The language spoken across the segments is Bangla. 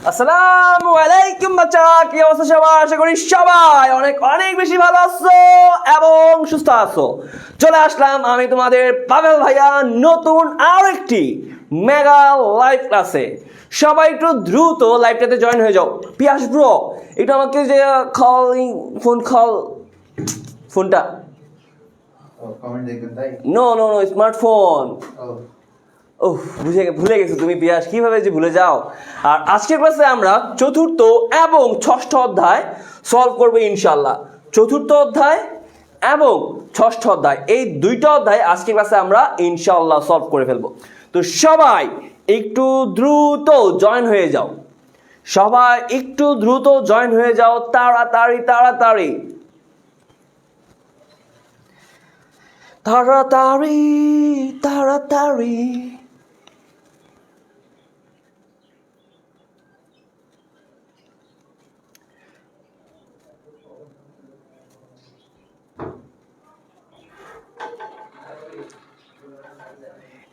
আসসালামু আলাইকুম বাচ্চা, কি অবস্থা সবার? আশা করি সবাই অনেক অনেক বেশি ভালো আছো এবং সুস্থ আছো। চলে আসলাম আমি তোমাদের পাভেল ভাইয়া নতুন আরেকটি মেগা লাইভ ক্লাসে। সবাই একটু দ্রুত লাইভটাতে জয়েন হয়ে যাও। পিয়াস ব্রো, এটা আমাকে যে ফোনটা নো নো নো স্মার্টফোন। ওহ, ভুলে গেছো তুমি পিয়াস, কিভাবে যে ভুলে যাও। আর আজকের ক্লাসে আমরা চতুর্থ এবং ষষ্ঠ অধ্যায় সলভ করবো ইনশাল্লাহ। চতুর্থ অধ্যায় এবং ষষ্ঠ অধ্যায়, এই দুইটা অধ্যায় আজকের ক্লাসে আমরা ইনশাল্লাহ সলভ করে ফেলবো। তো সবাই একটু দ্রুত জয়েন হয়ে যাও, সবাই একটু দ্রুত জয়েন হয়ে যাও, তাড়াতাড়ি তাড়াতাড়ি তাড়াতাড়ি তাড়াতাড়ি।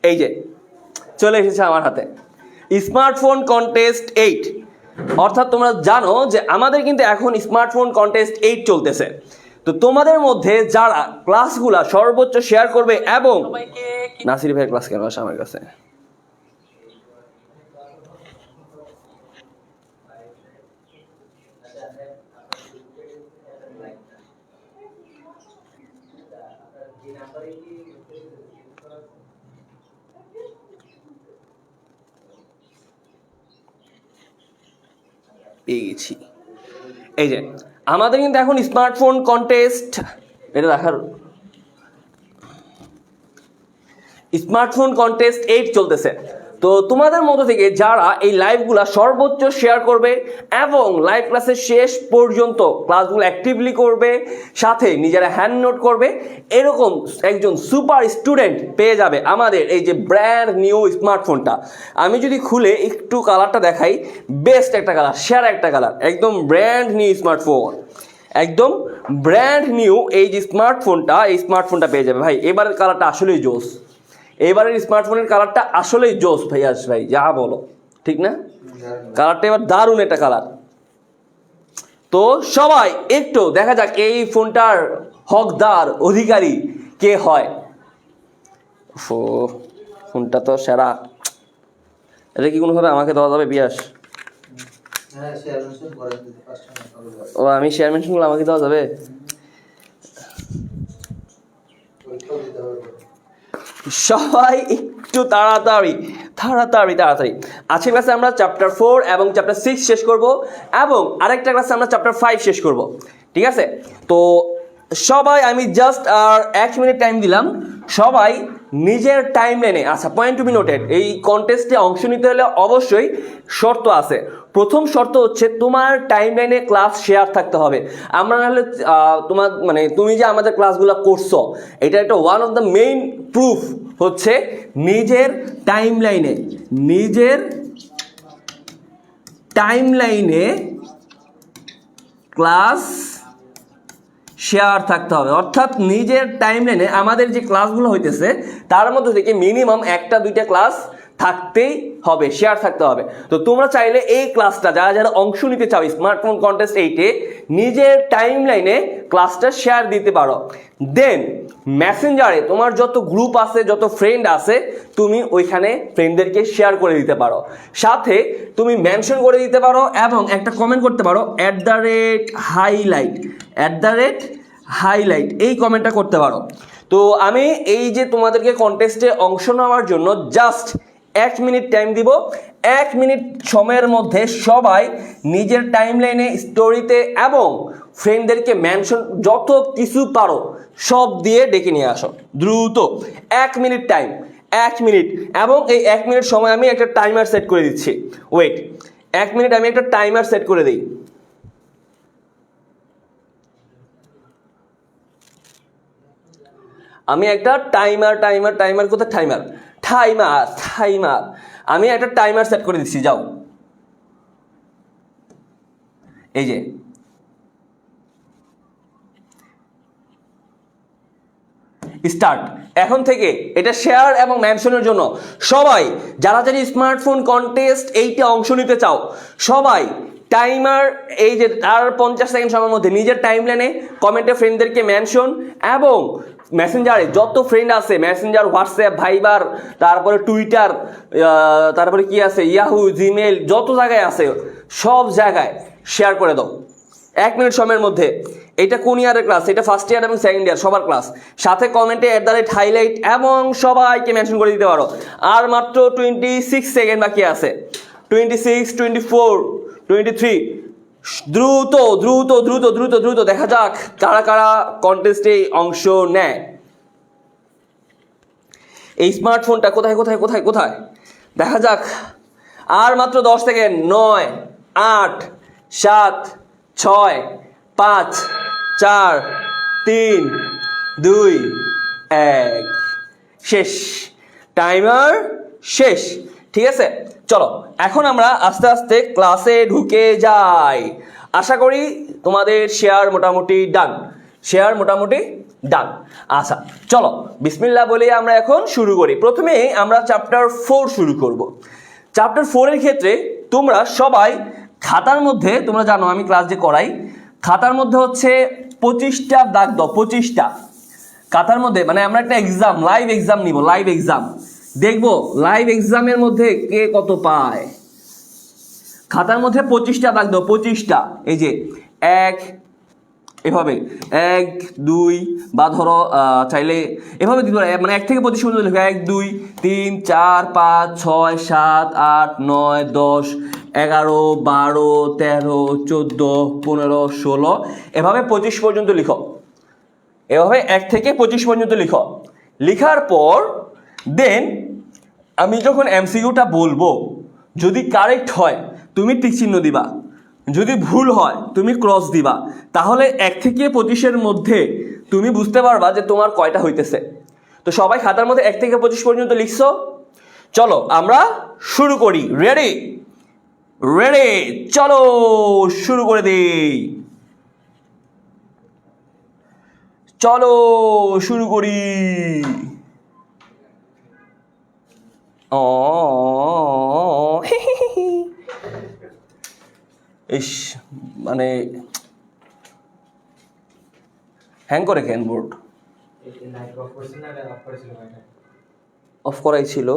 এই যে চলে এসেছে আমার হাতে স্মার্টফোন কন্টেস্ট 8। অর্থাৎ তোমরা জানো যে আমাদের কিন্তু এখন স্মার্টফোন কন্টেস্ট 8 চলতেছে। তো তোমাদের মধ্যে যারা ক্লাসগুলা সর্বোচ্চ শেয়ার করবে এবং নাসির ভাইয়ের ক্লাস কেন আসে আমার কাছে? পেয়ে গেছি। এই যে আমাদের কিন্তু এখন স্মার্টফোন কন্টেস্ট, এটা দেখার স্মার্টফোন কন্টেস্ট 8 চলতেছে। তো তোমাদের মধ্যে থেকে যারা এই লাইভগুলা সর্বোচ্চ শেয়ার করবে এবং লাইভ ক্লাসের শেষ পর্যন্ত ক্লাসগুলো অ্যাক্টিভলি করবে, সাথে নিজেরা হ্যান্ড নোট করবে, এরকম একজন সুপার স্টুডেন্ট পেয়ে যাবে আমাদের এই যে ব্র্যান্ড নিউ স্মার্টফোনটা। আমি যদি খুলে একটু কালারটা দেখাই, বেস্ট একটা কালার, সেরা একটা কালার, একদম ব্র্যান্ড নিউ স্মার্টফোন, একদম ব্র্যান্ড নিউ এই যে স্মার্টফোনটা, এই স্মার্টফোনটা পেয়ে যাবে ভাই। এবারের কালারটা আসলেই জোস, এবারের স্মার্টফোনের কালারটা আসলেই জোস ভাইয়াস ভাই, যা বলো ঠিক না? কালারটা এবার দারুণ একটা কালার। তো সবাই একটু দেখা যাক এই ফোনটার হকদার অধিকারী কে হয়। ফোনটা তো সেরা, এটা কি কোনোভাবে আমাকে দেওয়া যাবে পিয়াস? ও, আমি শেয়ার মেনশনগুলো আমাকে দেওয়া যাবে? সবাই একটু তাড়াতাড়ি তাড়াতাড়ি তাড়াতাড়ি। আজকের ক্লাসে আমরা চ্যাপ্টার 4 এবং চ্যাপ্টার 6 শেষ করব এবং আরেকটা ক্লাসে আমরা চ্যাপ্টার 5 শেষ করব, ঠিক আছে? তো সবাই আমি জাস্ট আর 1 মিনিট টাইম দিলাম। সবাই নিজের টাইম লাইনে, আচ্ছা পয়েন্ট টু বি নোটেড, এই কন্টেস্টে অংশ নিতে হলে অবশ্যই শর্ত আছে। প্রথম শর্ত হচ্ছে তোমার টাইম লাইনে ক্লাস শেয়ার থাকতে হবে। আমরা নাহলে তোমার মানে তুমি যে আমাদের ক্লাসগুলো করছো, এটা একটা one of the main proof হচ্ছে নিজের টাইম লাইনে ক্লাস শেয়ার থাকতে হবে। অর্থাৎ নিজের টাইম লাইনে আমাদের যে ক্লাসগুলো হইতেছে তার মধ্যে থেকে মিনিমাম 1-2টা ক্লাস থাকতেই হবে, শেয়ার থাকতে হবে। তো তোমরা চাইলে এই ক্লাসটা যারা যারা অংশ নিতে চাও স্মার্টফোন কন্টেস্ট 8-এ নিজের টাইম লাইনে ক্লাসটা শেয়ার দিতে পারো। দেন মেসেঞ্জারে তোমার যত গ্রুপ আছে, যত ফ্রেন্ড আছে, তুমি ওইখানে ফ্রেন্ডদেরকে শেয়ার করে দিতে পারো। সাথে তুমি মেনশন করে দিতে পারো এবং একটা কমেন্ট করতে পারো @highlight এই কমেন্টটা করতে পারো। তো আমি এই যে তোমাদেরকে কন্টেস্টে অংশ নেওয়ার জন্য জাস্ট 1 মিনিট টাইম দিব। 1 মিনিট সময়ের মধ্যে সবাই নিজের টাইম লাইনে, স্টোরিতে এবং ফ্রেন্ডদেরকে মেনশন যত কিছু পারো সব দিয়ে ডেকে নিয়ে আসো দ্রুত। 1 মিনিট টাইম, 1 মিনিট, এবং এই 1 মিনিট সময় আমি একটা টাইমার সেট করে দিচ্ছি। ওয়েট, 1 মিনিট আমি একটা টাইমার সেট করে দিই। আমি একটা টাইমার কোথায়? টাইমার আমি একটা টাইমার সেট করে দিচ্ছি, যাও। এই যে স্টার্ট। এখন থেকে এটা শেয়ার এবং মেনশনের জন্য সবাই যারা যারা স্মার্টফোন কন্টেস্ট এইটা অংশ নিতে চাও সবাই টাইমার এই যে আর 50 সেকেন্ড সময়ের মধ্যে নিজের টাইম লাইনে কমেন্টে ফ্রেন্ডদেরকে মেনশন এবং মেসেঞ্জারে যত ফ্রেন্ড আছে মেসেঞ্জার, হোয়াটসঅ্যাপ, ভাইবার, তারপরে টুইটার, তারপরে কি আছে ইয়াহু, জিমেল, যত জায়গায় আছে সব জায়গায় শেয়ার করে দাও 1 মিনিট সময়ের মধ্যে। এটা কোন ইয়ারের ক্লাস, এটা ফার্স্ট ইয়ার এবং সেকেন্ড ইয়ার সবার ক্লাস। সাথে কমেন্টে @হাইলাইট এবং সবাইকে মেনশন করে দিতে পারো। আর মাত্র 26 সেকেন্ড বাকি আছে, 26, 24, 23। দ্রুত দ্রুত দ্রুত দ্রুত দ্রুত দেখা যাক কারা কারা কন্টেস্টে অংশ নেয়। এই স্মার্টফোনটা কোথায় কোথায় কোথায় কোথায় দেখা যাক। আর মাত্র 10 সেকেন্ড। 9, 8, 7, 6, 5, 4, 3, 2, 1 শেষ। টাইমার শেষ। ঠিক আছে, চলো এখন আমরা আস্তে আস্তে ক্লাসে ঢুকে যাই। আশা করি তোমাদের শেয়ার মোটামুটি ডান, শেয়ার মোটামুটি ডান। আচ্ছা চলো বিসমিল্লাহ বলে আমরা এখন শুরু করি। প্রথমে আমরা চ্যাপ্টার 4 শুরু করব। চ্যাপ্টার 4 এর ক্ষেত্রে তোমরা সবাই খাতার মধ্যে, তোমরা জানো আমি ক্লাস যে করাই, খাতার মধ্যে হচ্ছে 25টা দাগ দাও। 25টা খাতার মধ্যে, মানে আমরা একটা এক্সাম, লাইভ এক্সাম নিব, লাইভ এক্সাম দেখবো লাইভ এক্সামের মধ্যে কে কত পায়। খাতার মধ্যে 25টা দাগ দাও, 25টা। এই যে 1, এভাবে 1, 2 বা ধরো চাইলে এভাবে দিতে পারো, মানে 1 থেকে 25 পর্যন্ত লেখো। 1, 2, 3, 4, 5, 6, 7, 8, 9, 10, 11, 12, 13, 14, 15, 16 এভাবে 25 পর্যন্ত লিখো। এভাবে 1 থেকে 25 পর্যন্ত লিখো। লিখার পর দেন আমি যখন এমসিকিউটা বলবো, যদি কারেক্ট হয় তুমি টিক চিহ্ন দিবা, যদি ভুল হয় তুমি ক্রস দিবা। তাহলে 1 থেকে 25-এর মধ্যে তুমি বুঝতে পারবা যে তোমার কয়টা হইতেছে। তো সবাই খাতার মধ্যে 1 থেকে 25 পর্যন্ত লিখছো। চলো আমরা শুরু করি। রেডি রেডি চলো শুরু করে দিই। চলো শুরু করি। ইস, মানে হ্যাং করে কেন বোর্ড অফ করাই ছিল।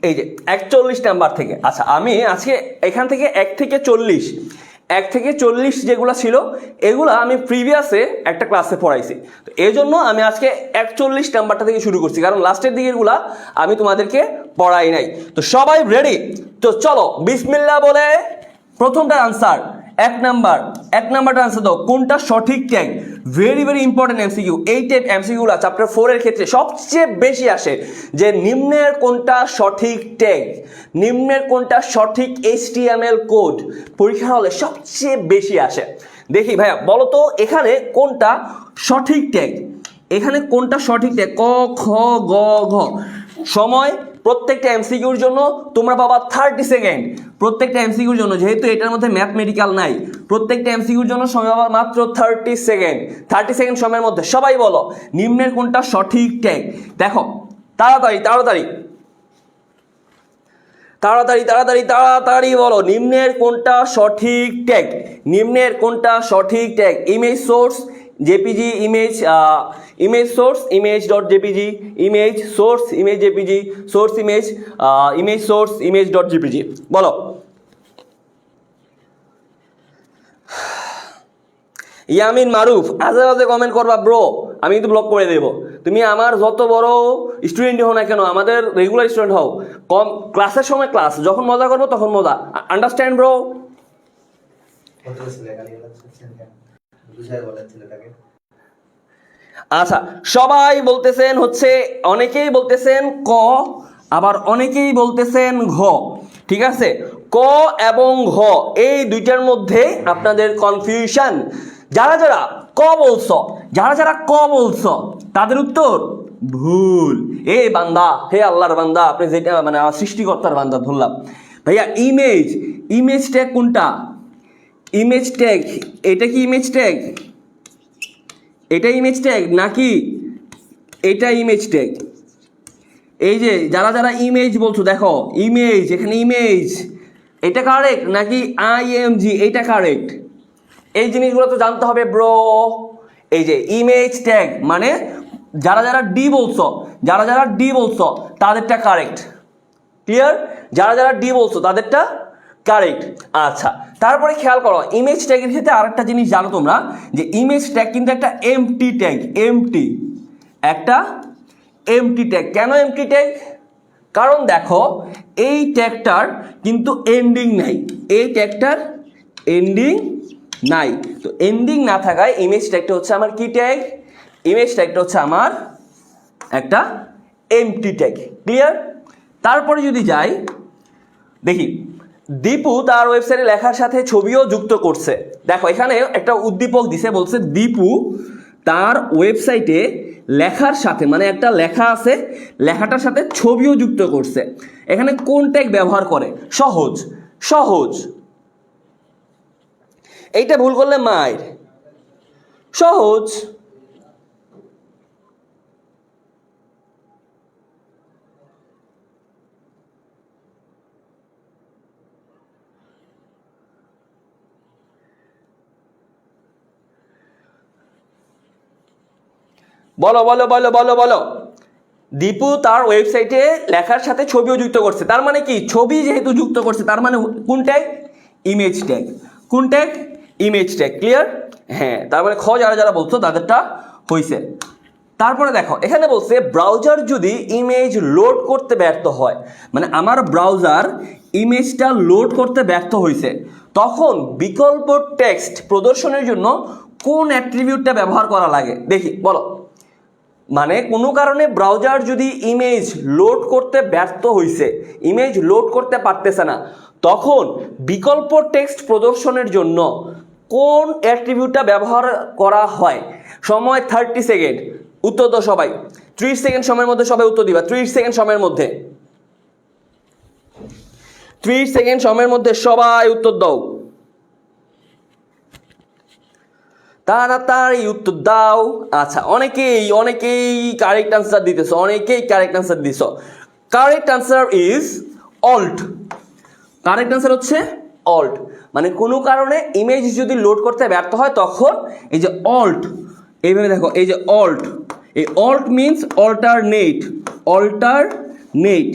এই যে 41 নাম্বার থেকে। আচ্ছা আমি আজকে এখান থেকে 1 থেকে 40 যেগুলো ছিল এগুলো আমি প্রিভিয়াসে একটা ক্লাসে পড়াইছি। তো এই জন্য আমি আজকে 41 নাম্বারটা থেকে শুরু করছি, কারণ লাস্টের দিকেরগুলা আমি তোমাদেরকে পড়াই নাই। তো সবাই রেডি? তো চলো বিসমিল্লাহ বলে প্রথমটার আনসার 1 নাম্বারটা আনসার দাও। কোনটা সঠিক tag? Very very important MCQ. এই টাইপ এমসিকিউগুলো চ্যাপ্টার 4 এর ক্ষেত্রে সবচেয়ে বেশি আসে, যে নিম্নের কোনটা সঠিক ট্যাগ, নিম্নের কোনটা সঠিক HTML কোড পরীক্ষা হলে সবচেয়ে বেশি আসে। দেখি ভাইয়া বলো তো এখানে কোনটা সঠিক ট্যাগ, এখানে কোনটা সঠিক ট্যাগ? ক খ গ ঘ। সময় প্রত্যেকটা এমসিকিউর জন্য তোমরা পাবা 30 সেকেন্ড। প্রত্যেকটা এমসিকিউর জন্য, যেহেতু এটার মধ্যে ম্যাথমেটিক্যাল নাই, প্রত্যেকটা এমসিকিউর জন্য সময় পাবা মাত্র 30 সেকেন্ড। 30 সেকেন্ড সময়ের মধ্যে সবাই বলো নিম্নের কোনটা সঠিক ট্যাগ। দেখো তাড়াতাড়ি তাড়াতাড়ি তাড়াতাড়ি তাড়াতাড়ি তাড়াতাড়ি বলো নিম্নের কোনটা সঠিক ট্যাগ, নিম্নের কোনটা সঠিক tag. Image source JPG, image source image.jpg, image source image JPG, source image source image.jpg। বলো ইয়ামিন মারুফ আজে বাজে কমেন্ট করবা ব্রো, আমি কিন্তু ব্লক করে দেবো। তো তুমি আমার যত বড় স্টুডেন্টই হও না কেন, আমাদের রেগুলার স্টুডেন্ট হও, কম ক্লাসের সময় ক্লাস, যখন মজা করবো তখন মজা। Understand bro? আচ্ছা, সবাই বলতেছেন হচ্ছে, অনেকেই বলতেছেন ক, আবার অনেকেই বলতেছেন ঘ। ঠিক আছে, ক এবং ঘ এই দুইটার মধ্যে আপনাদের কনফিউশন। যারা যারা ক বলছো, যারা যারা ক বলছো তাদের উত্তর ভুল। এ বান্দা, হে আল্লাহর বান্দা, আপনি যেটা মানে সৃষ্টিকর্তার বান্দা ধরলাম। ভাইয়া ইমেজ, ইমেজ ট্যাগ কোনটা? ইমেজ ট্যাগ, এটা কি ইমেজ ট্যাগ? এটা ইমেজ ট্যাগ নাকি এটা ইমেজ ট্যাগ? এই যে যারা যারা ইমেজ বলছো, দেখো ইমেজ, এখানে ইমেজ, এটা কারেক্ট নাকি আইএমজি এটা কারেক্ট? এই জিনিসগুলো তো জানতে হবে ব্রো। এই যে ইমেজ ট্যাগ মানে যারা যারা ডি বলছো, যারা যারা ডি বলছো তাদেরটা কারেক্ট। ক্লিয়ার? যারা যারা ডি বলছো তাদেরটা কারেক্ট। আচ্ছা, তারপরে খেয়াল করো ইমেজ ট্যাগের সাথে আরেকটা জিনিস জানো তোমরা, যে ইমেজ ট্যাগ কিন্তু একটা এমটি ট্যাগ, এমটি, একটা এমটি ট্যাগ। কেন এমটি ট্যাগ? কারণ দেখো এই ট্যাগটার কিন্তু এন্ডিং নাই, এই ট্যাগটার এন্ডিং নাই। তো এন্ডিং না থাকায় ইমেজ ট্যাগটা হচ্ছে আমার কি ট্যাগ? ইমেজ ট্যাগটা হচ্ছে আমার একটা এমটি ট্যাগ। ক্লিয়ার? তারপরে যদি যাই দেখি, দীপু তার ওয়েবসাইটে লেখার সাথে ছবিও যুক্ত করছে। দেখো এখানে একটা উদ্দীপক দিছে, বলছে দীপু তার ওয়েবসাইটে লেখার সাথে, মানে একটা লেখা আছে, লেখাটার সাথে ছবিও যুক্ত করছে। এখানে কোন ট্যাগ ব্যবহার করে? সহজ, সহজ। এইটা ভুল করলে মায়ের। সহজ। বলো বলো বলো বলো বলো। দীপু তার ওয়েবসাইটে লেখার সাথে ছবিও যুক্ত করছে, তার মানে কি? ছবি যেহেতু যুক্ত করছে তার মানে কোন ট্যাগ? Image tag. কোন ট্যাগ? Image tag. ক্লিয়ার? হ্যাঁ, তারপরে খ যারা যারা বলছো তাদেরটা হইছে। তারপরে দেখো এখানে বলছে ব্রাউজার যদি ইমেজ লোড করতে ব্যর্থ হয়, মানে আমার ব্রাউজার ইমেজটা লোড করতে ব্যর্থ হয়েছে, তখন বিকল্প টেক্সট প্রদর্শনের জন্য কোন অ্যাট্রিবিউটটা ব্যবহার করা লাগে? দেখি বলো। মানে কোনো কারণে ব্রাউজার যদি ইমেজ লোড করতে ব্যর্থ হয়েছে, ইমেজ লোড করতে পারতেছে না, তখন বিকল্প টেক্সট প্রদর্শনের জন্য কোন অ্যাট্রিবিউটটা ব্যবহার করা হয়? সময় 30 সেকেন্ড, উত্তর দাও সবাই। 30 সেকেন্ড সময়ের মধ্যে সবাই উত্তর দিবা। 30 সেকেন্ড সময়ের মধ্যে, 30 সেকেন্ড সময়ের মধ্যে সবাই উত্তর দাও, তাড়াতাড়ি উত্তর দাও। আচ্ছা, অনেকেই অনেকেই কারেক্ট আনসার দিতেছ, অনেকেই কারেক্ট আনসার দিছ। Correct answer is alt. Correct answer হচ্ছে অল্ট। মানে কোনো কারণে ইমেজ যদি লোড করতে ব্যর্থ হয় তখন এই যে অল্ট, এইভাবে দেখো, এই যে অল্ট, এই alt means alternate, alternate,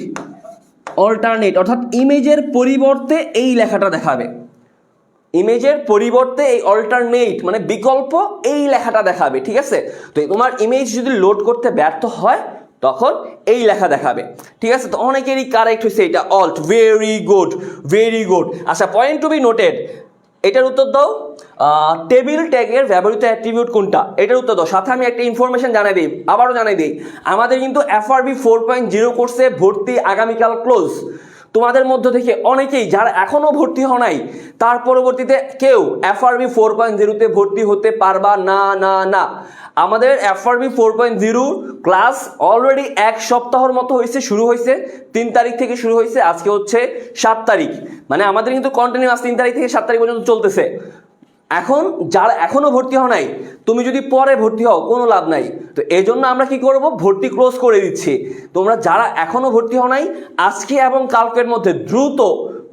alternate, অর্থাৎ ইমেজের পরিবর্তে এই লেখাটা দেখাবে। ইমেজের পরিবর্তে এই অল্টারনেট মানে বিকল্প এই লেখাটা দেখাবে। ঠিক আছে? তো তোমার ইমেজ যদি লোড করতে ব্যর্থ হয় তখন এই লেখা দেখাবে। ঠিক আছে? তো অনেকেরই কারেক্ট হয়েছে এটা alt. Very good, very good. আচ্ছা, পয়েন্ট টু বি নোটেড, এটার উত্তর দাও। টেবিল ট্যাগের ব্যবহৃত অ্যাট্রিবিউট কোনটা? এটার উত্তর দাও। সাথে আমি একটা ইনফরমেশন জানাই দিই, আবারও জানাই দিই, আমাদের কিন্তু FRB 4.0 কোর্সে ভর্তি আগামীকাল ক্লোজ। তোমাদের মধ্য থেকে অনেকেই যারা এখনো ভর্তি হও নাই, তার পরবর্তীতে কেউ FRB 4.0-তে ভর্তি হতে পারবা না, না না। আমাদের FRB 4.0 ক্লাস অলরেডি 1 সপ্তাহের মতো হয়েছে, শুরু হয়েছে 3 তারিখ থেকে শুরু হয়েছে, আজকে হচ্ছে 7 তারিখ। মানে আমাদের কিন্তু কন্টিনিউয়াস 3 তারিখ থেকে 7 তারিখ পর্যন্ত চলতেছে। এখন যারা এখনো ভর্তি হও নাই, তুমি যদি পরে ভর্তি হও কোনো লাভ নাই। তো এই জন্য আমরা কি করব, ভর্তি ক্লোজ করে দিচ্ছি। তোমরা যারা এখনো ভর্তি হও নাই, আজকে এবং কালকের মধ্যে দ্রুত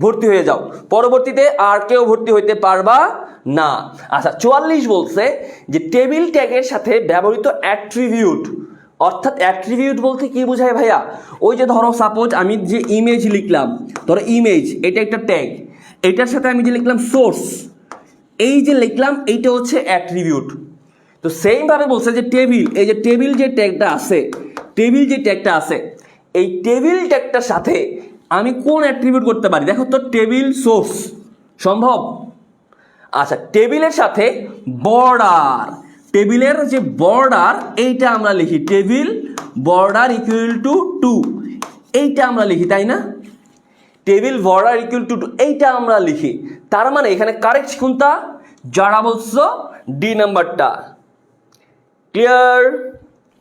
ভর্তি হয়ে যাও, পরবর্তীতে আর কেউ ভর্তি হইতে পারবা না। আচ্ছা, 44 বলছে যে টেবিল ট্যাগের সাথে ব্যবহৃত অ্যাট্রিবিউট, অর্থাৎ অ্যাট্রিবিউট বলতে কি বোঝায় ভাইয়া? ওই যে ধরো সাপোজ আমি যে ইমেজ লিখলাম, ধরো ইমেজ, এটা একটা ট্যাগ, এটার সাথে আমি যে লিখলাম সোর্স, এই যে লিখলাম এইটা হচ্ছে অ্যাট্রিবিউট। তো সেম ভাবে বলছে যে টেবিল, এই যে টেবিল যে ট্যাগটা আছে, টেবিল যে ট্যাগটা আছে, এই টেবিল ট্যাগটার সাথে আমি কোন অ্যাট্রিবিউট করতে পারি? দেখো তো, টেবিল সোর্স সম্ভব? আচ্ছা, টেবিলের সাথে বর্ডার, টেবিলের যে বর্ডার এইটা আমরা লিখি, টেবিল বর্ডার ইকুয়াল টু 2, এইটা আমরা লিখি, তাই না? টেবিল বর্ডার ইকুয়াল টু 2 এইটা আমরা লিখি। তার মানে এখানে কারেক্ট কোনটা? যারা বলছো ডি নাম্বারটা। ক্লিয়ার?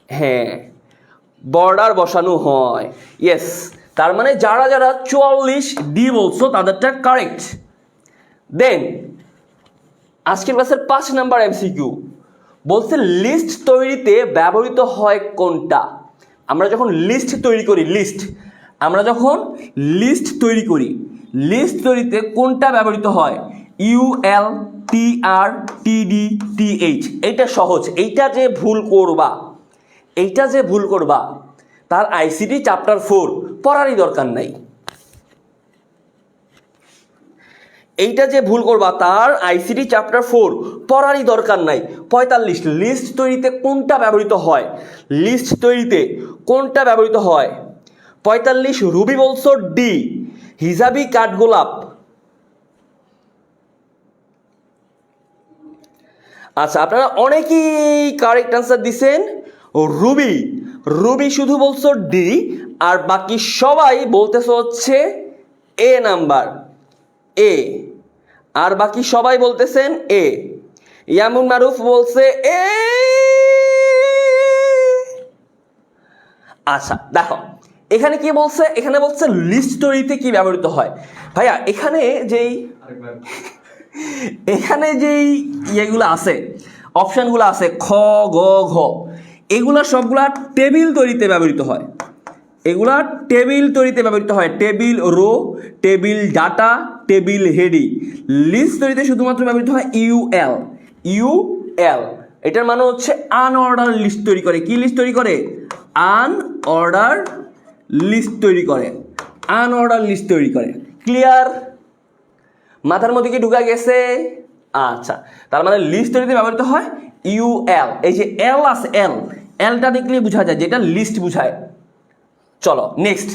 হ্যাঁ, বর্ডার বসানো হয়, ইয়েস। তার মানে যারা যারা 44 ডি বলছো তাদেরটা কারেক্ট। দেন আজকের ক্লাসের 5 নাম্বার এমসিকিউ বলছে লিস্ট তৈরিতে ব্যবহৃত হয় কোনটা? আমরা যখন লিস্ট তৈরি করি, আমরা যখন লিস্ট তৈরি করি, লিস্ট তৈরিতে কোনটা ব্যবহৃত হয়? ইউএল, টিআর, টিডি, টিএইচ। এইটা সহজ, এইটা যে ভুল করবা তার আইসিটি চ্যাপ্টার 4 পড়ারই দরকার নাই। এইটা যে ভুল করবা তার আইসিটি চ্যাপ্টার 4 পড়ারই দরকার নাই। 45 লিস্ট তৈরিতে কোনটা ব্যবহৃত হয়? লিস্ট তৈরিতে কোনটা ব্যবহৃত হয়? 45 রুবি বলছো ডি, হিজাবি কাঠগোলাপ। আচ্ছা, আপনারা অনেকেই কারেক্ট আনসার দিছেন রুবি। রুবি শুধু বলছো ডি, আর বাকি সবাই বলতেছো হচ্ছে এ নাম্বার, এ। আর বাকি সবাই বলতেছেন এ। ইয়ামুন মারুফ বলছে এ। আচ্ছা দেখো, এখানে কি বলছে? এখানে বলছে লিস্ট তৈরিতে কি ব্যবহৃত হয়। ভাইয়া এখানে যেই ইয়েগুলো আছে, অপশানগুলো আছে খ, গ, ঘ, এগুলা সবগুলা টেবিল তৈরিতে ব্যবহৃত হয়। এগুলা টেবিল তৈরিতে ব্যবহৃত হয়, table row, table data, table হেডি। লিস্ট তৈরিতে শুধুমাত্র ব্যবহৃত হয় ইউএল। এটার মানে হচ্ছে আনঅর্ডার লিস্ট তৈরি করে। কি লিস্ট তৈরি করে? আনঅর্ডার লিস্ট তৈরি করে। ক্লিয়ার? মাথার মধ্যে কি ঢুকা গেছে? আচ্ছা, তার মানে লিস্ট তৈরিতে ব্যবহৃত হয় ইউএল। এই যে এল আছে, এলটা দেখলে বোঝা যায় যেটা লিস্ট বুঝায়। চলো নেক্সট।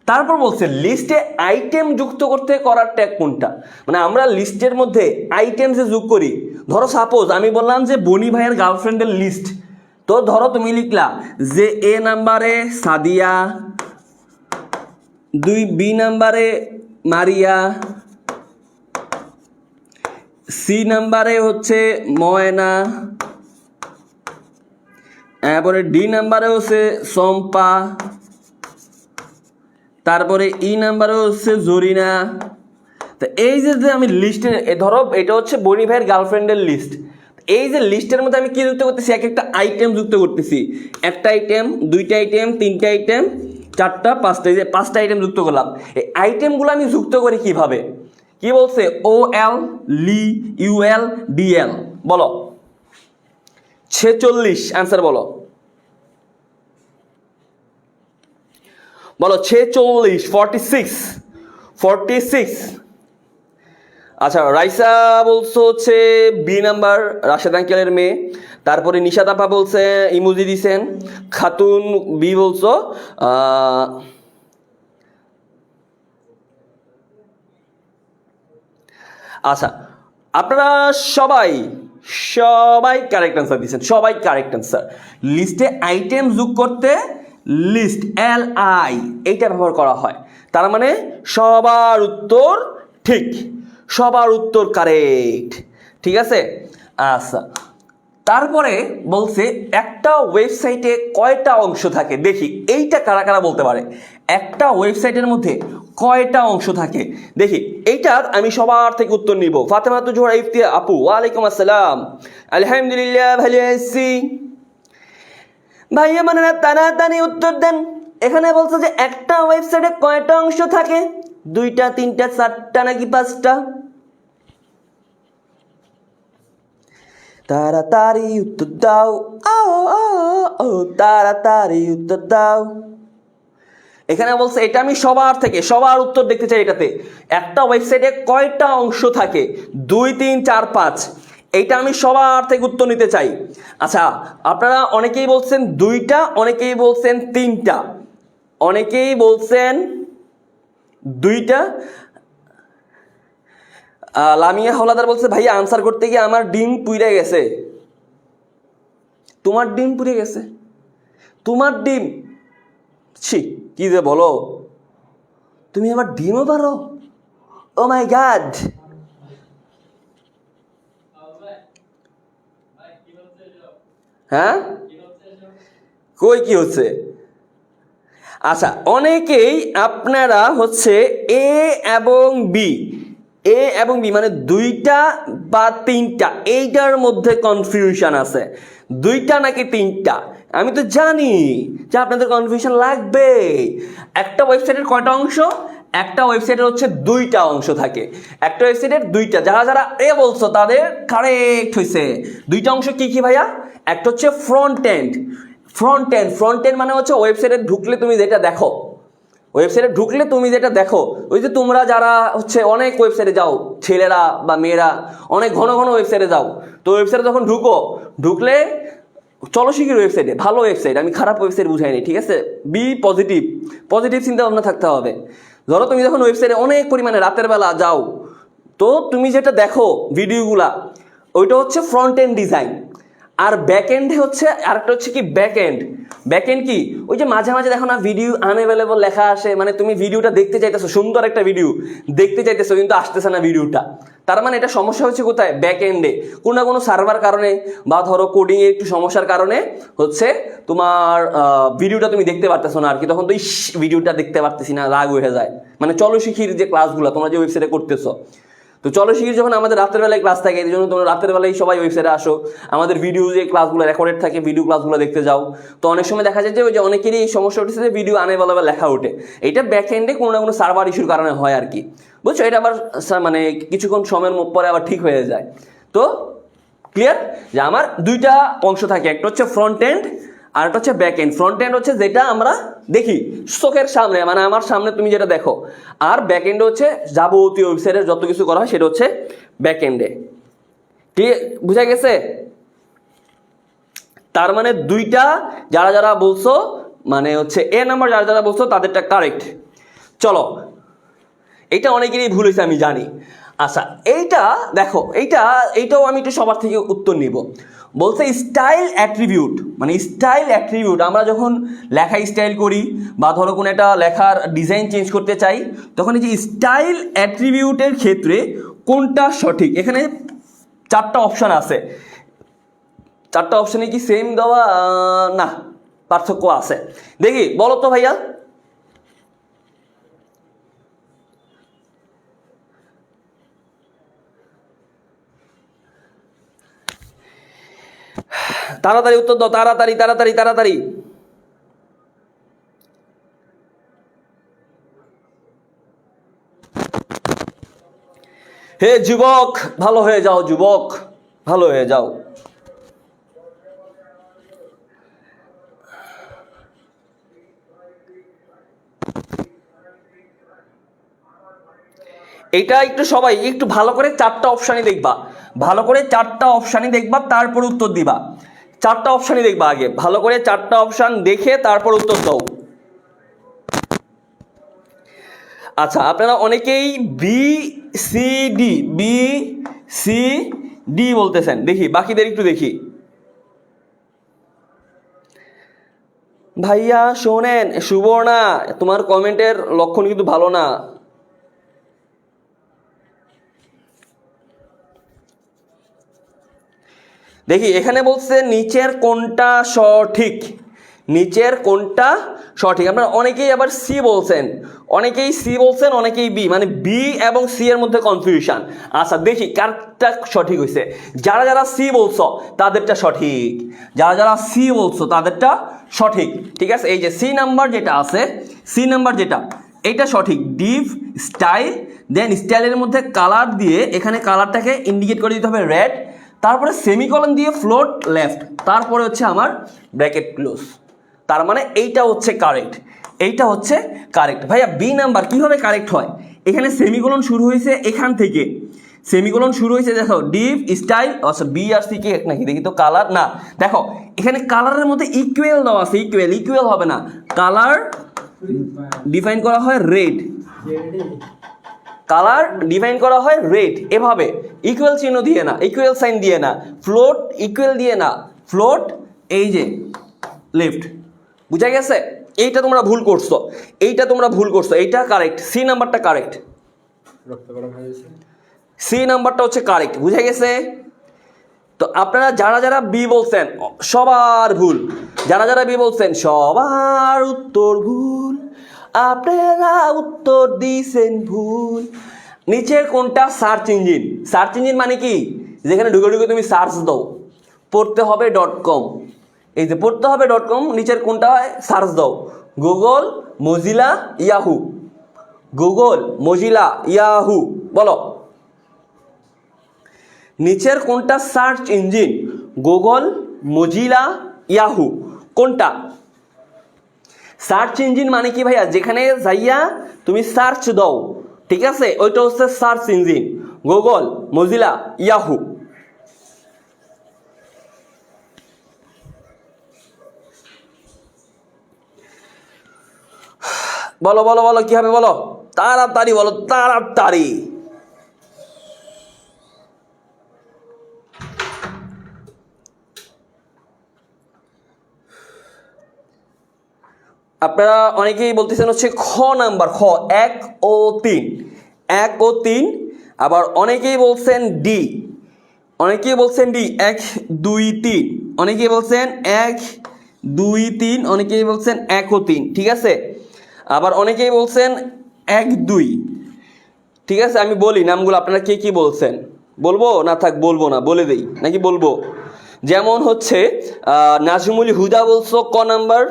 তারপর বলছে লিস্টে আইটেম যুক্ত করতে করার ট্যাগ কোনটা? মানে আমরা লিস্টের মধ্যে আইটেম যে যোগ করি, ধরো সাপোজ আমি বললাম যে বনি ভাইয়ের গার্লফ্রেন্ডের লিস্ট, তো ধরো তুমি লিখলা যে এ নাম্বারে সাদিয়া, 2 বি নাম্বারে মারিয়া, সি নাম্বারে হচ্ছে ময়না, তারপরে ডি নাম্বারে হচ্ছে সম্পা, তারপরে ই নাম্বারে হচ্ছে জরিনা। তো এই যে আমি লিস্টে, ধরো এটা হচ্ছে বনি ভাইয়ের গার্লফ্রেন্ডের লিস্ট, এই যে লিস্টের মধ্যে আমি কি যুক্ত করতেছি? একটা আইটেম যুক্ত করতেছি। একটা আইটেম, 2টা আইটেম, 3টা আইটেম, 4টা, 5টা, এই যে 5টা আইটেম যুক্ত করলাম। এই আইটেমগুলো আমি যুক্ত করি কিভাবে? কি বলছে? ও এল, লি, ইউএল, ডিএল। বলো 46 অ্যান্সার বলো 46, 46। আচ্ছা, রাইসা বলছো হচ্ছে বি নাম্বার, রাশেদ আঙ্কেলের মেয়ে। তারপরে নিশাত আপা বলছে ইমোজি দিছেন। খাতুন বি বলছো। আচ্ছা, আপনারা সবাই কারেক্ট আনসার দিচ্ছেন, সবাই কারেক্ট আনসার। লিস্টে আইটেম যোগ করতে লিস্ট LI এইটা ব্যবহার করা হয়। তার মানে সবার উত্তর ঠিক, সবার উত্তর কারেক্ট। ঠিক আছে? আচ্ছা, তারপরে বলছে একটা ওয়েবসাইটে কয়টা অংশ থাকে? দেখি এইটা কারা কারা বলতে পারে। একটা ওয়েবসাইটের মধ্যে কয়টা অংশ থাকে দেখি। এইটা আমি সবার থেকে উত্তর নিব। ফাতেমাতু জোহরা ইফতিয়া আপু, ওয়ালাইকুম আসসালাম। আলহামদুলিল্লাহ, ভালো আছি ভাইয়া। মানে তাড়াতাড়ি উত্তর দেন। এখানে বলছে যে একটা ওয়েবসাইটে কয়টা অংশ থাকে? 2টা, 3টা, 4টা নাকি 5টা? তাড়াতাড়ি উত্তর দাও, তাড়াতাড়ি উত্তর দাও। এখানে বলছে এটা আমি সবার উত্তর দেখতে চাই। এটাতে একটা ওয়েবসাইটে কয়টা অংশ থাকে? 2, 3, 4, 5। এইটা আমি সবার থেকে উত্তর নিতে চাই। আচ্ছা, আপনারা অনেকেই বলছেন 2টা, অনেকেই বলছেন 3টা, অনেকেই বলছেন 2টা। লামিয়া হাওলাদার বলছে ভাইয়া আনসার করতে গিয়ে আমার ডিম পুড়ে গেছে। তোমার ডিম পুড়ে গেছে? তোমার ডিম? ছি, কি যে বলো, তুমি আমার ডিমও পারো? ও মাই গড। হ্যাঁ, কই কি হচ্ছে? আচ্ছা, অনেকেই আপনারা হচ্ছে এ এবং বি, এ এবং বি মানে 2টা বা 3টা, এইটার মধ্যে কনফিউশন আছে। 2টা নাকি 3টা? আমি তো জানি যে আপনাদের কনফিউশন লাগবে। একটা ওয়েবসাইটের কয়টা অংশ? একটা ওয়েবসাইটের হচ্ছে 2টা অংশ থাকে। একটা ওয়েবসাইটের 2টা। যারা যারা এ বলছো তাদের কারেক্ট হয়েছে। 2টা অংশ কি কি ভাইয়া? একটা হচ্ছে ফ্রন্ট এন্ড। ফ্রন্ট এন্ড মানে হচ্ছে ওয়েবসাইটে ঢুকলে তুমি যেটা দেখো, ওয়েবসাইটে ঢুকলে তুমি যেটা দেখো, ওই যে তোমরা যারা হচ্ছে অনেক ওয়েবসাইটে যাও, ছেলেরা বা মেয়েরা অনেক ঘন ঘন ওয়েবসাইটে যাও, তো ওয়েবসাইটে যখন ঢুকলে চলো শিখির ওয়েবসাইটে, ভালো ওয়েবসাইট, আমি খারাপ ওয়েবসাইট বুঝাইনি, ঠিক আছে? বি পজিটিভ চিন্তা ভাবনা থাকতে হবে। ধরো তুমি যখন ওয়েবসাইটে অনেক পরিমাণে রাতের বেলা যাও, তো তুমি যেটা দেখো ভিডিওগুলা, ওইটা হচ্ছে ফ্রন্ট এন্ড ডিজাইন। আর ব্যাক এন্ডে হচ্ছে আরেকটা হচ্ছে কি ব্যাক এন্ড কি ওই যে মাঝে মাঝে দেখো না ভিডিও আনঅ্যাভেলেবল লেখা আসে, মানে তুমি ভিডিওটা দেখতে চাইতেছো, সুন্দর একটা ভিডিও দেখতে চাইতেছো কিন্তু আসতেছে না ভিডিওটা, তার মানে এটা সমস্যা হচ্ছে কোথায়? ব্যাক এন্ডে। কোনো না কোনো সার্ভার কারণে বা ধরো কোডিং এর একটু সমস্যার কারণে হচ্ছে তোমার ভিডিওটা তুমি দেখতে পারতেছো না আর কি, তখন তো ভিডিওটা দেখতে পারতেছি না, রাগ হয়ে যায়। মানে চলো শিখির যে ক্লাসগুলো তোমরা যে ওয়েবসাইটে করতেছো, তো চলো শিখির যখন আমাদের রাতের বেলায় ক্লাস থাকে, এই জন্য তোমরা রাতের বেলায় সবাই ওয়েবসাইটে আসো, আমাদের ভিডিও যে ক্লাসগুলো রেকর্ডেড থাকে ভিডিও ক্লাসগুলো দেখতে যাও। তো অনেক সময় দেখা যায় যে ওই যে অনেকেরই এই সমস্যা উঠেছে যে ভিডিও আনঅ্যাভেলেবল লেখা ওঠে, এটা ব্যাক এন্ডে কোনো না কোনো সার্ভার ইস্যুর কারণে হয় আর কি, বুঝছো? এটা আবার মানে কিছুক্ষণ সময়ের পরে আবার ঠিক হয়ে যায়। তো ক্লিয়ার যে আমার 2টা অংশ থাকে, একটা হচ্ছে ফ্রন্ট এন্ড আর একটা হচ্ছে ব্যাক এন্ড। ফ্রন্ট এন্ড হচ্ছে যেটা আমরা দেখি চোখের সামনে, মানে আমার সামনে তুমি যেটা দেখো, আর ব্যাক এন্ড হচ্ছে যাবতীয় ওয়েবসাইটের যত কিছু করা হয় সেটা হচ্ছে ব্যাক এন্ডে। ঠিক বুঝা গেছে? তার মানে 2টা যারা যারা বলছো, মানে হচ্ছে এ নাম্বার যারা যারা বলছো তাদেরটা কারেক্ট। চলো, এটা অনেকেরই ভুল হয়েছে আমি জানি। আচ্ছা, এইটা দেখো, এইটাও আমি একটু সবার থেকে উত্তর নিব। বলছে স্টাইল অ্যাট্রিবিউট, মানে স্টাইল অ্যাট্রিবিউট আমরা যখন লেখা স্টাইল করি বা ধরো কোনো একটা লেখার ডিজাইন চেঞ্জ করতে চাই, তখন এই যে স্টাইল অ্যাট্রিবিউটের ক্ষেত্রে কোনটা সঠিক? এখানে 4টা অপশান আছে। 4টা অপশানে কি সেম দেওয়া? না, পার্থক্য আছে। দেখি বলো তো ভাইয়া। তাড়াতাড়ি উত্তর দাও, তাড়াতাড়ি। হে যুবক, ভালো হয়ে যাও, যুবক ভালো হয়ে যাও। এটা একটু সবাই একটু ভালো করে 4টা অপশানই দেখবা, তারপর উত্তর দিবা। 4টা অপশানই দেখবা আগে, ভালো করে 4টা অপশান দেখে তারপর উত্তর দাও। আচ্ছা, আপনারা অনেকেই বি সি ডি বলতেছেন, দেখি বাকিদের একটু দেখি। ভাইয়া শোনেন, সুবর্ণা তোমার কমেন্টের লক্ষণ কিন্তু ভালো না। দেখি এখানে বলছে নিচের কোনটা সঠিক, আপনারা অনেকেই আবার সি বলছেন, অনেকেই বি, মানে বি এবং সি এর মধ্যে কনফিউশন। আচ্ছা দেখি কারটা সঠিক হয়েছে। যারা যারা সি বলছো তাদেরটা সঠিক, ঠিক আছে? এই যে সি নাম্বার যেটা এটা সঠিক। ডিভ স্টাইল, দেন স্টাইলের মধ্যে কালার দিয়ে, এখানে কালারটাকে ইন্ডিকেট করে দিতে হবে রেড, তারপরে সেমিকলন দিয়ে ফ্লোট লেফট, তারপরে হচ্ছে আমার ব্র্যাকেট ক্লোজ। তার মানে এইটা হচ্ছে কারেক্ট। ভাইয়া বি নাম্বার কিভাবে কারেক্ট হয়? এখানে সেমিকলন শুরু হয়েছে এখান থেকে, সেমিকোলন শুরু হয়েছে, দেখো ডিপ স্টাইল, আচ্ছা বি আর সি কি এক নাকি দেখি তো, কালার না, দেখো এখানে কালারের মধ্যে ইকুয়াল দেওয়া আছে, ইকুয়াল হবে না, কালার ডিফাইন করা হয় রেড, কালার ডিফাইন করা হয় রেড, এভাবে ইকুয়াল চিহ্ন দিয়ে না, ইকুয়াল সাইন দিয়ে না, ফ্লোট ইকুয়াল দিয়ে না, ফ্লোট এই যে লেফট, বুঝা গেছে? এইটা তোমরা ভুল করছো, এইটা কারেক্ট, সি নাম্বারটা কারেক্ট, সি নাম্বারটা হচ্ছে কারেক্ট, বুঝা গেছে? তো আপনারা যারা বি বলছেন সবার ভুল, যারা বি বলছেন সবার উত্তর ভুল, আপনারা উত্তর দিয়েছেন ভুল। নিচের কোনটা সার্চ ইঞ্জিন? সার্চ ইঞ্জিন মানে কি? যেখানে ঢুকে তুমি সার্চ দাও, পড়তে হবে .com, এই যে পড়তে হবে .com, নিচের কোনটা সার্চ দাও, Google, Mozilla, Yahoo, Google, Mozilla, Yahoo, বলো নিচের কোনটা search engine? Google, Mozilla, Yahoo, কোনটা সার্চ ইঞ্জিন? মানে কি ভাইয়া? যেখানে যাইয়া তুমি সার্চ দাও, ঠিক আছে, ওইটা হচ্ছে search engine, Google, Mozilla, Yahoo. বলো বলো বলো কি হবে বলো, তাড়াতাড়ি বলো, তাড়াতাড়ি। আপনারা অনেকেই বলতেছেন হচ্ছে খ নাম্বার, খ 1 ও 3, 1 ও 3, আবার অনেকেই বলছেন ডি, 1 2 3, অনেকেই বলছেন 1 2 3, অনেকেই বলছেন 1 ও 3, ঠিক আছে, আবার অনেকেই বলছেন 1 2, ঠিক আছে। আমি বলি নামগুলো, আপনারা কে কি বলছেন বলবো না? থাক বলবো না, বলে দেই নাকি বলবো? যেমন হচ্ছে নাজমুল হুদা বলছো ক নাম্বার,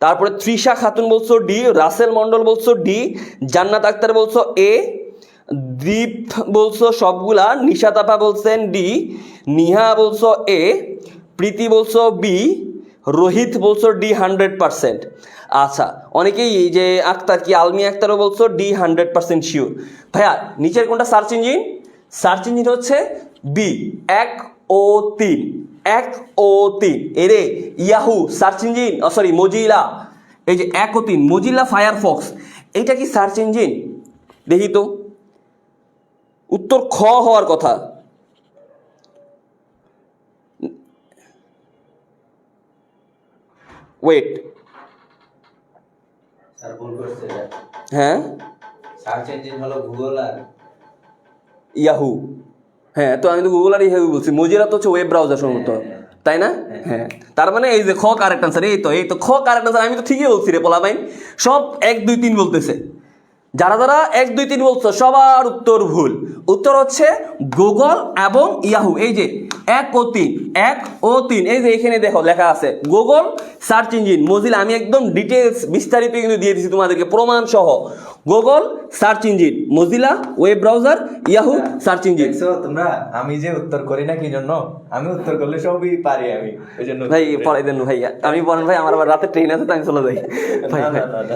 তারপরে তৃষা খাতুন বলছো ডি, রাসেল মন্ডল বলছো ডি, জান্নাত আক্তার বলছো এ, দীপ বলছো সবগুলা, নিশাত আপা বলছেন ডি, নিহা বলছো এ, প্রীতি বলছো বি, রোহিত বলছো ডি 100%। আচ্ছা, অনেকেই এই যে আক্তার কি আলমি আক্তারও বলছো ডি 100% শিওর। ভাইয়া নিচের কোনটা সার্চ ইঞ্জিন? সার্চ ইঞ্জিন হচ্ছে বি, 1 ও 3, 1 ও 3, এরে Yahoo search engine, sorry Mozilla, এই যে 1 ও 3 মজিলা ফায়ারফক্স, এইটা কি সার্চ ইঞ্জিন? দেখি তো, উত্তর খ হওয়ার কথা। ওয়েট, স্যার ভুল করছে, হ্যাঁ সার্চ ইঞ্জিন হলো গুগল আর ইয়াহু, হ্যাঁ তো আমি তো গুগল আর ইয়াহু বলছি, মজিলা তো হচ্ছে ওয়েব ব্রাউজার সম্ভবত, তাই না? হ্যাঁ, তার মানে এই যে খ কারেক্ট আনসার, এই তো খ কারেক্ট আনসার। আমি তো ঠিকই বলছি রে পোলা ভাই, সব 1 2 3 বলতেছে, যারা 1 2 3 বলছো সবার উত্তর ভুল। উত্তর হচ্ছে গুগল এবং ইয়াহু, এই যে 1 ও 3, 1 ও 3, এই যে এখানে দেখো লেখা আছে গুগল সার্চ ইঞ্জিন, মজিলা, আমি একদম ডিটেলস বিস্তারিত কিন্তু দিয়ে দিচ্ছি তোমাদেরকে প্রমাণ সহ। Google search engine, Mozilla web browser, Yahoo search engine. দেখছো তোমরা, আমি যে উত্তর করি না কি জন্য? আমি উত্তর করলে সবই পারি আমি, ওই জন্য ভাই পড়াই দেন ভাই, আমি বলেন ভাই, আমার আবার রাতে ট্রেন আছে তো আমি চলে যাই। ভাই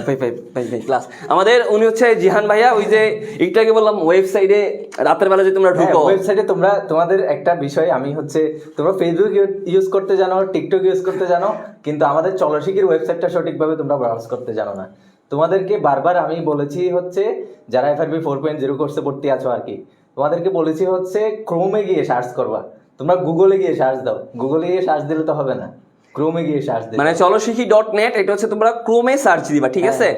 ভাই ভাই ভাই ভাই ক্লাস আমাদের, উনি হচ্ছে জিহান ভাইয়া, ওই যে একটু আগে বললাম ওয়েবসাইটে রাতের বেলা যে তোমরা ঢুকো, ওয়েবসাইটে তোমরা, তোমাদের একটা বিষয় আমি হচ্ছে, তোমরা ফেসবুক ইউজ করতে জানো, টিকটক ইউজ করতে জানো, কিন্তু আমাদের চলশিকির ওয়েবসাইটটা সঠিকভাবে তোমরা ব্রাউজ করতে জানো না। তোমাদেরকে বারবার আমি বলেছি হচ্ছে, যারা FRB 4.0 কোর্সে ভর্তি আছো আর কি, তোমাদেরকে বলেছি হচ্ছে ক্রোমে গিয়ে সার্চ করবা, তোমরা গুগলে গিয়ে সার্চ দাও, গুগলে গিয়ে সার্চ দিলে তো হবে না, ক্রোমে গিয়ে সার্চ দিলে, মানে চলশিকি.net, এটা হচ্ছে তোমরা ক্রোমে সার্চ দিবা, ঠিক আছে?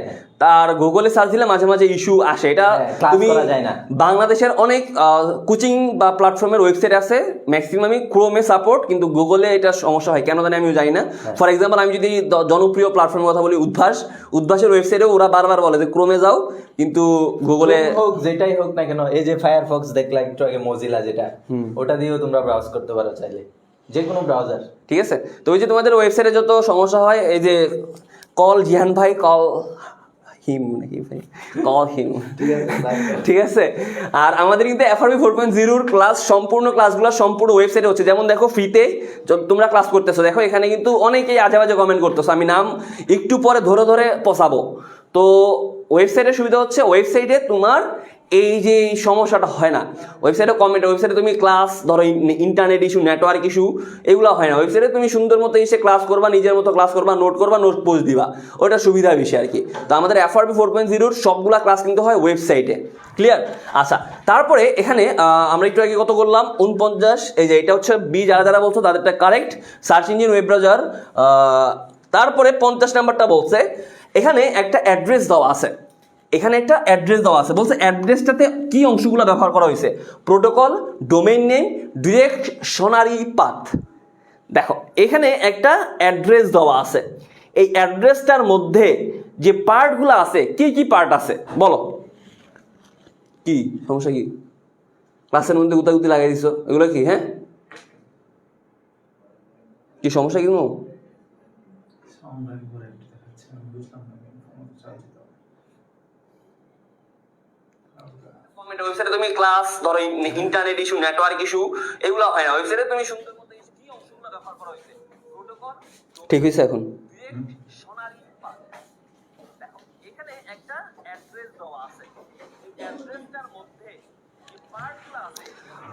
তার গুগলে সার্চ দিলে মাঝে মাঝে ইস্যু আসে, এটা তুমি বাংলাদেশের অনেক কোচিং বা প্ল্যাটফর্মের ওয়েবসাইট আছে, ম্যাক্সিমামই ক্রোমে সাপোর্ট, কিন্তু গুগলে এটা সমস্যা হয়, কেন জানি আমিও জানি না। ফর এক্সাম্পল, আমি যদি জনপ্রিয় প্ল্যাটফর্মের কথা বলি, উদ্ভাসের ওয়েবসাইটে ওরা বারবার বলে যে ক্রোমে যাও, কিন্তু গুগলে হোক যেটাই হোক না কেন, এই যে ফায়ারফক্স দেখলা একটু আগে, মজিলা যেটা, ওটা দিয়েও তোমরা ব্রাউজ করতে পারো চাইলে, যে কোনো ব্রাউজার, ঠিক আছে? তো ওই যে তোমাদের ওয়েবসাইটে যত সমস্যা হয়, এই যে কল জিহান ভাই, কল হিম নাকি ভাই, কল হিম, ঠিক আছে? আর আমাদের কিন্তু FRB 4.0 ক্লাস, সম্পূর্ণ ক্লাসগুলো সম্পূর্ণ ওয়েবসাইটে হচ্ছে। যেমন দেখো, ফ্রিতে তোমরা ক্লাস করতেছো, দেখো এখানে কিন্তু অনেকেই আজে বাজে কমেন্ট করতেছো, আমি নাম একটু পরে ধরে পচাবো। তো ওয়েবসাইটের সুবিধা হচ্ছে, ওয়েবসাইটে তোমার এই যে সমস্যাটা হয় না। ওয়েবসাইটে কমেন্ট, ওয়েবসাইটে তুমি ক্লাস ধরো ইন্টারনেট ইস্যু, নেটওয়ার্ক ইস্যু, এগুলো হয় না। ওয়েবসাইটে তুমি সুন্দর মতো এসে ক্লাস করবা, নিজের মতো ক্লাস করবা, নোট পোস্ট দিবা, ওটা সুবিধা বেশি আর কি। তো আমাদের FRP 4.0 সবগুলা ক্লাস কিন্তু হয় ওয়েবসাইটে। ক্লিয়ার? আচ্ছা, তারপরে এখানে আমরা একটু আগে কত করলাম 49, এই যে এটা হচ্ছে বি, যারা যারা বলছো তাদেরটা correct, search engine web browser. তারপরে 50 নাম্বারটা বলছে এখানে একটা অ্যাড্রেস দেওয়া আছে, এখানে একটা অ্যাড্রেস দেওয়া আছে, বলছে অ্যাড্রেসটাতে কি অংশগুলো ব্যবহার করা হয়েছে, প্রোটোকল, ডোমেইন নেম, ডিরেকশনারি পাথ। দেখো এখানে একটা অ্যাড্রেস দেওয়া আছে, এই অ্যাড্রেসটার মধ্যে যে পার্টগুলো আছে, কি কি পার্ট আছে বলো? কি সমস্যা? কি ক্লাসের মধ্যে গুতাগুতি লাগাই দিছো, এগুলো কি? হ্যাঁ, কি সমস্যা? কি কোনো ওয়েবসাইটে তুমি ক্লাস ধরো ইন্টারনেট ইস্যু, নেটওয়ার্ক ইস্যু, এগুলো হয় না। ওয়েবসাইটে তুমি সুন্দর মতো কি অংশগুলো ব্যবহার করা হয়েছে, প্রোটোকল, ঠিক হয়েছে? এখন দেখো এখানে একটা অ্যাড্রেস দেওয়া আছে, এই অ্যাড্রেসটার মধ্যে যে পার্টগুলো আছে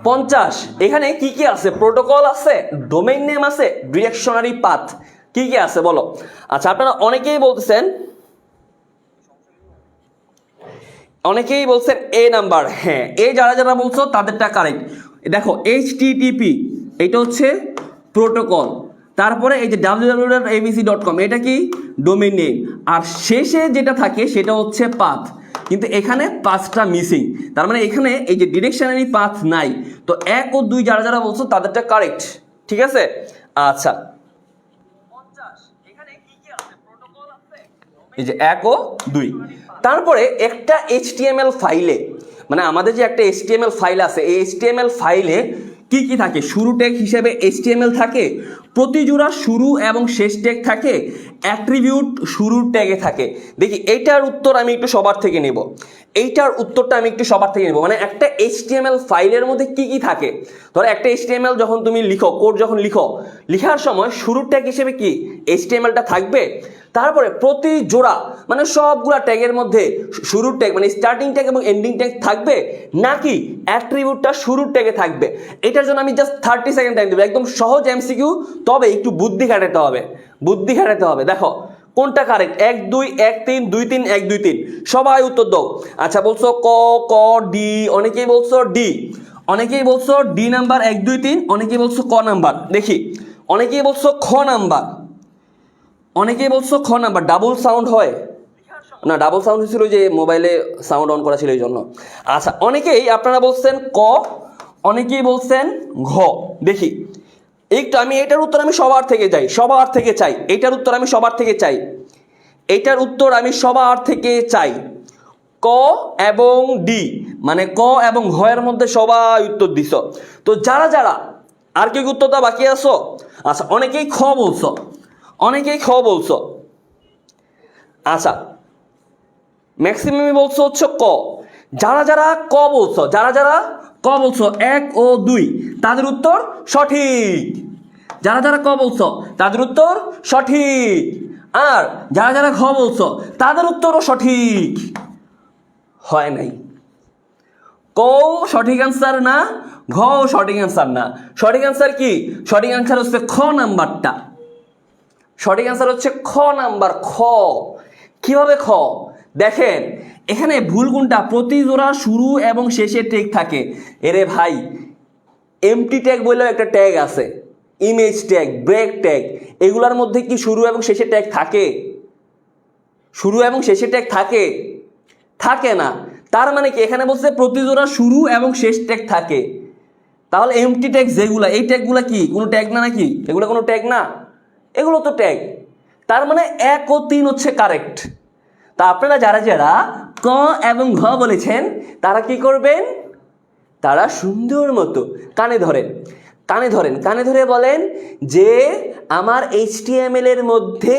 50, এখানে কি কি আছে? প্রোটোকল আছে, ডোমেইন নেম আছে, ডিরেকশনারি পাথ, কি কি আছে বলো? আচ্ছা, আপনারা অনেকেই বলতেছেন এ নাম্বার। হ্যাঁ, এই যারা যারা বলছো তাদেরটা কারেক্ট। দেখো HTTP এটা হচ্ছে প্রোটোকল, তারপরে এই যে www.abc.com এটা কি? ডোমেইন নেম, আর শেষে যেটা থাকে সেটা হচ্ছে পাথ। কিন্তু এখানে পাথটা মিসিং, তার মানে এখানে এই যে ডিরেকশনারি পাথ নাই। তো 1 ও 2 যারা যারা বলছো তাদেরটা কারেক্ট, ঠিক আছে? আচ্ছা, এই যে 1 ও 2। তারপরে একটা HTML ফাইলে, মানে আমাদের যে একটা HTML ফাইল আছে, এই HTML ফাইলে কি কি থাকে? শুরু ট্যাগ হিসেবে HTML থাকে, প্রতিজোড়া শুরু এবং শেষ ট্যাগ থাকে, অ্যাট্রিবিউট শুরুর ট্যাগে থাকে। দেখি এইটার উত্তর আমি একটু সবার থেকে নেব, এইটার উত্তরটা আমি একটু সবার থেকে নেব। মানে একটা HTML ফাইলের মধ্যে কি কি থাকে? ধরো একটা HTML যখন তুমি লিখো, কোড যখন লিখার সময় শুরুর ট্যাগ হিসেবে কি HTMLটা থাকবে। তারপরে প্রতি জোড়া মানে সবগুলা ট্যাগের মধ্যে শুরুর ট্যাগ মানে স্টার্টিং ট্যাগ এবং এন্ডিং ট্যাগ থাকবে, নাকি অ্যাট্রিবিউটটা শুরুর ট্যাগে থাকবে? এটার জন্য আমি জাস্ট 30 সেকেন্ড টাইম দেবো, একদম সহজ MCQ, তবে একটু বুদ্ধি খাটাতে হবে। দেখো কোনটা কারেক্ট? 1 2 1 3 2 3 1 2 3, সবাই উত্তর দাও। আচ্ছা, বলছো ক ডি, অনেকেই বলছো ডি, অনেকেই বলছো ডি নাম্বার 1 2 3, অনেকেই বলছো ক নাম্বার। দেখি অনেকেই বলছো খ নাম্বার, অনেকেই বলছো খ নাম্বার। ডাবল সাউন্ড হয় না? ডাবল সাউন্ড হয়েছিল যে মোবাইলে সাউন্ড অন করা ছিল এই জন্য। আচ্ছা, অনেকেই আপনারা বলছেন ক, অনেকেই বলছেন ঘ। দেখি একটু আমি এটার উত্তর আমি সবার থেকে চাই, এটার উত্তর আমি সবার থেকে চাই। ক এবং ডি মানে ক এবং ঘ এর মধ্যে সবাই উত্তর দিছ। তো যারা যারা আর কি উত্তরটা বাকি আছো? আচ্ছা, অনেকেই খ বলছো, আচ্ছা ম্যাক্সিমামই বলছো হচ্ছে ক। যারা যারা ক বলছো 1 ও 2 তাদের উত্তর সঠিক। যারা যারা ক বলছো তাদের উত্তর সঠিক, আর যারা যারা ঘ বলছো তাদের উত্তরও সঠিক হয় নাই। ক সঠিক অ্যান্সার না, ঘ সঠিক অ্যান্সার না। সঠিক অ্যান্সার কি? সঠিক অ্যান্সার হচ্ছে খ নাম্বারটা। সঠিক অ্যান্সার হচ্ছে খ নাম্বার, খ। কিভাবে খ? দেখেন এখানে ভুল কোনটা? প্রতি জোড়া শুরু এবং শেষে ট্যাগ থাকে। এরে ভাই, এমটি ট্যাগ বলেও একটা ট্যাগ আছে, ইমেজ ট্যাগ, ব্রেক ট্যাগ, এগুলোর মধ্যে কি শুরু এবং শেষে ট্যাগ থাকে? শুরু এবং শেষে ট্যাগ থাকে না। তার মানে কি এখানে বলছে প্রতি জোড়া শুরু এবং শেষ ট্যাগ থাকে। তাহলে এমটি ট্যাগ যেগুলা, এই ট্যাগগুলা কি কোনো ট্যাগ না নাকি? এগুলো কোনো ট্যাগ না, এগুলো তো ট্যাগ। তার মানে 1 ও 3 হচ্ছে কারেক্ট। তা আপনারা যারা যারা ক এবং ঘ বলেছেন তারা কি করবেন? তারা সুন্দর মতো কানে ধরে বলেন যে আমার HTML এর মধ্যে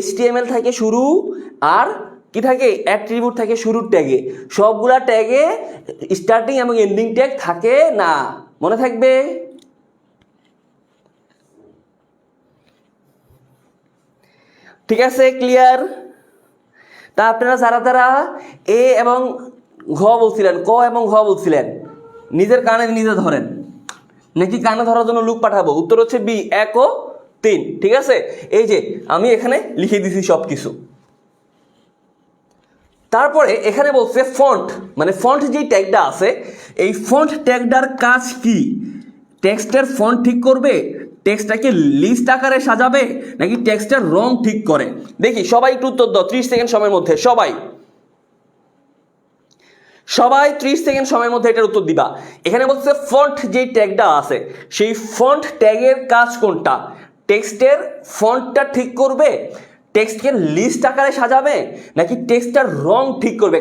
HTML থাকে শুরু, আর কি থাকে? অ্যাট্রিবিউট থাকে শুরুর ট্যাগে। সবগুলা ট্যাগে স্টার্টিং এবং এন্ডিং ট্যাগ থাকে না, মনে থাকবে। ঠিক আছে, ক্লিয়ার? তা আপনারা যারা এ এবং ঘ বলছিলেন, ক এবং ঘ বলছিলেন, নিজের কানে নিজে ধরেন নাকি কানে ধরার জন্য লুক পাঠাবো? উত্তর হচ্ছে বি, 1 ও 3। ঠিক আছে, এই যে আমি এখানে লিখে দিছি সব কিছু। তারপরে এখানে বলছে ফন্ট, মানে ফন্ট যেই ট্যাগটা আছে এই ফন্ট ট্যাগটার কাজ কি? টেক্সটের ফন্ট ঠিক করবে, টেক্সটটাকে লিস্ট আকারে সাজাবে, নাকি টেক্সটের রং ঠিক করে? দেখি সবাই একটু উত্তর দাও 30 সেকেন্ড সময়ের মধ্যে। সবাই 30 সেকেন্ড সময়ের মধ্যে এটার উত্তর দিবা। এখানে বলছে ফন্ট যেই ট্যাগটা আছে সেই ফন্ট ট্যাগের কাজ কোনটা? টেক্সটের ফন্টটা ঠিক করবে, টেক্সটকে লিস্ট আকারে সাজাবে, নাকি টেক্সটটার রং ঠিক করবে,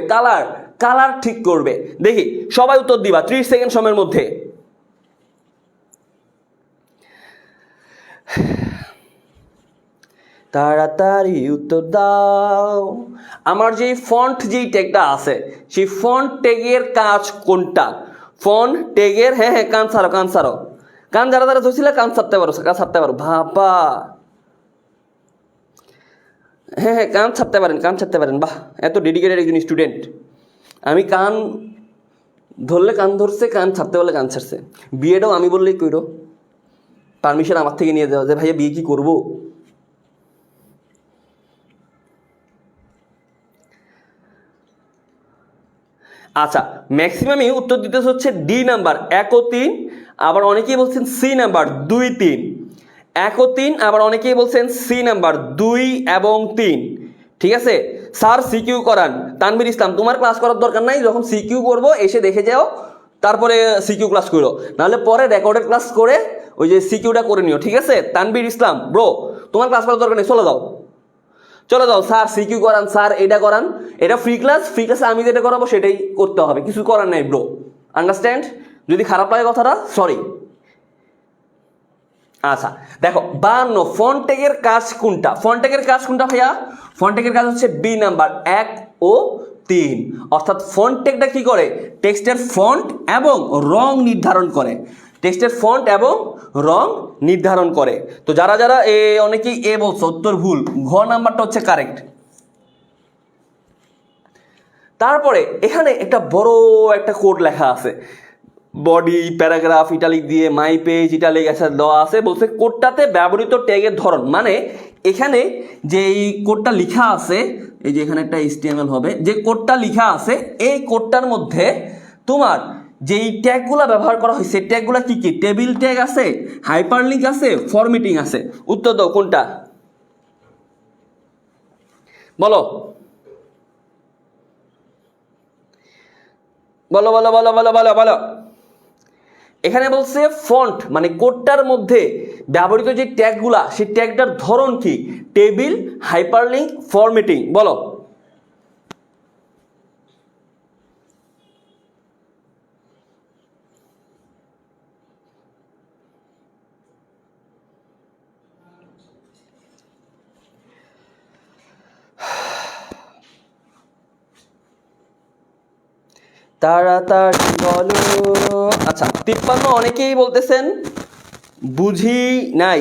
কালার ঠিক করবে? দেখি সবাই উত্তর দিবা 30 সেকেন্ড সময়ের মধ্যে। তাড়াতাড়ি উত্তর দাও। আমার যে ফন্ট যেই ট্যাগটা আছে সেই ফন্ট ট্যাগের কাজ কোনটা? ফন্ট ট্যাগের, হ্যাঁ কান ছাড়ো কান যারা যারা ধরছিলে কান ছাড়তে পারো ভাবা। হ্যাঁ কান ছাড়তে পারেন। বাহ, এত ডেডিকেটেড একজন স্টুডেন্ট। আমি কান ধরলে কান ধরছে, কান ছাড়তে বললে কান ছাড়ছে। বিয়েটাও আমি বললেই কইরো, পারমিশন আমার থেকে নিয়ে যাওয়া যে ভাইয়া বিয়ে কি করবো। আচ্ছা, ম্যাক্সিমামই উত্তর দিতে হচ্ছে ডি নাম্বার 1 ও 3। আবার অনেকেই বলছেন সি নাম্বার 2, 3। 1 ও 3, আবার অনেকেই বলছেন সি নাম্বার 2 এবং 3। ঠিক আছে, স্যার সিকিউ করান। তানভীর ইসলাম, তোমার ক্লাস করার দরকার নাই, যখন সিকিউ করবো এসে দেখে যাও, তারপরে সিকিউ ক্লাস করো, নাহলে পরে রেকর্ডেড ক্লাস করে ওই যে সিকিউটা করে নিও। ঠিক আছে, তানভীর ইসলাম ব্রো, তোমার ক্লাস করার দরকার নেই, চলে যাও স্যার সিকিউ করান, স্যার এটা করান, এটা ফ্রি ক্লাসে আমি যেটা করাবো সেটাই করতে হবে, কিছু করার নাই ব্রো। আন্ডারস্ট্যান্ড? যদি খারাপ লাগে কথাটা, সরি। আচ্ছা দেখো 52, ফন্ট ট্যাগের কাজ কোনটা? ভাইয়া? ফন্ট ট্যাগের কাজ হচ্ছে বি নাম্বার 1 ও 3। অর্থাৎ ফন্ট ট্যাগটা কি করে? টেক্সটের ফন্ট এবং রং নির্ধারণ করে। তো যারা যারা অনেকেই এ বলছো, উত্তর ভুল, ঘ নাম্বারটা হচ্ছে কারেক্ট। তারপরে এখানে একটা বড় একটা কোড লেখা আছে, বডি প্যারাগ্রাফ ইটালিক দিয়ে মাই পেজ ইটালিক দেওয়া আছে। বলছে কোডটাতে ব্যবহৃত ট্যাগের ধরন, মানে এখানে যে এই কোডটা লেখা আছে, এই যে এখানে একটা HTML হবে, যে কোডটা লেখা আছে এই কোডটার মধ্যে তোমার যেই ট্যাগগুলো ব্যবহার করা হয়েছে ট্যাগগুলো কি কি? টেবিল ট্যাগ আছে, হাইপারলিংক আছে, ফরম্যাটিং আছে। উত্তর দাও কোনটা? বলো। এখানে বলছে ফন্ট মানে কোডটার মধ্যে ব্যবহৃত যে ট্যাগগুলা সেই ট্যাগটার ধরন কি? Table, hyperlink, formatting. বলো। তাড়াতাড়ি বলো। আচ্ছা 53 অনেকেই বলতেছেন বুঝি নাই।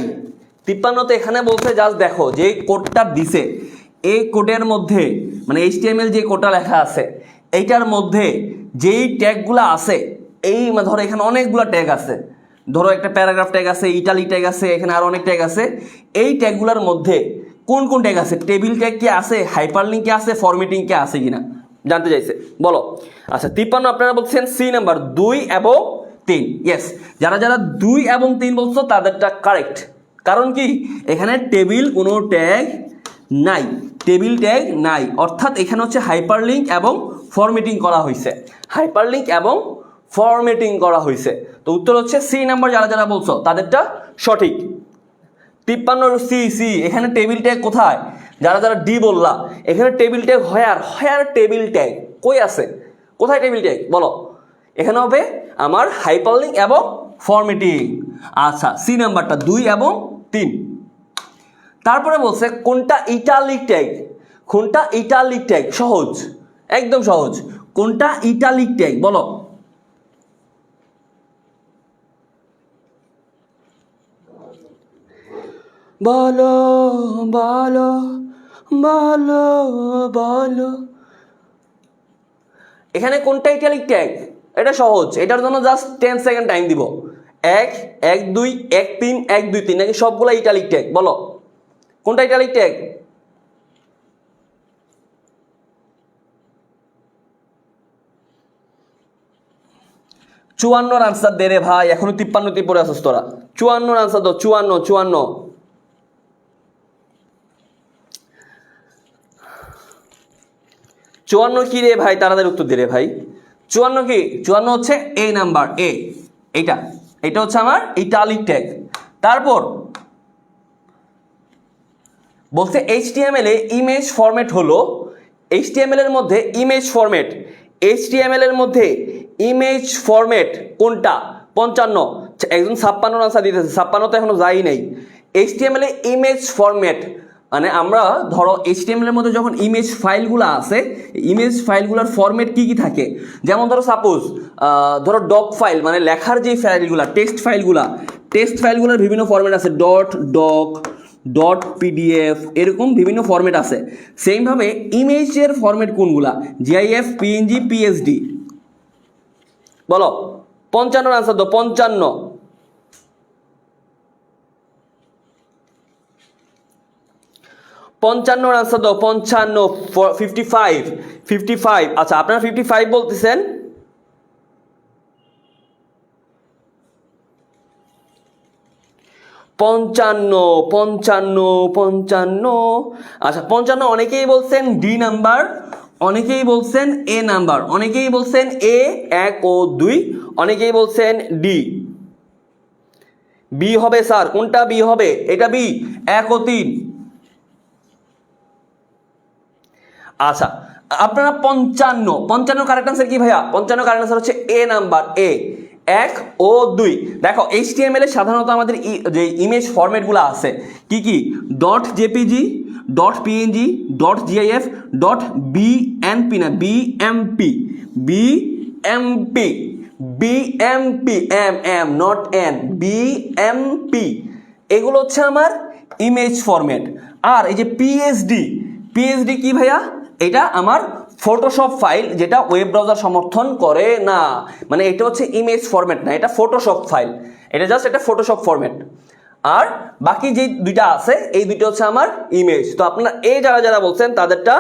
53 তো এখানে বলছে জাস্ট দেখো যে কোডটা দিছে এই কোডের মধ্যে, মানে HTML যে কোডটা লেখা আছে এইটার মধ্যে যেই ট্যাগগুলো আছে, এই ধরো এখানে অনেকগুলো ট্যাগ আছে, ধরো একটা প্যারাগ্রাফ ট্যাগ আছে, ইটালিক ট্যাগ আছে, এখানে আর অনেক ট্যাগ আছে। এই ট্যাগগুলোর মধ্যে কোন কোন ট্যাগ আছে? টেবিল ট্যাগ কি আছে, হাইপারলিংক কি আছে, ফরম্যাটিং কি আছে কিনা জানতে চাইছে, বলো। আচ্ছা 53 আপনারা বলছেন সি নাম্বার 2 এবং 3। ইয়েস, যারা যারা 2 এবং 3 বলছো তাদেরটা কারেক্ট। কারণ কি? এখানে টেবিল কোনো ট্যাগ নাই, অর্থাৎ এখানে হচ্ছে হাইপারলিংক এবং ফরম্যাটিং করা হয়েছে। তো উত্তর হচ্ছে সি নাম্বার, যারা যারা বলছো তাদেরটা সঠিক। 53 সি। এখানে টেবিল ট্যাগ কোথায়? যারা যারা ডি বললা, এখানে টেবিল ট্যাগ হোয়ার টেবিল ট্যাগ কই আছে? কোথায় টেবিল ট্যাগ বলো? এখানে হবে আমার হাইপারলিংক এবং ফরম্যাটিং। আচ্ছা সি নাম্বারটা 2 এবং 3। তারপরে বলছে কোনটা ইটালিক ট্যাগ? সহজ, একদম সহজ। কোনটা ইটালিক ট্যাগ বলো। বলো বলো বলো বলো। এখানে কোনটা ইটালিক ট্যাগ? এটা সহজ, এটার জন্য জাস্ট 10 সেকেন্ড টাইম দিব। 1 1 2 1 3 1 2 3 নাকি সবগুলা ইটালিক ট্যাগ? বলো কোনটা ইটালিক ট্যাগ? চুয়ান্নর আনসার দে রে ভাই, এখনো 53তে পড়ে আসছ তোরা। 54 আনসার দাও, 54 54। চুয়ান্ন কি রে ভাই, তাড়াতাড়ি উত্তর দে রে ভাই। 54 কি? 54 হচ্ছে এ নাম্বার, এ। এটা এটা হচ্ছে আমার ইটালিক ট্যাগ। তারপর বলছে HTML এ ইমেজ ফরম্যাট হলো, HTML এর মধ্যে ইমেজ ফরম্যাট, HTML এর মধ্যে ইমেজ ফরম্যাট কোনটা? 55। একজন 56 আনসার দিতেছে, 56 তো এখনো যাই নাই। HTML এ ইমেজ ফরম্যাট মানে আমরা ধরো HTML এর মধ্যে যখন ইমেজ ফাইলগুলো আছে, ইমেজ ফাইলগুলোর ফরম্যাট কি কি থাকে? যেমন ধরো সাপোজ ধরো ডক ফাইল মানে লেখার যে ফাইলগুলো, টেক্সট ফাইলগুলোর বিভিন্ন ফরম্যাট আছে, ডক, .pdf, এরকম বিভিন্ন ফরম্যাট আছে। সেমভাবে ইমেজের ফরম্যাট কোনগুলা? GIF, PNG, PSD। বলো 55 আনসার দাও, 55। 55 আনসার দাও, 55। 55। আচ্ছা আপনারা 55 বলতেছেন। পঞ্চান্ন। আচ্ছা 55 অনেকেই বলছেন ডি নাম্বার, অনেকেই বলছেন এ নাম্বার, অনেকেই বলছেন এ 1 ও 2, অনেকেই বলছেন ডি। বি হবে স্যার, কোনটা বি হবে? এটা বি 1 ও 3। আচ্ছা আপনারা 55 কারেক্ট আনসার কি ভাইয়া? 55 কারেক্ট আনসার হচ্ছে এ নাম্বার, এ 1 ও 2। দেখো HTML এ সাধারণত আমাদের যে ইমেজ ফরম্যাটগুলো আছে কি কি? .jpg, .png, .gif, .bmp না BMP, M not N, BMP, এগুলো হচ্ছে আমার ইমেজ ফরম্যাট। আর এই যে PSD কি ভাইয়া? এটা আমার ফটোশপ ফাইল, যেটা ওয়েব ব্রাউজার সমর্থন করে না, মানে এটা হচ্ছে ইমেজ ফরম্যাট না, এটা ফটোশপ ফাইল, এটা জাস্ট একটা ফটোশপ ফরম্যাট। আর বাকি যে দুইটা আছে এই দুইটা হচ্ছে আমার ইমেজ। তো আপনারা এ যারা বলছেন তাদেরটা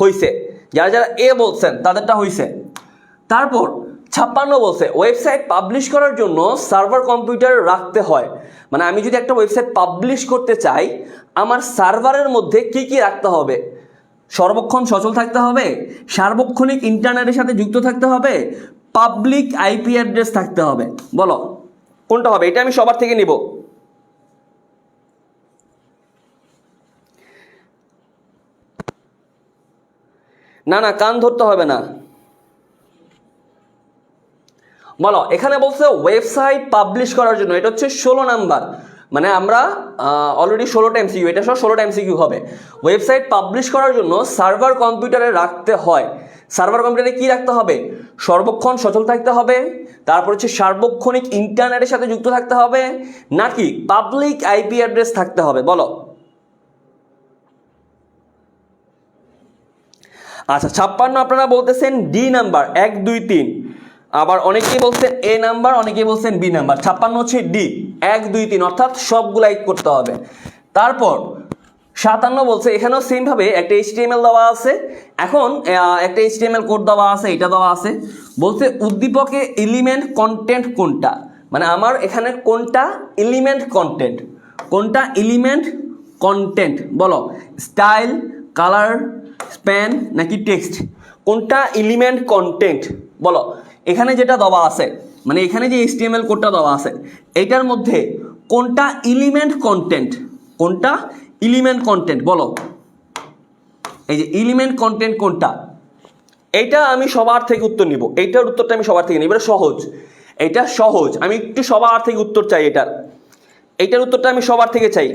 হইছে, যারা এ বলছেন তাদেরটা হইছে। তারপর 56 বলছে ওয়েবসাইট পাবলিশ করার জন্য সার্ভার কম্পিউটার রাখতে হয়। মানে আমি যদি একটা ওয়েবসাইট পাবলিশ করতে চাই, আমার সার্ভারের মধ্যে কি কি রাখতে হবে? সর্বক্ষণ সচল থাকতে হবে, সার্বক্ষণিক ইন্টারনেটের সাথে যুক্ত থাকতে হবে, পাবলিক IP অ্যাড্রেস থাকতে হবে। বলো কোনটা হবে? এটা আমি সবার থেকে নিব। না কান ধরতে হবে না। বলো এখানে বলছে ওয়েবসাইট পাবলিশ করার জন্য, এটা হচ্ছে 16 নাম্বার, মানে আমরা অলরেডি 16টা MCQ, এটা সহ 16টা MCQ হবে। ওয়েবসাইট পাবলিশ করার জন্য সার্ভার কম্পিউটারে রাখতে হয়। সার্ভার কম্পিউটারে কি রাখতে হবে? সর্বক্ষণ সচল থাকতে হবে, তারপর হচ্ছে সার্বক্ষণিক ইন্টারনেটের সাথে যুক্ত থাকতে হবে, নাকি পাবলিক IP অ্যাড্রেস থাকতে হবে? বলো। আচ্ছা 56 আপনারা বলতেছেন ডি নাম্বার 1 2 3, আবার অনেকেই বলছেন এ নাম্বার, অনেকেই বলছেন বি নাম্বার। 56 হচ্ছে ডি 1 2 3, অর্থাৎ সবগুলা এক করতে হবে। তারপর 57 বলছে এখানেও সেম ভাবে একটা HTML দেওয়া আছে, এখন একটা HTML কোড দেওয়া আছে, এটা দেওয়া আছে, বলছে উদ্দীপকে এলিমেন্ট কন্টেন্ট কোনটা? মানে আমার এখানে কোনটা এলিমেন্ট কন্টেন্ট? বলো স্টাইল, কালার, স্প্যান নাকি টেক্সট? কোনটা এলিমেন্ট কন্টেন্ট? বলো এখানে যেটা দেওয়া আছে, মানে এখানে যে HTML কোডটা দেওয়া আছে এটার মধ্যে কোনটা এলিমেন্ট কন্টেন্ট? বলো এই যে এলিমেন্ট কন্টেন্ট কোনটা? এটা আমি সবার থেকে উত্তর নিব, এইটার উত্তরটা আমি সবার থেকে নিব। এটা সহজ, আমি একটু সবার থেকে উত্তর চাই, এইটার উত্তরটা আমি সবার থেকে চাই।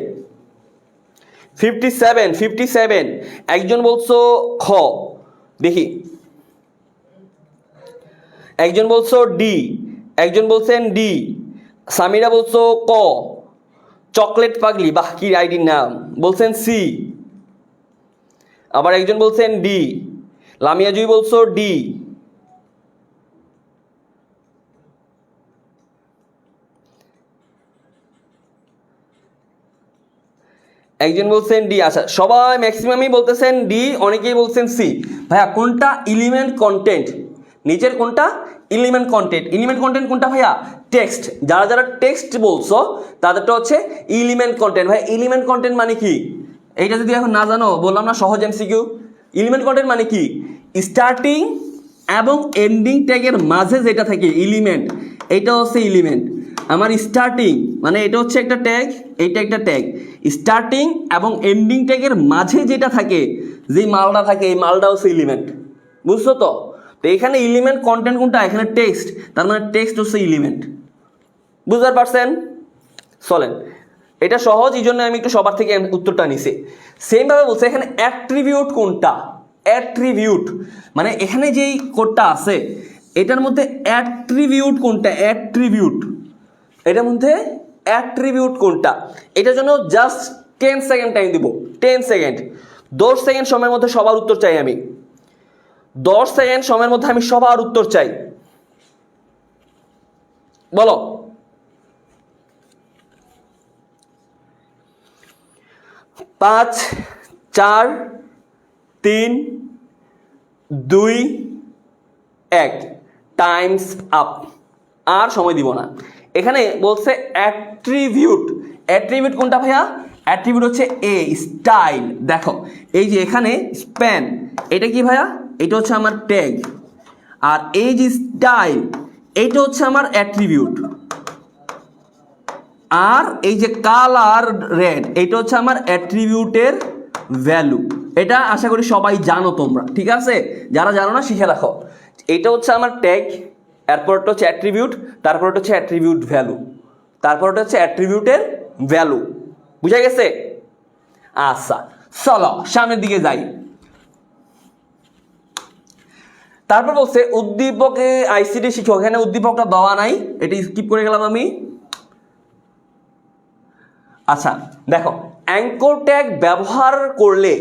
57 একজন বলছো খ, দেখি, একজন বলছো ডি, একজন বলছেন ডি, সামিরা বলছো ক, চকলেট পাগলি, বাহ কি আইডির নাম, বলছেন সি, আবার একজন বলছেন ডি, লামিয়া জুই বলছো ডি, একজন বলছেন ডি। আচ্ছা, সবাই ম্যাক্সিমামই বলতেছেন ডি, অনেকেই বলছেন সি। ভাইয়া কোনটা এলিমেন্ট কন্টেন্ট? নিচের কোনটা এলিমেন্ট কন্টেন্ট? এলিমেন্ট কন্টেন্ট কোনটা ভাইয়া? টেক্সট। যারা যারা টেক্সট বলছো তাদেরটা হচ্ছে এলিমেন্ট কন্টেন্ট। ভাই এলিমেন্ট কন্টেন্ট মানে কি? এইটা যদি এখন না জানো, বললাম না সহজ এমসিকিউ। এলিমেন্ট কন্টেন্ট মানে কি? স্টার্টিং এবং এন্ডিং ট্যাগের মাঝে যেটা থাকে এলিমেন্ট, এটা হচ্ছে এলিমেন্ট। আমার স্টার্টিং মানে এটা হচ্ছে একটা ট্যাগ, এইটা একটা ট্যাগ। স্টার্টিং এবং এন্ডিং ট্যাগের মাঝে যেটা থাকে, যেই মালটা থাকে, এই মালটা হচ্ছে এলিমেন্ট। বুঝছো তো? তো এখানে এলিমেন্ট কন্টেন্ট কোনটা? এখানে টেক্সট, তার মানে টেক্সট হচ্ছে এলিমেন্ট। বুঝতে পারছেন? চলেন, এটা সহজ, এই জন্য আমি একটু সবার থেকে উত্তরটা নিছি। সেমভাবে বলছে এখানে অ্যাট্রিবিউট কোনটা? অ্যাট্রিবিউট মানে এখানে যেই কোডটা আছে এটার মধ্যে অ্যাট্রিবিউট কোনটা? অ্যাট্রিবিউট, এটার মধ্যে অ্যাট্রিবিউট কোনটা? এটার জন্য জাস্ট 10 সেকেন্ড টাইম দিব। 10 সেকেন্ড, 10 সেকেন্ড সময়ের মধ্যে সবার উত্তর চাই আমি। 10 সেকেন্ড সময়ের মধ্যে আমি সবার উত্তর চাই। বলো। 5 4 3 2 1, টাইমস আপ। আর সময় দিব না। এখানে বলছে অ্যাট্রিবিউট। অ্যাট্রিবিউট কোনটা ভাইয়া? অ্যাট্রিবিউট হচ্ছে এ স্টাইল। দেখো এই যে এখানে স্প্যান, এটা কি ভাইয়া? এটা হচ্ছে আমার ট্যাগ। আর এই যে স্টাইল, এটা হচ্ছে আমার অ্যাট্রিবিউট। আর এই যে কালার রেড, এটা হচ্ছে আমার অ্যাট্রিবিউটের ভ্যালু। এটা আশা করি সবাই জানো তোমরা, ঠিক আছে? যারা জানো না শিখে রাখো। এটা হচ্ছে আমার ট্যাগ, এরপরটা হচ্ছে অ্যাট্রিবিউট, তারপরটা হচ্ছে অ্যাট্রিবিউট ভ্যালু, তারপরটা হচ্ছে অ্যাট্রিবিউটের ভ্যালু। বুঝা গেছে? আচ্ছা, চলো সামনের দিকে যাই। তারপর বলছে উদ্দীপকে আইসিটি শিক্ষক। এখানে উদ্দীপকটা দেওয়া নাই, এটি স্কিপ করে গেলাম আমি। আচ্ছা দেখো, অ্যাঙ্কর ট্যাগ ব্যবহার করলে,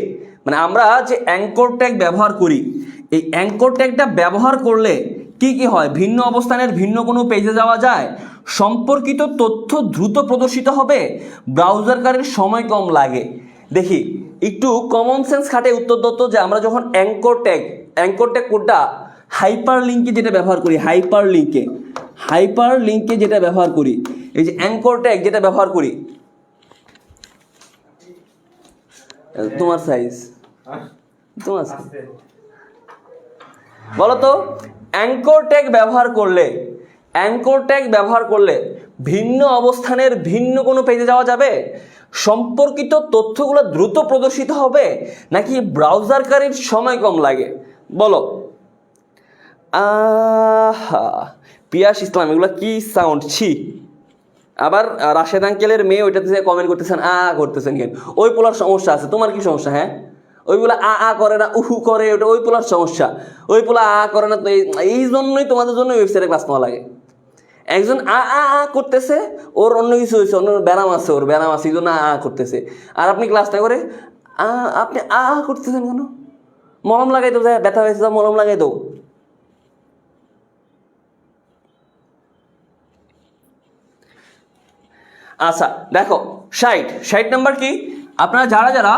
মানে আমরা যে অ্যাঙ্কর ট্যাগ ব্যবহার করি, এই অ্যাঙ্কর ট্যাগটা ব্যবহার করলে কি কি হয়? ভিন্ন অবস্থানের ভিন্ন কোনো পেজে যাওয়া যায়, সম্পর্কিত তথ্য দ্রুত প্রদর্শিত হবে, ব্রাউজারকারীর সময় কম লাগে। দেখি একটু কমন সেন্স খাটে উত্তর দত্ত যে আমরা যখন অ্যাঙ্কর ট্যাগ কোডটা হাইপার লিঙ্কে যেটা ব্যবহার করি, হাইপার লিঙ্কে যেটা ব্যবহার করি, এই যে অ্যাঙ্কর ট্যাগ যেটা ব্যবহার করি, তোমার সাইজ বলো তো, অ্যাঙ্কর ট্যাগ ব্যবহার করলে ভিন্ন অবস্থানের ভিন্ন কোনো পেজে যাওয়া যাবে, সম্পর্কিত তথ্যগুলো দ্রুত প্রদর্শিত হবে, নাকি ব্রাউজারকারীর সময় কম লাগে? বলো। পিয়াস ইসলাম, এগুলো কি সাউন্ড? ছি। আবার রাশেদ আঙ্কেলের মেয়ে ওইটাতে কমেন্ট করতেছেন, করতেছেন কেন? ওই পোলার সমস্যা আছে, তোমার কি সমস্যা? হ্যাঁ, ওই পোলা করে না, উহু করে, ওটা ওই পোলার সমস্যা। ওই পোলা করে না, তো এই জন্যই তোমাদের জন্য ওয়েবসাইটে ক্লাস নেওয়া লাগে। একজন করতেছে, ওর অন্য কিছু হয়েছে, অন্য ব্যারাম আছে, ওর ব্যারাম আছে, এই জন্য করতেছে। আর আপনি ক্লাস না করে আপনি করতেছেন কেন? মলম লাগাই দো, ব্যথা হয়েছে, মলম লাগাই দো। আচ্ছা দেখো, 60 নাম্বার কি? আপনারা যারা যারা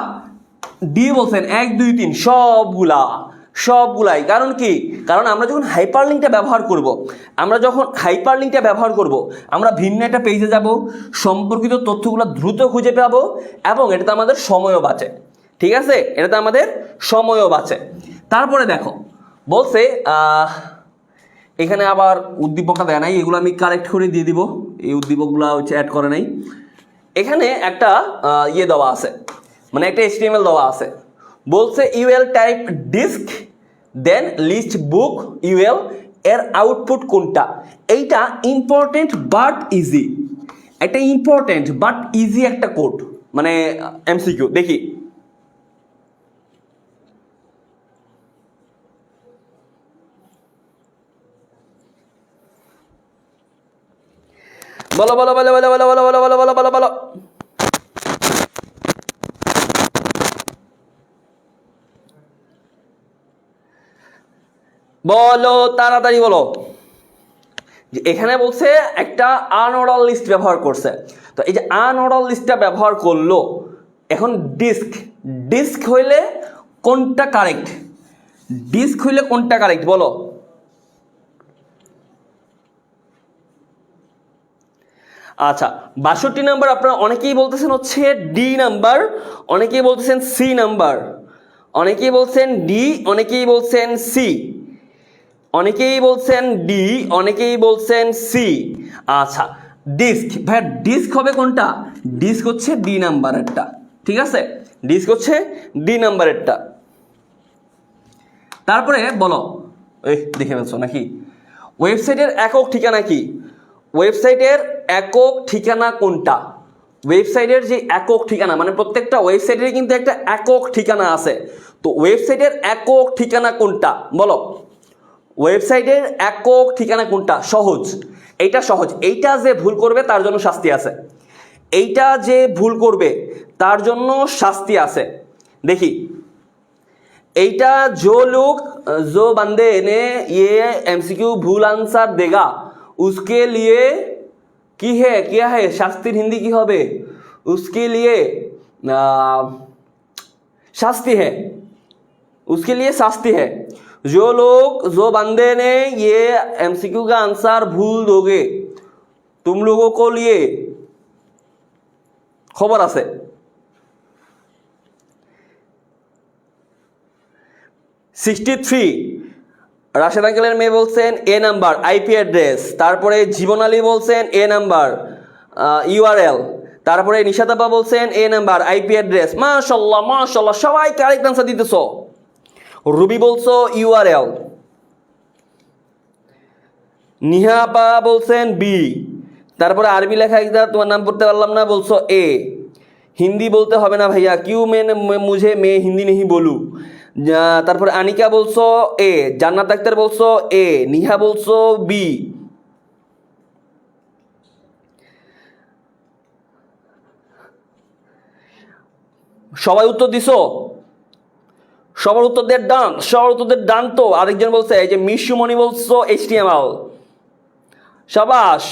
ডি বলছেন 1 2 3 সবগুলাই। কারণ কি? কারণ আমরা যখন হাইপারলিংকটা ব্যবহার করব, আমরা ভিন্ন একটা পেজে যাব, সম্পর্কিত তথ্যগুলো দ্রুত খুঁজে পাবো, এবং এটাতে আমাদের সময়ও বাঁচে। ঠিক আছে, এটাতে আমাদের সময়ও বাঁচে। তারপরে দেখো বলছে এখানে আবার উদ্দীপকটা দেয় নাই, এগুলো আমি কারেক্ট করে দিয়ে দিব। এই উদ্দীপকগুলো হচ্ছে অ্যাড করে নাই। এখানে একটা দেওয়া আছে, মানে একটা HTML দেওয়া আছে। বলছে ইউএল টাইপ ডিস্ক দেন লিস্ট বুক ইউএল, এর আউটপুট কোনটা? এইটা ইম্পর্টেন্ট বাট ইজি, একটা ইম্পর্টেন্ট বাট ইজি একটা কোড, মানে এমসিকিউ। দেখি বলো বলো বলো বলো বলো বলো বলো বলো বলো বলো বলো বলো, তাড়াতাড়ি বলো। এখানে বলছে একটা আনঅর্ডার লিস্ট ব্যবহার করছে। তো এই যে আনঅর্ডার লিস্টটা ব্যবহার করলো, এখন ডিস্ক, ডিস্ক হইলে কোনটা কারেক্ট? ডিস্ক হইলে কোনটা কারেক্ট বলো? আচ্ছা 62 নাম্বার আপনারা অনেকেই বলতেছেন হচ্ছে ডি নাম্বার, অনেকেই বলতেছেন সি নাম্বার, অনেকেই বলছেন ডি, অনেকেই বলছেন সি, অনেকেই বলছেন ডি, অনেকেই বলছেন সি। আচ্ছা ডিস্ক, ভাই ডিস্ক হবে কোনটা? ডিস্ক হচ্ছে ডি নাম্বারেরটা, ঠিক আছে? ডিস্ক হচ্ছে ডি নাম্বারেরটা। তারপরে বলো, এই দেখে ফেলছো নাকি? ওয়েবসাইটের একক ঠিকানা কি? ওয়েবসাইটের একক ঠিকানা কোনটা? ওয়েবসাইটের যে একক ঠিকানা, মানে প্রত্যেকটা ওয়েবসাইটের কিন্তু একটা একক ঠিকানা আছে, তো ওয়েবসাইটের একক ঠিকানা কোনটা বলো? ওয়েবসাইটের একক ঠিকানা কোনটা? সহজ, এইটা সহজ। এইটা যে ভুল করবে তার জন্য শাস্তি আছে, এইটা যে ভুল করবে তার জন্য শাস্তি আছে। দেখি এইটা, जो लोग जो बंदे ने ये एमसीक्यू भूल आंसर देगा उसके लिए की है, क्या है শাস্তির হিন্দি কি হবে? उसके लिए शास्ति है, उसके लिए शास्ति है। जो लोग जो बंदे ने ये एमसीक्यू का आंसर भूल दोगे तुम लोगों को लिए खबर আছে। রাশেদ আঙ্কেলের মেয়ে বলছেন এ নাম্বার আইপি অ্যাড্রেস, তারপরে জীবন আলী বলছেন এ নাম্বার ইউআরএল, তারপরে নিশাত আপা বলছেন এ নাম্বার আইপি অ্যাড্রেস। মাশাআল্লাহ মাশাআল্লাহ, সবাই কারেক্ট আনসার দিতেছো। রুবি বলছো ইউআরএল, নিহা আপা বলছেন বি, তারপরে আরবি লেখা একটা তোমার নাম পড়তে পারলাম না, বলছো এ। হিন্দি বলতে হবে না ভাইয়া, কিউ মুঝে মে হিন্দি নেই বলু। তারপরে আনিকা বলছো এ, জান্নাত আক্তার বলছো এ, নিহা বলছো বি। সবাই উত্তর দিছো? সবার উত্তর দিয়ে ডান, সবার উত্তর দিয়ে ডান। তো আরেকজন বলছে এই যে মিশুমণি বলছো এইচটিএমএল, সাবাস।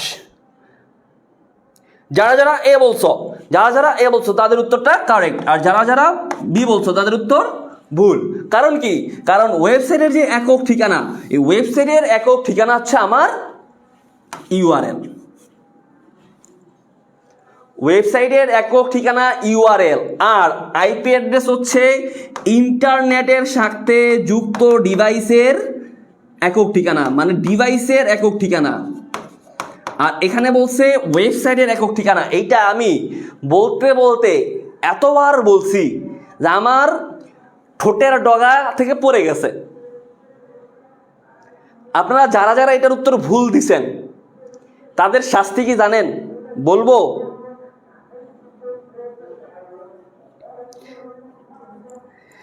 যারা যারা এ বলছো, যারা যারা এ বলছো তাদের উত্তরটা কারেক্ট, আর যারা যারা বি বলছো তাদের উত্তর ভুল। কারণ কি? কারণ ওয়েবসাইটের যে একক ঠিকানা, এই ওয়েবসাইটের একক ঠিকানা হচ্ছে আমার ইউআরএল। ওয়েবসাইটের একক ঠিকানা ইউআরএল, আর আইপি অ্যাড্রেস হচ্ছে ইন্টারনেটের সাথে যুক্ত ডিভাইসের একক ঠিকানা, মানে ডিভাইসের একক ঠিকানা। আর এখানে বলছে ওয়েবসাইটের একক ঠিকানা। এইটা আমি বলতে বলতে এতবার বলছি যে আমার ঠোঁটের ডগা থেকে পড়ে গেছে। আপনারা যারা যারা এটার উত্তর ভুল দিছেন তাদের শাস্তি কি জানেন? বলবো?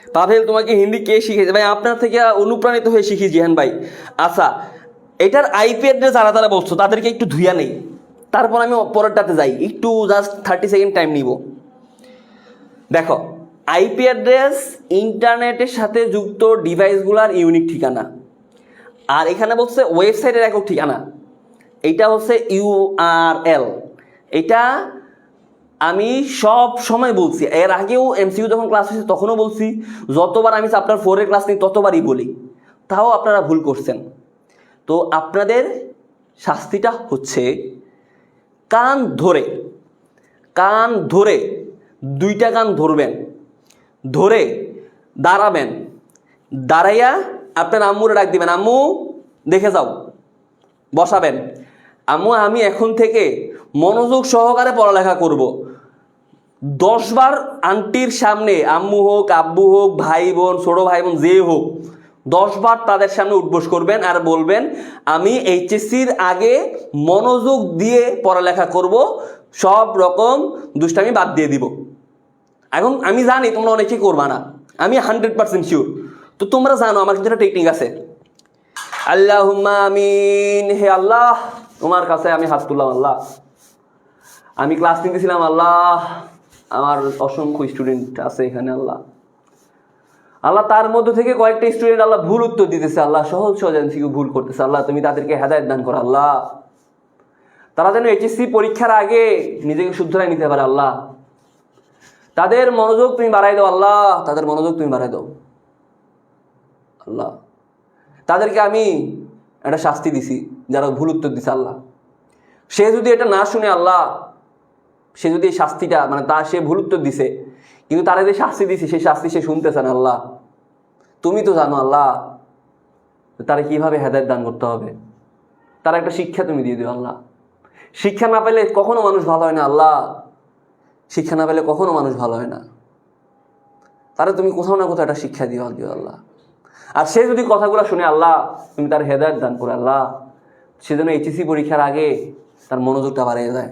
পাভেল তোমাকে হিন্দি কে শিখেছে? ভাই আপনার থেকে অনুপ্রাণিত হয়ে শিখি জিহান ভাই। আচ্ছা এটার আইপি অ্যাড্রেস যারা যারা বলছো তাদেরকে একটু ধুইয়া নেই, তারপর আমি পরেরটাতে যাই, একটু জাস্ট 30 সেকেন্ড টাইম নিব। দেখো আইপি অ্যাড্রেস ইন্টারনেটের সাথে যুক্ত ডিভাইসগুলোর ইউনিক ঠিকানা, আর এখানে বলছে ওয়েবসাইটের একক ঠিকানা, এইটা হচ্ছে ইউআরএল। এটা আমি সব সময় বলছি, এর আগেও এমসিইউ যখন ক্লাস হয়েছে তখনও বলছি, যতবার আমি চ্যাপ্টার 4-এর ক্লাস নিই ততবারই বলি, তাও আপনারা ভুল করছেন। তো আপনাদের শাস্তিটা হচ্ছে কান ধরে, কান ধরে, দুইটা কান ধরবেন, ধরে দাঁড়াবেন, দাঁড়াইয়া আপনার আম্মুরে ডাক দিবেন, আম্মু দেখে যাও, বসাবেন, আম্মু আমি এখন থেকে মনোযোগ সহকারে পড়ালেখা করব। 10 বার আন্টির সামনে, আম্মু হোক আব্বু হোক ভাই বোন ছোট ভাই বোন যে হোক, 10 বার তাদের সামনে উঠবোস করবেন আর বলবেন আমি এইচএসসির আগে মনোযোগ দিয়ে পড়ালেখা করব, সব রকম দুষ্টামি বাদ দিয়ে দিব। এখন আমি জানি তোমরা অনেকেই করবা না, আমি 100% শিওর। তো তোমরা জানো আমার কিন্তু একটা টেকনিক আছে। আল্লাহুম্মা আমিন। হে আল্লাহ তোমার কাছে আমি হাত তুললাম। আল্লাহ আমি ক্লাস নিতেছিলাম, আল্লাহ আমার অসংখ্য স্টুডেন্ট আছে এখানে, আল্লাহ আল্লাহ তার মধ্যে থেকে কয়েকটা স্টুডেন্ট আল্লাহ ভুল উত্তর দিতেছে, আল্লাহ সহজ সহজ এমসিকিউ ভুল করতেছে, আল্লাহ তুমি তাদেরকে হেদায়েত দান করো, আল্লাহ তারা যেন এইচএসসি পরীক্ষার আগে নিজেকে শুধরাই নিতে পারে। আল্লাহ তাদের মনোযোগ তুমি বাড়াই দাও আল্লাহ, তাদের মনোযোগ তুমি বাড়াই দাও আল্লাহ। তাদেরকে আমি একটা শাস্তি দিছি যারা ভুল উত্তর দিছে আল্লাহ, সে যদি এটা না শুনে আল্লাহ, সে যদি এই শাস্তিটা মানে সে ভুল উত্তর দিছে কিন্তু তারা যে শাস্তি দিছে সেই শাস্তি সে শুনতেছে না আল্লাহ, তুমি তো জানো আল্লাহ তারা কিভাবে হেদায়েত দান করতে হবে, তারা একটা শিক্ষা তুমি দিয়ে দিও আল্লাহ। শিক্ষা না পেলে কখনো মানুষ ভালো হয় না আল্লাহ, শিক্ষা না পেলে কখনো মানুষ ভালো হয় না। তারা তুমি কোথাও না কোথাও একটা শিক্ষা দিও আল্লাহ। আর সে যদি কথাগুলো শুনে আল্লাহ তুমি তার হেদায়েত দান করে আল্লাহ, সে যেন এইচএসসি পরীক্ষার আগে তার মনোযোগটা বাড়িয়ে যায়,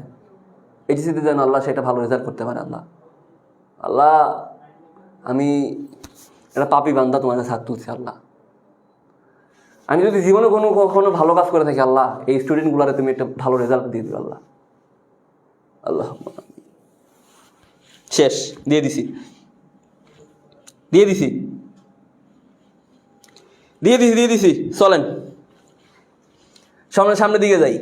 এইচএসসিতে যেন আল্লাহ সেটা ভালো রেজাল্ট করতে পারে আল্লাহ। আল্লাহ আমি একটা পাপী বান্দা তোমার কাছে হাত তুলছি আল্লাহ, আমি যদি জীবনে কখনো ভালো কাজ করে থাকি আল্লাহ এই স্টুডেন্টগুলোরে তুমি একটা ভালো রেজাল্ট দিয়ে দিও আল্লাহ। আল্লাহ শেষ, দিয়ে দিছি চলেন সামনের দিকে যাই।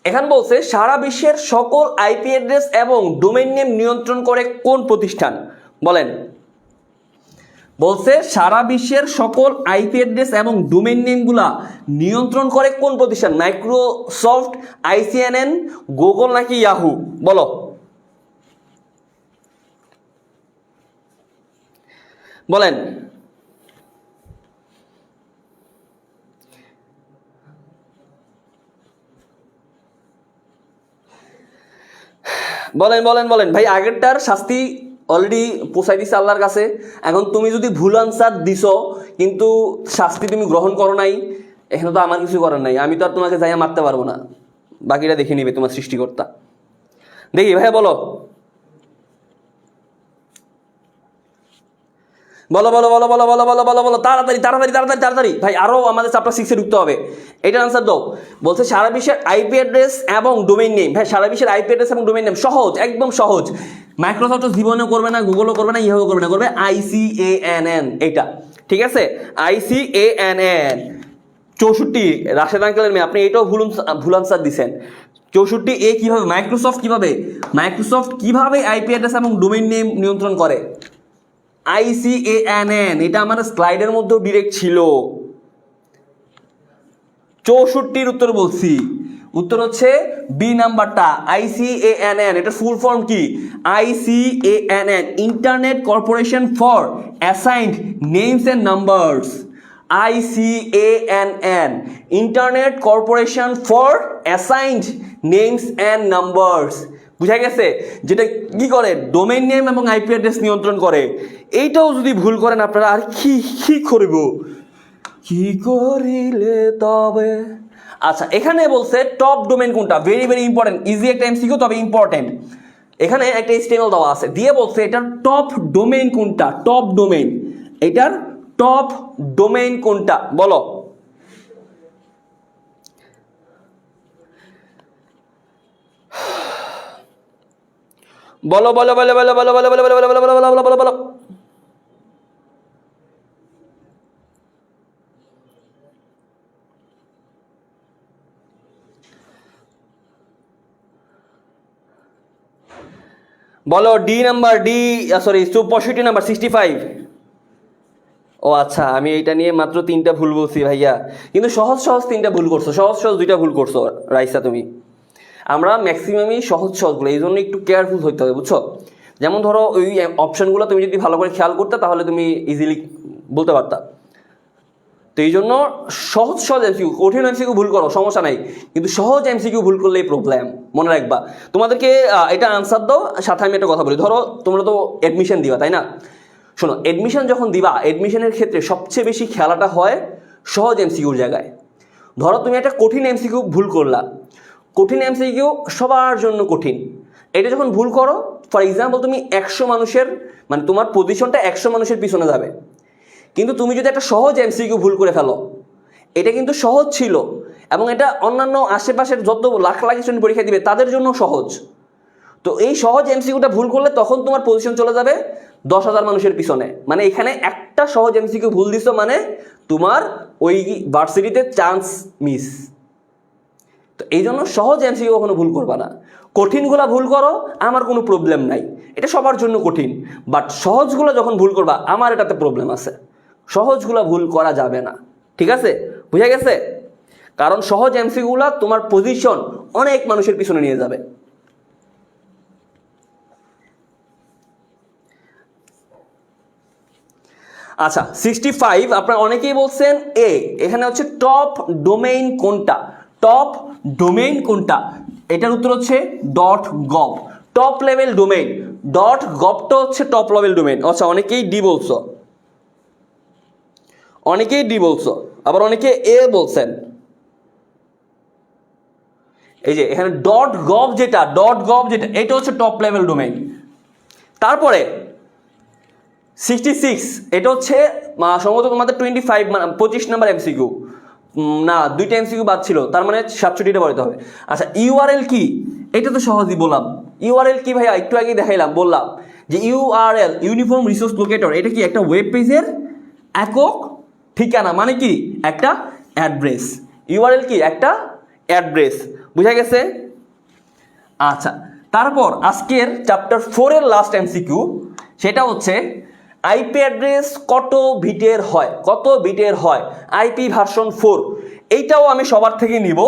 এখন বলছে সারা বিশ্বের সকল আইপি অ্যাড্রেস এবং ডোমেইন নেম নিয়ন্ত্রণ করে কোন প্রতিষ্ঠান? বলেন। বলছে সারা বিশ্বের সকল আইপি অ্যাড্রেস এবং ডোমেইন নেমগুলা নিয়ন্ত্রণ করে কোন প্রতিষ্ঠান? মাইক্রোসফট, আইসিএনএন, গুগল নাকি ইয়াহু? বলো। বলেন। বলেন ভাই, আগেরটার শাস্তি অলরেডি পৌঁছাই দিছে আল্লাহর কাছে। এখন তুমি যদি ভুল আনসার দিছো কিন্তু শাস্তি তুমি গ্রহণ করো নাই, এখানে তো আমার কিছু করার নাই, আমি তো আর তোমাকে যাইয়া মারতে পারবো না, বাকিটা দেখে নিবে তোমার সৃষ্টিকর্তা। দেখি ভাইয়া বলো তাড়াতাড়ি ভাই, আরো আমাদের চ্যাপ্টার 6 এ ঢুকতে হবে। এটার আনসার দাও। বলছে সারা বিশ্বের আইপি অ্যাড্রেস এবং ডোমেইন নেম। ভাই সারা বিশ্বের আইপি অ্যাড্রেস এবং ডোমেইন নেম সহজ, একদম সহজ। মাইক্রোসফট জীবনেও করবে না, গুগলও করবে না, ইহাও করবে না, করবে ICANN। এইটা ঠিক আছে, ICANN। 64 রাশেদ আঙ্কেলের মেয়ে, আপনি এটাও ভুল আনসার দিচ্ছেন। 64 কিভাবে মাইক্রোসফট কিভাবে আইপি অ্যাড্রেস এবং ডোমেইন নেম নিয়ন্ত্রণ করে? ICANN। এটা আমার স্লাইডের মধ্যেও ডিরেক্ট ছিল। 64 উত্তর বলছি, উত্তর হচ্ছে বি নাম্বারটা, ICANN। এটা ফুল ফর্ম কি? ICANN, internet corporation for assigned names and numbers. ICANN, internet corporation for assigned names and numbers. বুঝা গেছে? যেটা কি করে? ডোমেইন নেম এবং আইপি অ্যাড্রেস নিয়ন্ত্রণ করে। এইটাও যদি ভুল করেন আপনারা আর কি করব, কি করিলে তবে। আচ্ছা, এখানে বলছে টপ ডোমেইন কোনটা? ভেরি ভেরি ইম্পর্টেন্ট, ইজি একটা এমসিকিউ তবে ইম্পর্টেন্ট। এখানে একটা HTML দেওয়া আছে, দিয়ে বলছে এটার টপ ডোমেইন কোনটা? টপ ডোমেইন, এটার টপ ডোমেইন কোনটা? বলো। বলো বলো বলো বলো বলো বলো বলো বলো বলো বলো বলো বলো বলো। বলো ডি নাম্বার, সরি 65 নাম্বার 65। ও আচ্ছা, আমি এইটা নিয়ে মাত্র 3টা ভুল বলছি ভাইয়া, কিন্তু সহজ 3টা ভুল করছো, সহজ 2টা ভুল করছো রাইসা তুমি। আমরা ম্যাক্সিমামই সহজ বলে, এই জন্য একটু কেয়ারফুল হতে হবে, বুঝছো? যেমন ধরো ওই অপশনগুলো তুমি যদি ভালো করে খেয়াল করতে তাহলে তুমি ইজিলি বলতে পারতা। তো এই জন্য সহজ এমসিকিউ, কঠিন এমসিকিউ ভুল করো সমস্যা নাই, কিন্তু সহজ এমসিকিউ ভুল করলেই প্রবলেম, মনে রাখবা। তোমাদেরকে এটা আনসার দাও, সাথে আমি একটা কথা বলি। ধরো তোমরা তো অ্যাডমিশন দিবা, তাই না? শোনো, অ্যাডমিশন যখন দিবা, অ্যাডমিশনের ক্ষেত্রে সবচেয়ে বেশি খেলাটা হয় সহজ এমসিকিউর জায়গায়। ধরো তুমি একটা কঠিন এমসিকিউ ভুল করলা, কঠিন এমসিকিউ সবার জন্য কঠিন, এটা যখন ভুল করো, ফর এক্সাম্পল তুমি 100 মানুষের মানে তোমার পজিশনটা 100 মানুষের পিছনে যাবে, কিন্তু তুমি যদি একটা সহজ এমসিকিউ ভুল করে ফেলো, এটা কিন্তু সহজ ছিল এবং এটা অন্যান্য আশেপাশের যত লাখ লাখ স্টুডেন্ট পরীক্ষা দিবে তাদের জন্য সহজ। তো এই সহজ এমসিকিউটা ভুল করলে তখন তোমার পজিশন চলে যাবে 10,000 মানুষের পিছনে। মানে এখানে একটা সহজ এমসিকিউ ভুল দিছো মানে তোমার ওই ভার্সিটিতে চান্স মিস। তো এই জন্য সহজ এমসিকিউ কখনো ভুল করবা না। কঠিনগুলা ভুল করো, আমার কোনো প্রবলেম নাই, এটা সবার জন্য কঠিন। বাট সহজগুলো যখন ভুল করবা, আমার এটাতে প্রবলেম আছে। সহজগুলো ভুল করা যাবে না, ঠিক আছে? বুঝা গেছে? কারণ সহজ এমসিকিউগুলা তোমার পজিশন অনেক মানুষের পিছনে নিয়ে যাবে। আচ্ছা 65 আপনারা অনেকেই বলছেন এখানে হচ্ছে টপ ডোমেইন কোনটা, টপ ডোমেইন কোনটা? এটার উত্তর হচ্ছে .gov, টপ লেভেল ডোমেইন। .govটা হচ্ছে টপ লেভেল ডোমেইন। আচ্ছা অনেকেই ডি বলছো, অনেকেই ডি বলছো, আবার অনেকে এ বলছেন। এই যে এখানে .gov যেটা, এটা হচ্ছে টপ লেভেল ডোমেইন। তারপরে 66 এটা হচ্ছে সম্ভবত তোমাদের 25 মানে 25 নাম্বার এমসিকিউ, না 2টা এমসিকিউ বাদ ছিল, তার মানে 67টা পড়তে হবে। আচ্ছা ইউআরএল কি? এটা তো সহজই বললাম। ইউআরএল কি ভাইয়া? একটু আগেই দেখাইলাম, বললাম যে ইউআরএল ইউনিফর্ম রিসোর্স লোকেটর, এটা কি একটা ওয়েব পেজের একক ঠিকানা, মানে কি একটা অ্যাড্রেস। ইউআরএল কি? একটা অ্যাড্রেস। বুঝা গেছে? আচ্ছা তারপর আজকের চ্যাপ্টার 4 এর লাস্ট এমসিকিউ, সেটা হচ্ছে আইপি অ্যাড্রেস কত বিটের হয়, কত বিটের হয় আইপি ভার্সন 4। এইটাও আমি সবার থেকে নিব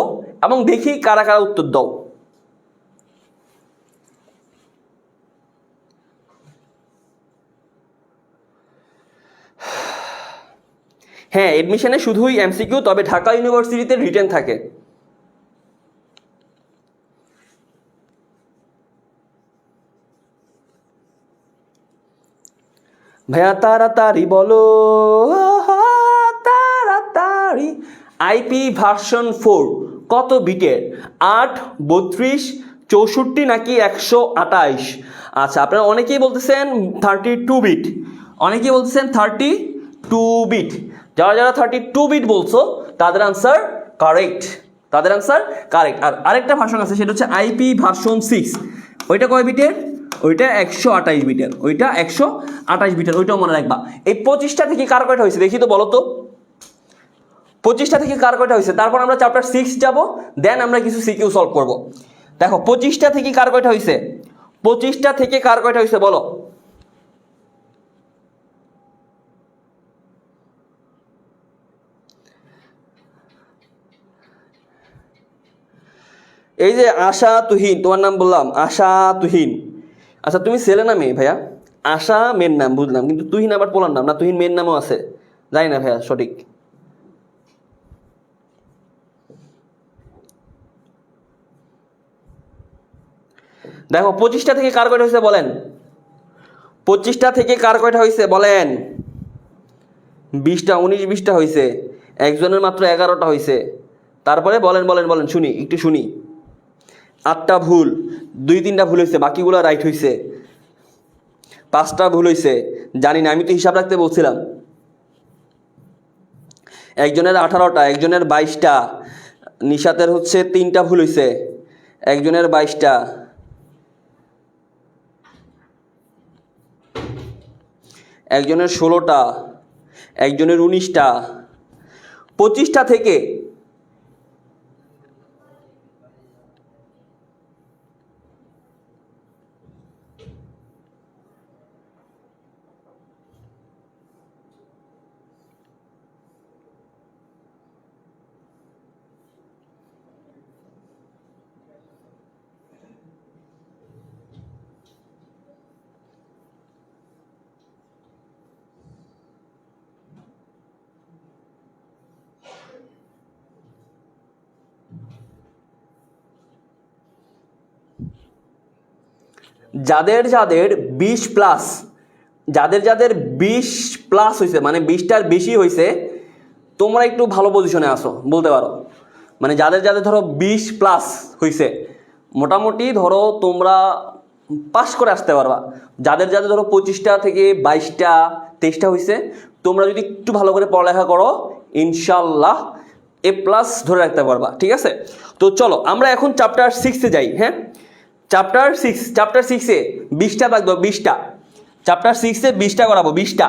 এবং দেখি কারা কারা উত্তর দাও। হ্যাঁ এডমিশনে শুধুই এমসিকিউ, তবে ঢাকা ইউনিভার্সিটিতে রিটেন থাকে। ভাইয়া তাড়াতাড়ি বলো, তাড়াতাড়ি। আইপি ভার্সন 4 কত বিটের? 8, 32, 64 নাকি 128? আচ্ছা আপনারা অনেকেই বলতেছেন 32 বিট, অনেকেই বলতেছেন 32 বিট। যারা যারা 32 বিট বলছো তাদের আনসার কারেক্ট, তাদের আনসার কারেক্ট। আর আরেকটা ভার্সন আছে, সেটা হচ্ছে আইপি ভার্সন 6। ওইটা কয় বিটের? ওইটা 128 বিটের, ওইটা 128 বিটের, ওইটাও মনে রাখবা। এই 25টা থেকে কার কয়টা হয়েছে দেখি তো, বলো তো 25টা থেকে কার কয়টা হয়েছে? তারপর আমরা চ্যাপ্টার 6 যাব, দেন আমরা কিছু সিকিউ সলভ করব। দেখো 25টা থেকে কার কয়টা হয়েছে? 25টা থেকে কার কয়টা হয়েছে বলো? এই যে আশা তুহিন, তোমার নাম বললাম আশা তুহিন। আচ্ছা তুমি ছেলে না মেয়ে ভাইয়া? আশা মেয়ের নাম বুঝলাম, কিন্তু তুহিন আবার পোলার নাম না, তুহিন মেয়ের নামও আছে, জানি না ভাইয়া সঠিক। দেখো 25টা থেকে কার কয়টা হয়েছে বলেন? 25টা থেকে কার কয়টা হয়েছে বলেন? 20টা, 19-20টা হয়েছে, একজনের মাত্র 11টা হয়েছে। তারপরে বলেন বলেন বলেন, শুনি একটু শুনি। 8টা ভুল, 2-3টা ভুল হয়েছে, বাকিগুলো রাইট হয়েছে। 5টা ভুল হয়েছে, জানি না, আমি তো হিসাব রাখতে বলছিলাম। একজনের 18টা, একজনের 22টা, নিশাতের হচ্ছে 3টা ভুল হয়েছে, একজনের 22টা, একজনের 16টা, একজনের 19টা। 25টা থেকে যাদের যাদের 20 প্লাস, যাদের যাদের 20 প্লাস হয়েছে, মানে 20টার বেশি হয়েছে, তোমরা একটু ভালো পজিশনে আসো বলতে পারো। মানে যাদের যাদের ধরো 20 প্লাস হয়েছে, মোটামুটি ধরো তোমরা পাস করে আসতে পারবা। যাদের যাদের ধরো 25টা থেকে 22টা 23টা হয়েছে, তোমরা যদি একটু ভালো করে পড়ালেখা করো, ইনশাল্লাহ এ প্লাস ধরে রাখতে পারবা, ঠিক আছে? তো চলো আমরা এখন চ্যাপ্টার 6-এ যাই। হ্যাঁ চ্যাপ্টার 6-এ 20টা থাকবে, 20টা। চ্যাপ্টার 6-এ 20টা করাবো, 20টা।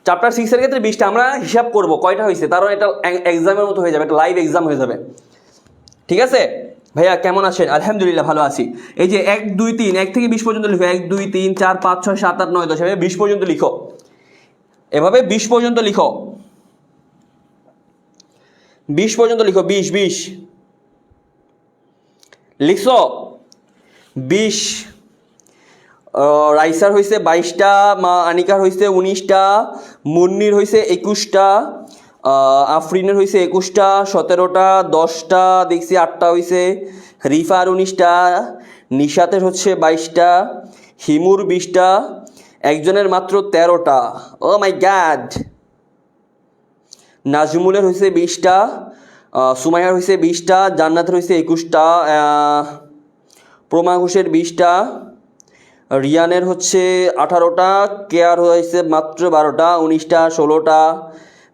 চ্যাপ্টার 6-এর ক্ষেত্রে 20টা। আমরা হিসাব করবো কয়টা হয়েছে, কারণ এটা এক্সামের মতো হয়ে যাবে, একটা লাইভ এক্সাম হয়ে যাবে। ঠিক আছে ভাইয়া, কেমন আছেন? আলহামদুলিল্লাহ ভালো আছি। এই যে 1 2 3, 1 থেকে 20 পর্যন্ত লিখো। 1 2 3 4 5 6 7 8 9 10, এভাবে 20 পর্যন্ত লিখো। এভাবে 20 পর্যন্ত লিখো। 20 পর্যন্ত লিখো। 20 20 লিখছো? 20। রাইসার হয়েছে 22টা, মা আনিকার হয়েছে 19টা, মুন্নির হয়েছে 21টা, আফরিনের হয়েছে 21টা, 17টা, 10টা দেখছি, 8টা হয়েছে, রিফার 19টা, নিশাতের হচ্ছে 22টা, হিমুর 20টা, একজনের মাত্র 13টা। ও মাই গ্যাড। নাজমুলের হয়েছে 20টা, সুমাইয়ার হয়েছে 20টা, জান্নাতের হয়েছে 21টা, প্রমা ঘোষের 20টা, রিয়ানের হচ্ছে 18টা, কেয়ার হয়েছে মাত্র 12টা, 19টা, 16টা,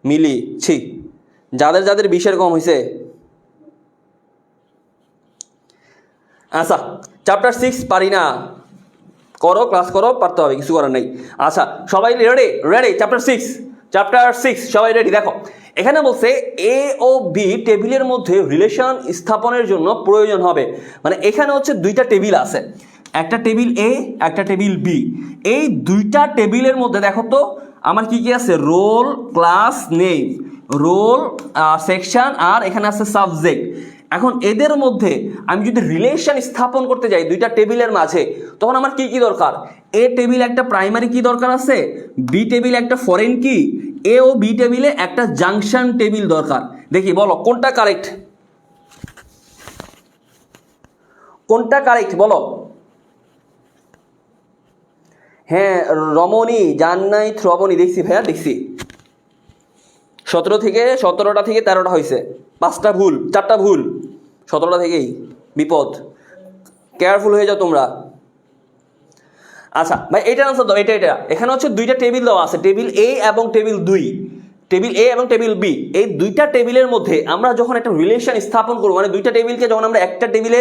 মিলি ছি, যাদের যাদের 20-এর কম হয়েছে। আচ্ছা, চ্যাপ্টার 6 পারি না, করো, ক্লাস করো, পারতে হবে, কিছু করার নেই। আচ্ছা সবাই রেডি? রেডি? চ্যাপ্টার 6 সবাই রেডি? দেখো এখানে বলছে এ ও বি টেবিলের মধ্যে রিলেশন স্থাপনের জন্য প্রয়োজন হবে, মানে এখানে হচ্ছে দুইটা টেবিল আছে, একটা টেবিল এ, একটা টেবিল বি। এই দুইটা টেবিলের মধ্যে দেখো তো আমার কি কি আছে? Roll, class, name, roll, section, আর এখানে আছে সাবজেক্ট। এখন এদের মধ্যে আমি যদি রিলেশন স্থাপন করতে যাই দুইটা টেবিলের মাঝে, তখন আমার কি কি দরকার? এ টেবিল একটা প্রাইমারি কি দরকার আছে, বি টেবিল একটা ফরেন কি, এ ও বি টেবিলে একটা জাংশন টেবিল দরকার। দেখি বলো কোনটা কারেক্ট, কোনটা কারেক্ট বলো। হ্যাঁ রমণী, জান্নাত রমণী, দেখছি ভাইয়া দেখছি। 17টা থেকে 13টা হয়েছে, 5টা ভুল, 4টা ভুল, 17টা থেকেই বিপদ। কেয়ারফুল হয়ে যাও তোমরা। আচ্ছা ভাই এটার আনসার দাও, এটা এখানে হচ্ছে দুইটা টেবিল দেওয়া আছে, টেবিল এ এবং টেবিল 2, টেবিল এ এবং টেবিল বি। এই দুইটা টেবিলের মধ্যে আমরা যখন একটা রিলেশন স্থাপন করবো, মানে দুইটা টেবিলকে যখন আমরা একটা টেবিলে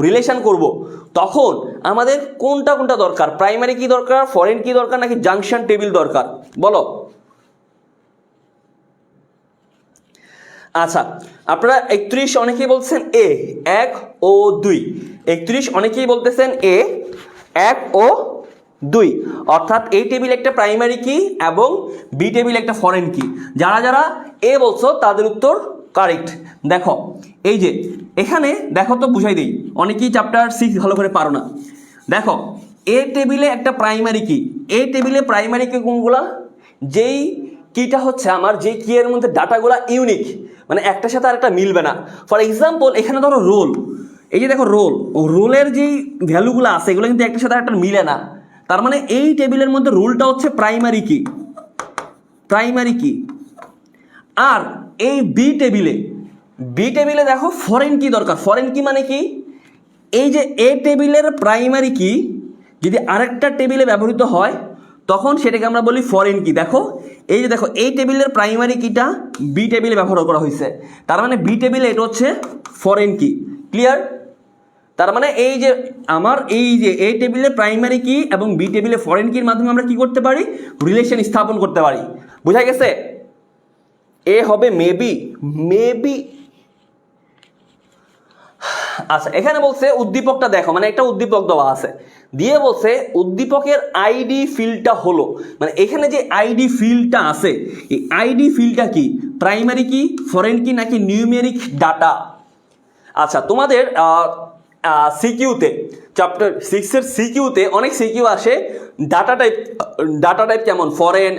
রিলেশন করব, তখন আমাদের কোনটা কোনটা দরকার? প্রাইমারি কি দরকার, ফরেন কি দরকার, নাকি জাংশন টেবিল দরকার বলো। আচ্ছা আপনারা 31 অনেকেই বলছেন এ 1 ও 2, 31 অনেকেই বলতেছেন এ 1 ও 2, অর্থাৎ এই টেবিল একটা প্রাইমারি কি এবং বি টেবিল একটা ফরেন কি। যারা যারা এ বলছো তাদের উত্তর কারেক্ট। দেখো এই যে এখানে দেখো তো বুঝাই দিই, অনেকেই চ্যাপ্টার 6 ভালো করে পারো না। দেখো এ টেবিলে একটা প্রাইমারি কি, এ টেবিলে প্রাইমারি কি কোনগুলা? যেই কিটা হচ্ছে আমার, যে কি এর মধ্যে ডাটাগুলা ইউনিক, মানে একটার সাথে আরেকটা মিলবে না। ফর এক্সাম্পল এখানে ধরো রোল, এই যে দেখো রোল, রোলের যেই ভ্যালুগুলো আছে এগুলো কিন্তু একটার সাথে আরেকটা মিলে না। তার মানে এই টেবিলের মধ্যে রোলটা হচ্ছে প্রাইমারি কি, প্রাইমারি কি। আর এই বি টেবিলে দেখো ফরেন কি দরকার। ফরেন কি মানে কি? এই যে এ টেবিলের প্রাইমারি কি যদি আরেকটা টেবিলে ব্যবহৃত হয় তখন সেটাকে আমরা বলি ফরেন কি। দেখো এই যে দেখো এই টেবিলের প্রাইমারি কিটা বি টেবিলে ব্যবহার করা হয়েছে, তার মানে বি টেবিলে এটা হচ্ছে ফরেন কি। ক্লিয়ার? তার মানে এই যে আমার এই যে এ টেবিলে প্রাইমারি কি এবং বি টেবিলে ফরেন কির মাধ্যমে আমরা কি করতে পারি? রিলেশন স্থাপন করতে পারি। বুঝা গেছে? এ হবে মেবি, মেবি। আচ্ছা এখানে বলছে উদ্দীপকটা দেখো, মানে একটা উদ্দীপক দেওয়া আছে, দিয়ে বলছে উদ্দীপকের আইডি ফিল্ডটা হলো, মানে এখানে যে আইডি ফিল্ডটা আছে এই আইডি ফিল্ডটা কি, প্রাইমারি কি, ফরেন কি, নাকি নিউমেরিক ডাটা। আচ্ছা তোমাদের সিকিউতে, চ্যাপ্টার 6-এর সিকিউতে অনেক সিকিউ আসে, ডাটা টাইপ কেমন, ফরেন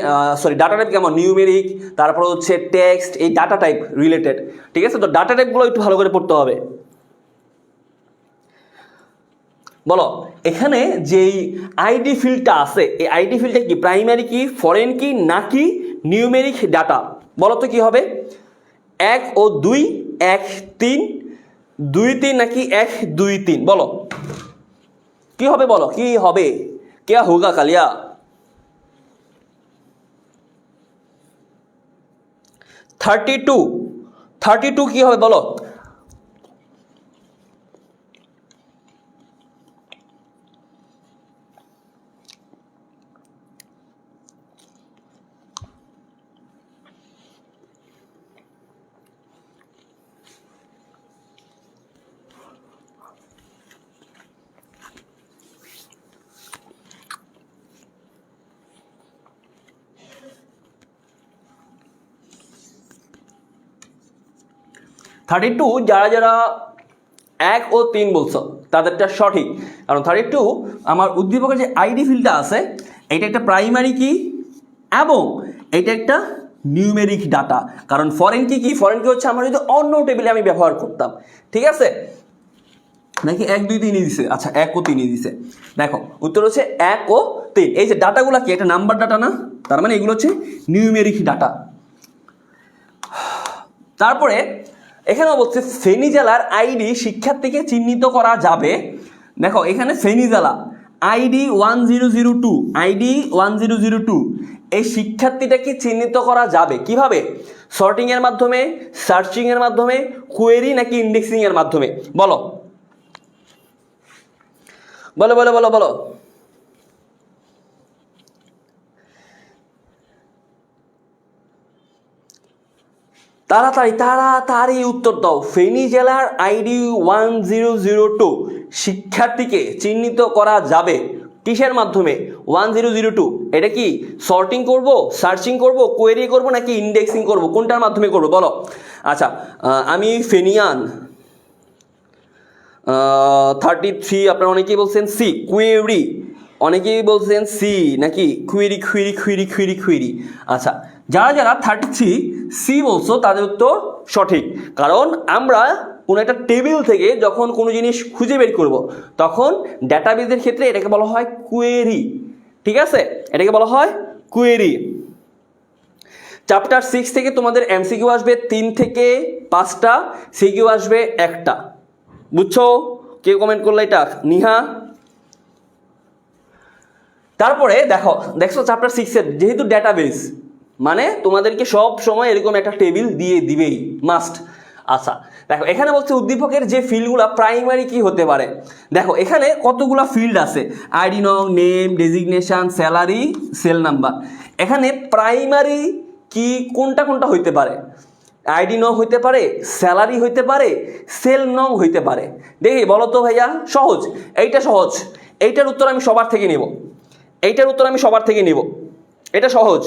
ডাটা টাইপ কেমন, নিউমেরিক, তারপর হচ্ছে টেক্সট, এই ডাটা টাইপ রিলেটেড। ঠিক আছে, তো ডাটা টাইপগুলো একটু ভালো করে পড়তে হবে। বলো এখানে যেই আইডি ফিল্ডটা আছে এই আইডি ফিল্ডটা কি, প্রাইমারি কি, ফরেন কি, নাকি নিউমেরিক ডাটা? বলো তো কি হবে? 1 ও 2, 1 3, 2 3, নাকি 1 2 3? বলো কি হবে, বলো কি হবে, क्या होगा कालिया? থার্টি টু কি হবে বলো? 32 যারা যারা 1 ও 3 বলছো তাদেরটা সঠিক, কারণ 32 আমার উদ্দীপকের যে আইডি ফিল্ডটা আছে এটা একটা প্রাইমারি কি এবং এটা একটা নিউমেরিক ডাটা। কারণ ফরেন কি ফরেন কি হচ্ছে আমার যদি অন্য টেবিলে আমি ব্যবহার করতাম, ঠিক আছে নাকি 1 2 3 দিছে, আচ্ছা 1 ও 3 দিছে। দেখো উত্তর হচ্ছে 1 ও 3। এই যে ডাটাগুলো কি একটা নাম্বার ডাটা না, তার মানে এগুলো হচ্ছে নিউমেরিক ডাটা। তারপরে এখানে বলছে ফেনী জেলার আইডি শিক্ষার্থীকে চিহ্নিত করা যাবে। দেখো এখানে ফেনী জেলা আইডি 1002 আইডি 1002 এই শিক্ষার্থীটাকে চিহ্নিত করা যাবে কিভাবে? সর্টিং এর মাধ্যমে, সার্চিং এর মাধ্যমে, কোয়েরি নাকি ইন্ডেক্সিং এর মাধ্যমে? বলো বলো বলো বলো বলো। তাড়াতাড়ি তাড়াতাড়ি উত্তর দাও। ফেনী জেলার আইডি 1002 শিক্ষার্থীকে চিহ্নিত করা যাবে কিসের মাধ্যমে? 1002 এটা কি সর্টিং করব, সার্চিং করব, কোয়েরি করব নাকি ইন্ডেক্সিং করব? কোনটার মাধ্যমে করব বলো? আচ্ছা আমি ফেনিয়ান 33 আপনারা অনেকেই বলছেন সি কোয়েরি, অনেকেই বলছেন সি নাকি খুইরি খুইরি খুইরি খুইরি খুইরি। আচ্ছা যারা যারা 33 সি বলছো তাদের উত্তর সঠিক, কারণ আমরা কোনো একটা টেবিল থেকে যখন কোনো জিনিস খুঁজে বের করব তখন ডেটাবেজের ক্ষেত্রে এটাকে বলা হয় কোয়েরি, ঠিক আছে এটাকে বলা হয় কোয়েরি। চ্যাপ্টার 6 থেকে তোমাদের এমসিকিউ আসবে 3 থেকে 5টা, সিকিউ আসবে 1টা, বুঝছো? কেউ কমেন্ট করলে এটা নিহা। তারপরে দেখছো চ্যাপ্টার 6 এর যেহেতু ডেটাবেস মানে তোমাদেরকে সব সময় এরকম একটা টেবিল দিয়ে দিবেই মাস্ট। আচ্ছা দেখো এখানে বলছে উদ্দীপকের যে ফিল্ডগুলো প্রাইমারি কি হতে পারে। দেখো এখানে কতগুলো ফিল্ড আছে, আইডি নং, name, designation, salary, cell number. এখানে প্রাইমারি কি কোনটা কোনটা হইতে পারে? আইডি নং হইতে পারে, স্যালারি হইতে পারে, সেল নং হইতে পারে। দেখি বলো তো ভাইয়া, সহজ, এইটা সহজ, এইটার উত্তর আমি সবার থেকে নেব, এইটার উত্তর আমি সবার থেকে নিব। এটা সহজ,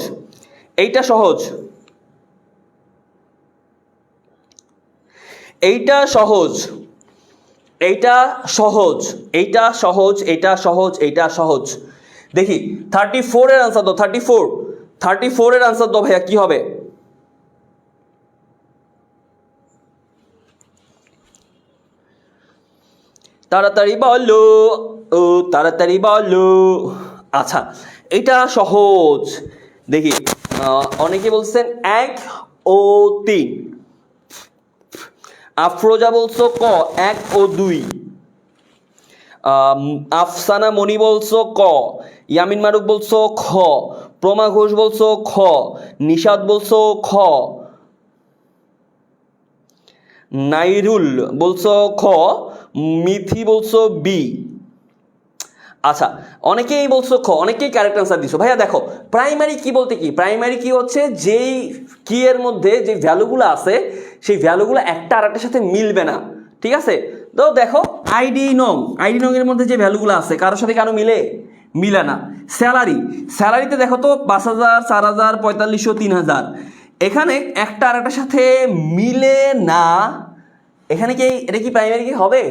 এইটা সহজ, এইটা সহজ, এইটা সহজ, এইটা সহজ, এইটা সহজ, এইটা সহজ। দেখি 34 এর আনসার দাও, 34 এর আনসার দাও ভাইয়া, কি হবে? তাড়াতাড়ি বলো, ও তাড়াতাড়ি বলো। আচ্ছা এটা সহজ, দেখি অনেকে বলছেন 1 ও 3, আফরোজা বলছো ক 1 ও 2, আফসানা মনি বলছো ক, ইয়ামিন মারুক বলছো খ, প্রমা ঘোষ বলছো খ, নিশাদ বলছো খ, নাইরুল বলছো খ, মিথি বলছো বি। আচ্ছা অনেকেই বলছো খ, অনেকেই কারেক্ট আনসার দিছো। ভাইয়া দেখো প্রাইমারি কি বলতে কি, প্রাইমারি কি হচ্ছে যেই কি এর মধ্যে যে ভ্যালুগুলো আছে সেই ভ্যালুগুলো একটা আর একটার সাথে মিলবে না, ঠিক আছে? তো দেখো আইডি নং এর মধ্যে যে ভ্যালুগুলো আছে কারোর সাথে কারো মিলে না। স্যালারিতে দেখো তো 5000, 4000, 4500, 3000, এখানে একটা আর একটার সাথে মিলে না, এখানে কি এটা কি প্রাইমারি কি হবে?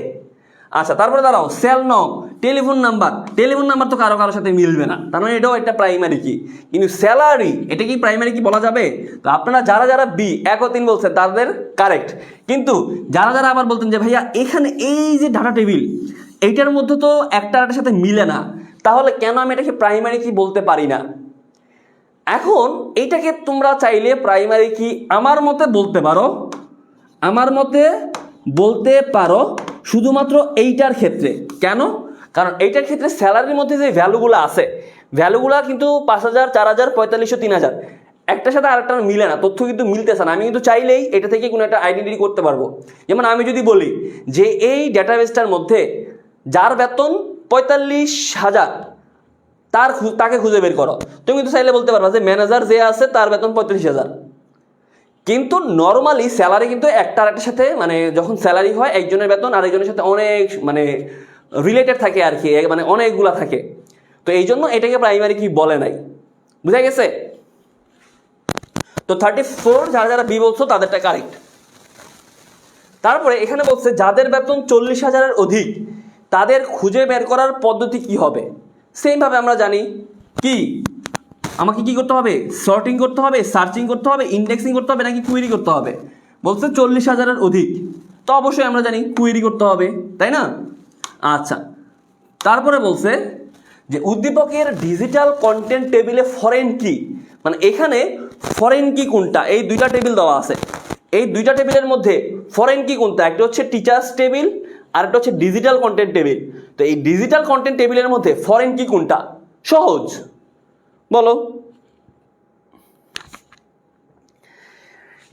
আচ্ছা তারপরে দাঁড়াও, সেল নং, টেলিফোন নাম্বার তো কারোর সাথে মিলবে না, তার মানে এটাও একটা প্রাইমারি কি। কিন্তু স্যালারি এটা কি প্রাইমারি কি বলা যাবে? তো আপনারা যারা যারা বি 1 ও 3 বলছেন তাদের কারেক্ট, কিন্তু যারা যারা আবার বলতেন যে ভাইয়া এখানে এই যে ডাটা টেবিল এইটার মধ্যে তো একটা আরেকটার সাথে মিলে না, তাহলে কেন আমি এটাকে প্রাইমারি কি বলতে পারি না? এখন এইটাকে তোমরা চাইলে প্রাইমারি কি আমার মতে বলতে পারো শুধুমাত্র এইটার ক্ষেত্রে। কেন? কারণ এইটার ক্ষেত্রে স্যালারির মধ্যে যে ভ্যালুগুলো আছে ভ্যালুগুলো কিন্তু 5000, 4000, 4500, 3000 একটার সাথে আরেকটা মিলে না, তথ্য কিন্তু মিলতেছে না। আমি কিন্তু চাইলেই এটা থেকে কোনো একটা আইডেন্টিটি করতে পারবো। যেমন আমি যদি বলি যে এই ডেটাবেসটার মধ্যে যার বেতন 45,000 তাকে খুঁজে বের করো, তুমি কিন্তু চাইলে বলতে পারবা যে ম্যানেজার যে আছে তার বেতন 35,000। কিন্তু নর্মালি স্যালারি কিন্তু একটা আরেকটার সাথে মানে যখন স্যালারি হয় একজনের বেতন আরেকজনের সাথে অনেক মানে রিলেটেড থাকে আর কি, মানে অনেকগুলা থাকে। তো এই জন্য এটাকে প্রাইমারি কি বলে নাই, বুঝা গেছে? তো 34 যারা যারা বি বলছো তাদেরটা কারেক্ট। তারপরে এখানে বলছে যাদের বেতন 40,000-এর অধিক তাদের খুঁজে বের করার পদ্ধতি কি হবে। সেম ভাবে আমরা জানি কি আমাকে কি করতে হবে, সর্টিং করতে হবে, সার্চিং করতে হবে, ইন্ডেক্সিং করতে হবে, নাকি কুয়েরি করতে হবে। বলছে 40,000-এর অধিক, তো অবশ্যই আমরা জানি কুয়েরি করতে হবে, তাই না। আচ্ছা, তারপরে বলছে যে উদ্দীপকের ডিজিটাল কন্টেন্ট টেবিলে ফরেন কি, মানে এখানে ফরেন কি কোনটা, এই দুইটা টেবিল দেওয়া আছে, এই দুইটা টেবিলের মধ্যে ফরেন কি কোনটা, একটা হচ্ছে টিচার্স টেবিল আর একটা হচ্ছে ডিজিটাল কন্টেন্ট টেবিল। তো এই ডিজিটাল কন্টেন্ট টেবিলের মধ্যে ফরেন কি কোনটা, সহজ বলো।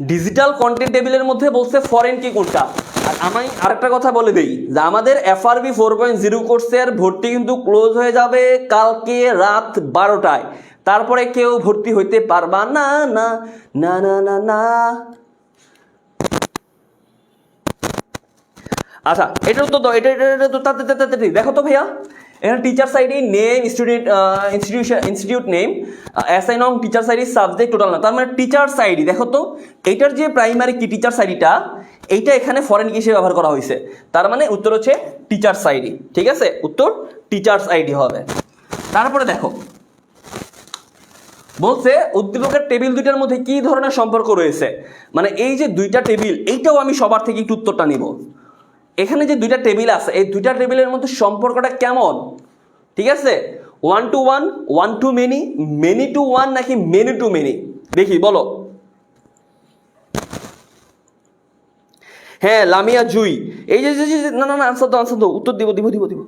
ডিজিটাল কন্টেন্ট টেবিলের মধ্যে বলছে ফরেন কি কোনটা। আর আমি আরেকটা কথা বলে দিই যে আমাদের FRB 4.0 কোর্সের ভর্তি কিন্তু ক্লোজ হয়ে যাবে কালকে রাত 12টায়, তারপরে কেউ ভর্তি হইতে পারবা না না না না না না। আচ্ছা, এটার উত্তর দাও, এটা দেখো তো ভাইয়া, এখানে teachers ID, name, student, institute name, assign on teachers ID, subject, total না, তার মানে টিচার্স আইডি। দেখো তো এইটার যে প্রাইমারি কি টিচার্স আইডিটা, এইটা এখানে ফরেন কি হিসেবে ব্যবহার করা হয়েছে, তার মানে উত্তর হচ্ছে টিচার্স আইডি। ঠিক আছে, উত্তর টিচার্স আইডি হবে। তারপরে দেখো বলছে উদ্দীপকের টেবিল দুইটার মধ্যে কি ধরনের সম্পর্ক রয়েছে, মানে এই যে দুইটা টেবিল, এইটাও আমি সবার থেকে একটু উত্তরটা নিব। এখানে যে দুইটা টেবিল আছে, এই দুইটা টেবিলের মধ্যে সম্পর্কটা কেমন, ঠিক আছে, 1 to 1, 1 to many, many to 1, নাকি many to many, দেখি বলো। হ্যাঁ, লামিয়া জুই, এই যে না না না, আনসার দাও, উত্তর দিব দিব দিব দিব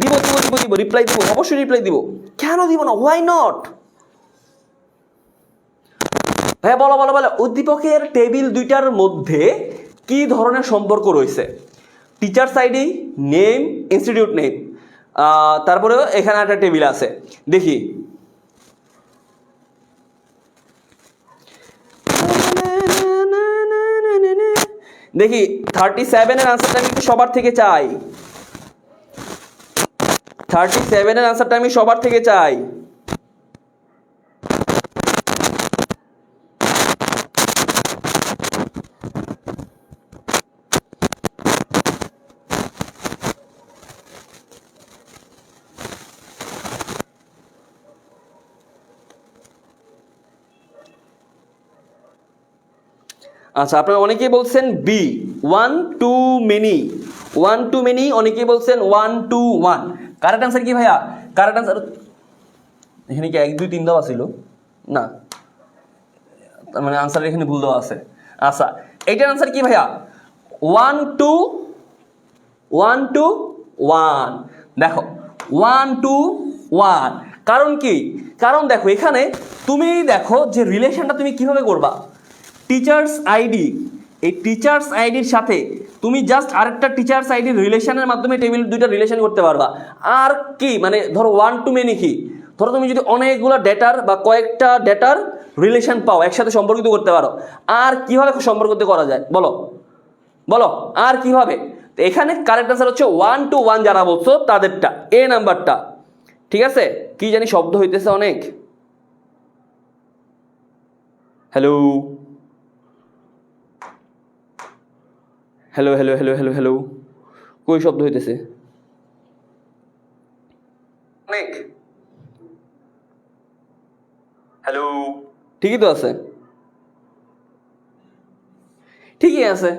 দিব দিব দিব দিব রিপ্লাই দিব, অবশ্যই রিপ্লাই দিব, কেন দিব না, হোয়াই নট। হ্যাঁ, বলো বলো বলো, উদ্দীপকের টেবিল দুইটার মধ্যে কি ধরনের সম্পর্ক রয়েছে, teachers ID, name, institute name, তারপরেও এখানে একটা টেবিল আছে, দেখি। দেখি 37-এর আনসারটা আমি একটু সবার থেকে চাই, 37-এর আনসারটা আমি সবার থেকে চাই। আচ্ছা, আপনারা অনেকেই বলছেন B, 1 to many, 1 to many, অনেকেই বলছেন 1 to 1। কারেক্ট আনসার কি ভাইয়া, কারেক্ট আনসার এখানে কি 1 2 3 দেওয়া ছিল না, তার মানে আনসার এখানে ভুল দেওয়া আছে। আচ্ছা, এইটার আনসার কি ভাইয়া, 1 to 1, দেখো 1 to 1, কারণ কি, কারণ দেখো এখানে তুমি দেখো যে রিলেশনটা তুমি কিভাবে করবা, টিচার্স আইডি, এই টিচার্স আইডির সাথে তুমি জাস্ট আরেকটা টিচার্স আইডির রিলেশনের মাধ্যমে টেবিল দুইটা রিলেশন করতে পারবা। আর কি মানে ধরো 1 to many কি, ধরো তুমি যদি অনেকগুলো ডেটার বা কয়েকটা ডেটার রিলেশন পাও, একসাথে সম্পর্কিত করতে পারো। আর কিভাবে সম্পর্কিত করা যায় বলো বলো, আর কিভাবে। তো এখানে কারেক্ট আনসার হচ্ছে 1 to 1, যারা বলছো তাদেরটা, এ নাম্বারটা। ঠিক আছে, কি জানি শব্দ হইতেছে অনেক, hello hello hello hello hello hello, কই শব্দ হইতেছে অনেক, হ্যালো, ঠিকই তো আছে, ঠিকই আছে।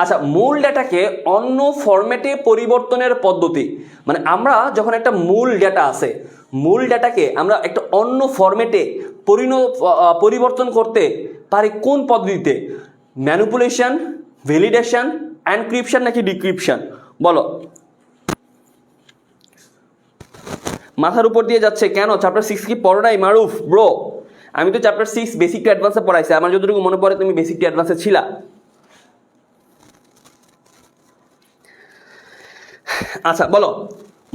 আচ্ছা, মূল ডেটাকে অন্য ফরম্যাটে পরিবর্তনের পদ্ধতি, মানে আমরা যখন একটা মূল ডেটা আছে, মূল ডেটাকে আমরা একটা অন্য ফরম্যাটে পরিবর্তন করতে পারি কোন পদ্ধতিতে, ম্যানিপুলেশন, ভ্যালিডেশন, এনক্রিপশন, নাকি ডিক্রিপশন, বলো। মাথার উপর দিয়ে যাচ্ছে কেন, চ্যাপ্টার 6 কি পড়ো নাই মারুফ ব্রো? আমি তো চ্যাপ্টার 6 বেসিক টু অ্যাডভান্সে পড়াইছি, আমার যতটুকু মনে পড়ে তুমি বেসিক টু অ্যাডভান্সে ছিলা। আচ্ছা বলো,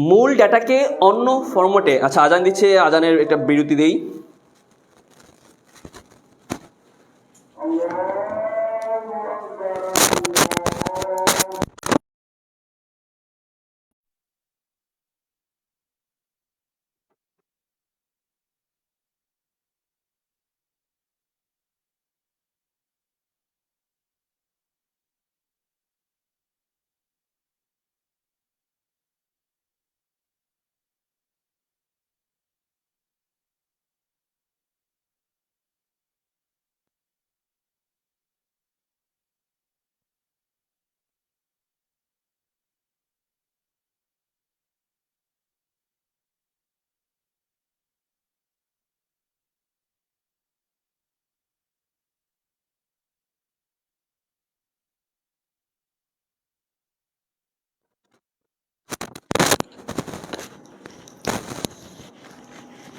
মূল ডেটাকে অন্য ফরম্যাটে, আচ্ছা আজান দিচ্ছে, আজানের একটা বিরতি দেই।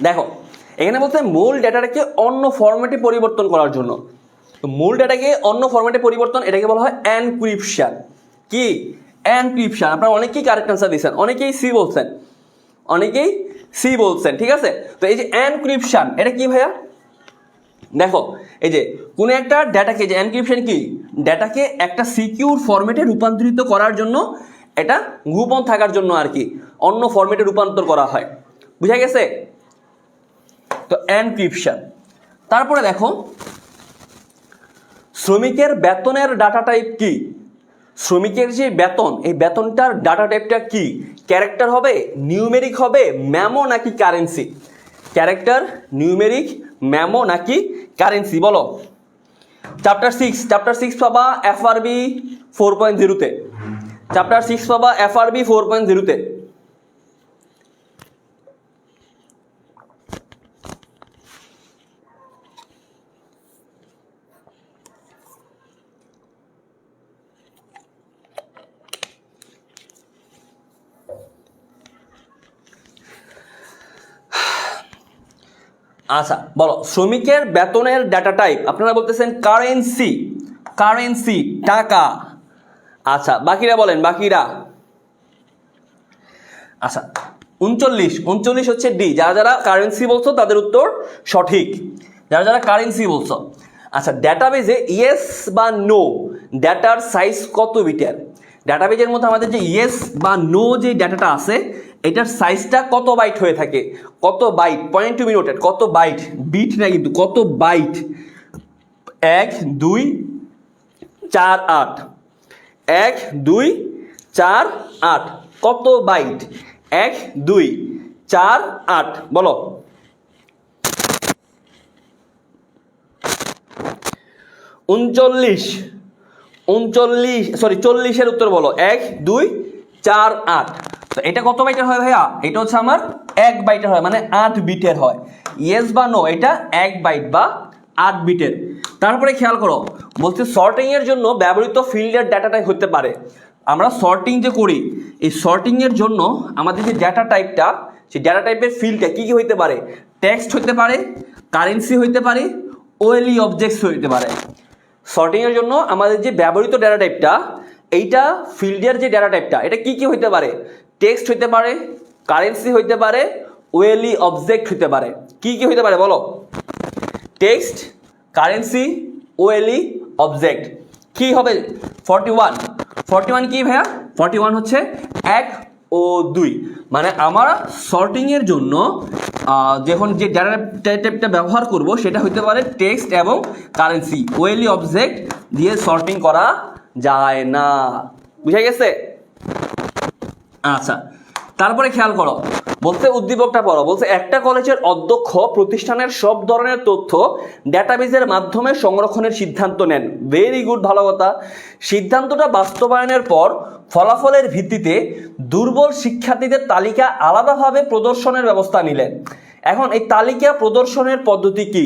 দেখো এখানে বলতে মূল ডেটাটাকে অন্য ফরম্যাটে পরিবর্তন করার জন্য। তো মূল ডেটাকে অন্য ফরম্যাটে পরিবর্তন, এটাকে বলা হয় এনক্রিপশন। কি এনক্রিপশন? আপনারা অনেকেই কারেক্ট আনসার দিচ্ছেন, অনেকেই সি বলছেন, অনেকেই সি বলছেন, ঠিক আছে। তো এই যে এনক্রিপশন এটা কি ভাইয়া? দেখো এই যে কোনো একটা ডেটাকে, যে এনক্রিপশন কি, ডেটাকে একটা সিকিউর ফরম্যাটে রূপান্তরিত করার জন্য, এটা গোপন থাকার জন্য আর কি অন্য ফরম্যাটে রূপান্তর করা হয়। বুঝা গেছে? তো এনক্রিপশন। তারপরে দেখো শ্রমিকের বেতনের ডাটা টাইপ কি? শ্রমিকের যে বেতন, এই বেতনটার ডাটা টাইপটা কি? ক্যারেক্টার হবে, নিউমেরিক হবে, মেমো নাকি কারেন্সি? ক্যারেক্টার, নিউমেরিক, মেমো নাকি কারেন্সি? বলো। চ্যাপ্টার 6 পাবা FRB 4.0-তে। চ্যাপ্টার 6 পাবা FRB 4.0-তে। আচ্ছা বলো, শ্রমিকের বেতনের ডাটা টাইপ আপনারা বলতেছেন কারেন্সি, কারেন্সি টাকা। আচ্ছা বাকিরা বলেন, বাকিরা। আচ্ছা 39 হচ্ছে ডি। যারা যারা কারেন্সি বলছো তাদের উত্তর সঠিক, যারা যারা কারেন্সি বলছো। আচ্ছা ডেটাবেজে ইয়েস বা নো ডেটার সাইজ কত বিটের? ডেটাবেজের মধ্যে আমাদের যে ইয়েস বা নো যে ডাটাটা আছে, এটার সাইজটা কত বাইট হয়ে থাকে? কত byte? Point to be noted, কত বাইট, বিট না কিন্তু, কত বাইট? 1 2 4 8, 1 2 4 8, কত বাইট? 1 2 4 8, বলো। 40-এর উত্তর বলো। 1 2 4 8। তো এটা কত বাইটের হয় ভাইয়া? এটা হচ্ছে আমার 1 বাইটের হয়, মানে 8 বিটের হয়। ইয়েস বা নো এটা 1 বাইট বা 8 বিটের। তারপরে খেয়াল করো, বলছে সর্টিং এর জন্য ব্যবহৃত ফিল্ডের ডাটাটাই হতে পারে। আমরা সর্টিং যে করি, এই সর্টিং এর জন্য আমাদের যে ডাটা টাইপটা, সেই ডাটা টাইপের ফিল্ডটা কি কি হইতে পারে? টেক্সট হইতে পারে, কারেন্সি হইতে পারে, ওএলই অবজেক্টস হইতে পারে। সর্টিং এর জন্য আমাদের যে ব্যবহৃত ডাটা টাইপটা, এইটা ফিল্ডের যে ডাটা টাইপটা, এটা কি কি হইতে পারে? টেক্সট হইতে পারে, কারেন্সি হইতে পারে, ওএলই অবজেক্ট হইতে পারে। কি কি হইতে পারে বলো? Text, currency, ওএলই object. কি হবে? 41 কি ভাইয়া? 41 হচ্ছে 1 ও 2। মানে আমরা সর্টিং এর জন্য যখন যে ডাটা টাইপটা ব্যবহার করব, সেটা হইতে পারে টেক্সট এবং কারেন্সি। ওএলই অবজেক্ট দিয়ে সর্টিং করা যায় না। বুঝা গেছে? আচ্ছা তারপরে খেয়াল করো, বলতে উদ্দীপকটা পড়ো। বলছে একটা কলেজের অধ্যক্ষ প্রতিষ্ঠানের সব ধরনের তথ্য ডেটাবেজের মাধ্যমে সংরক্ষণের সিদ্ধান্ত নেন। ভেরি গুড, ভালো কথা। সিদ্ধান্তটা বাস্তবায়নের পর ফলাফলের ভিত্তিতে দুর্বল শিক্ষার্থীদের তালিকা আলাদাভাবে প্রদর্শনের ব্যবস্থা নিলেন। এখন এই তালিকা প্রদর্শনের পদ্ধতি কি?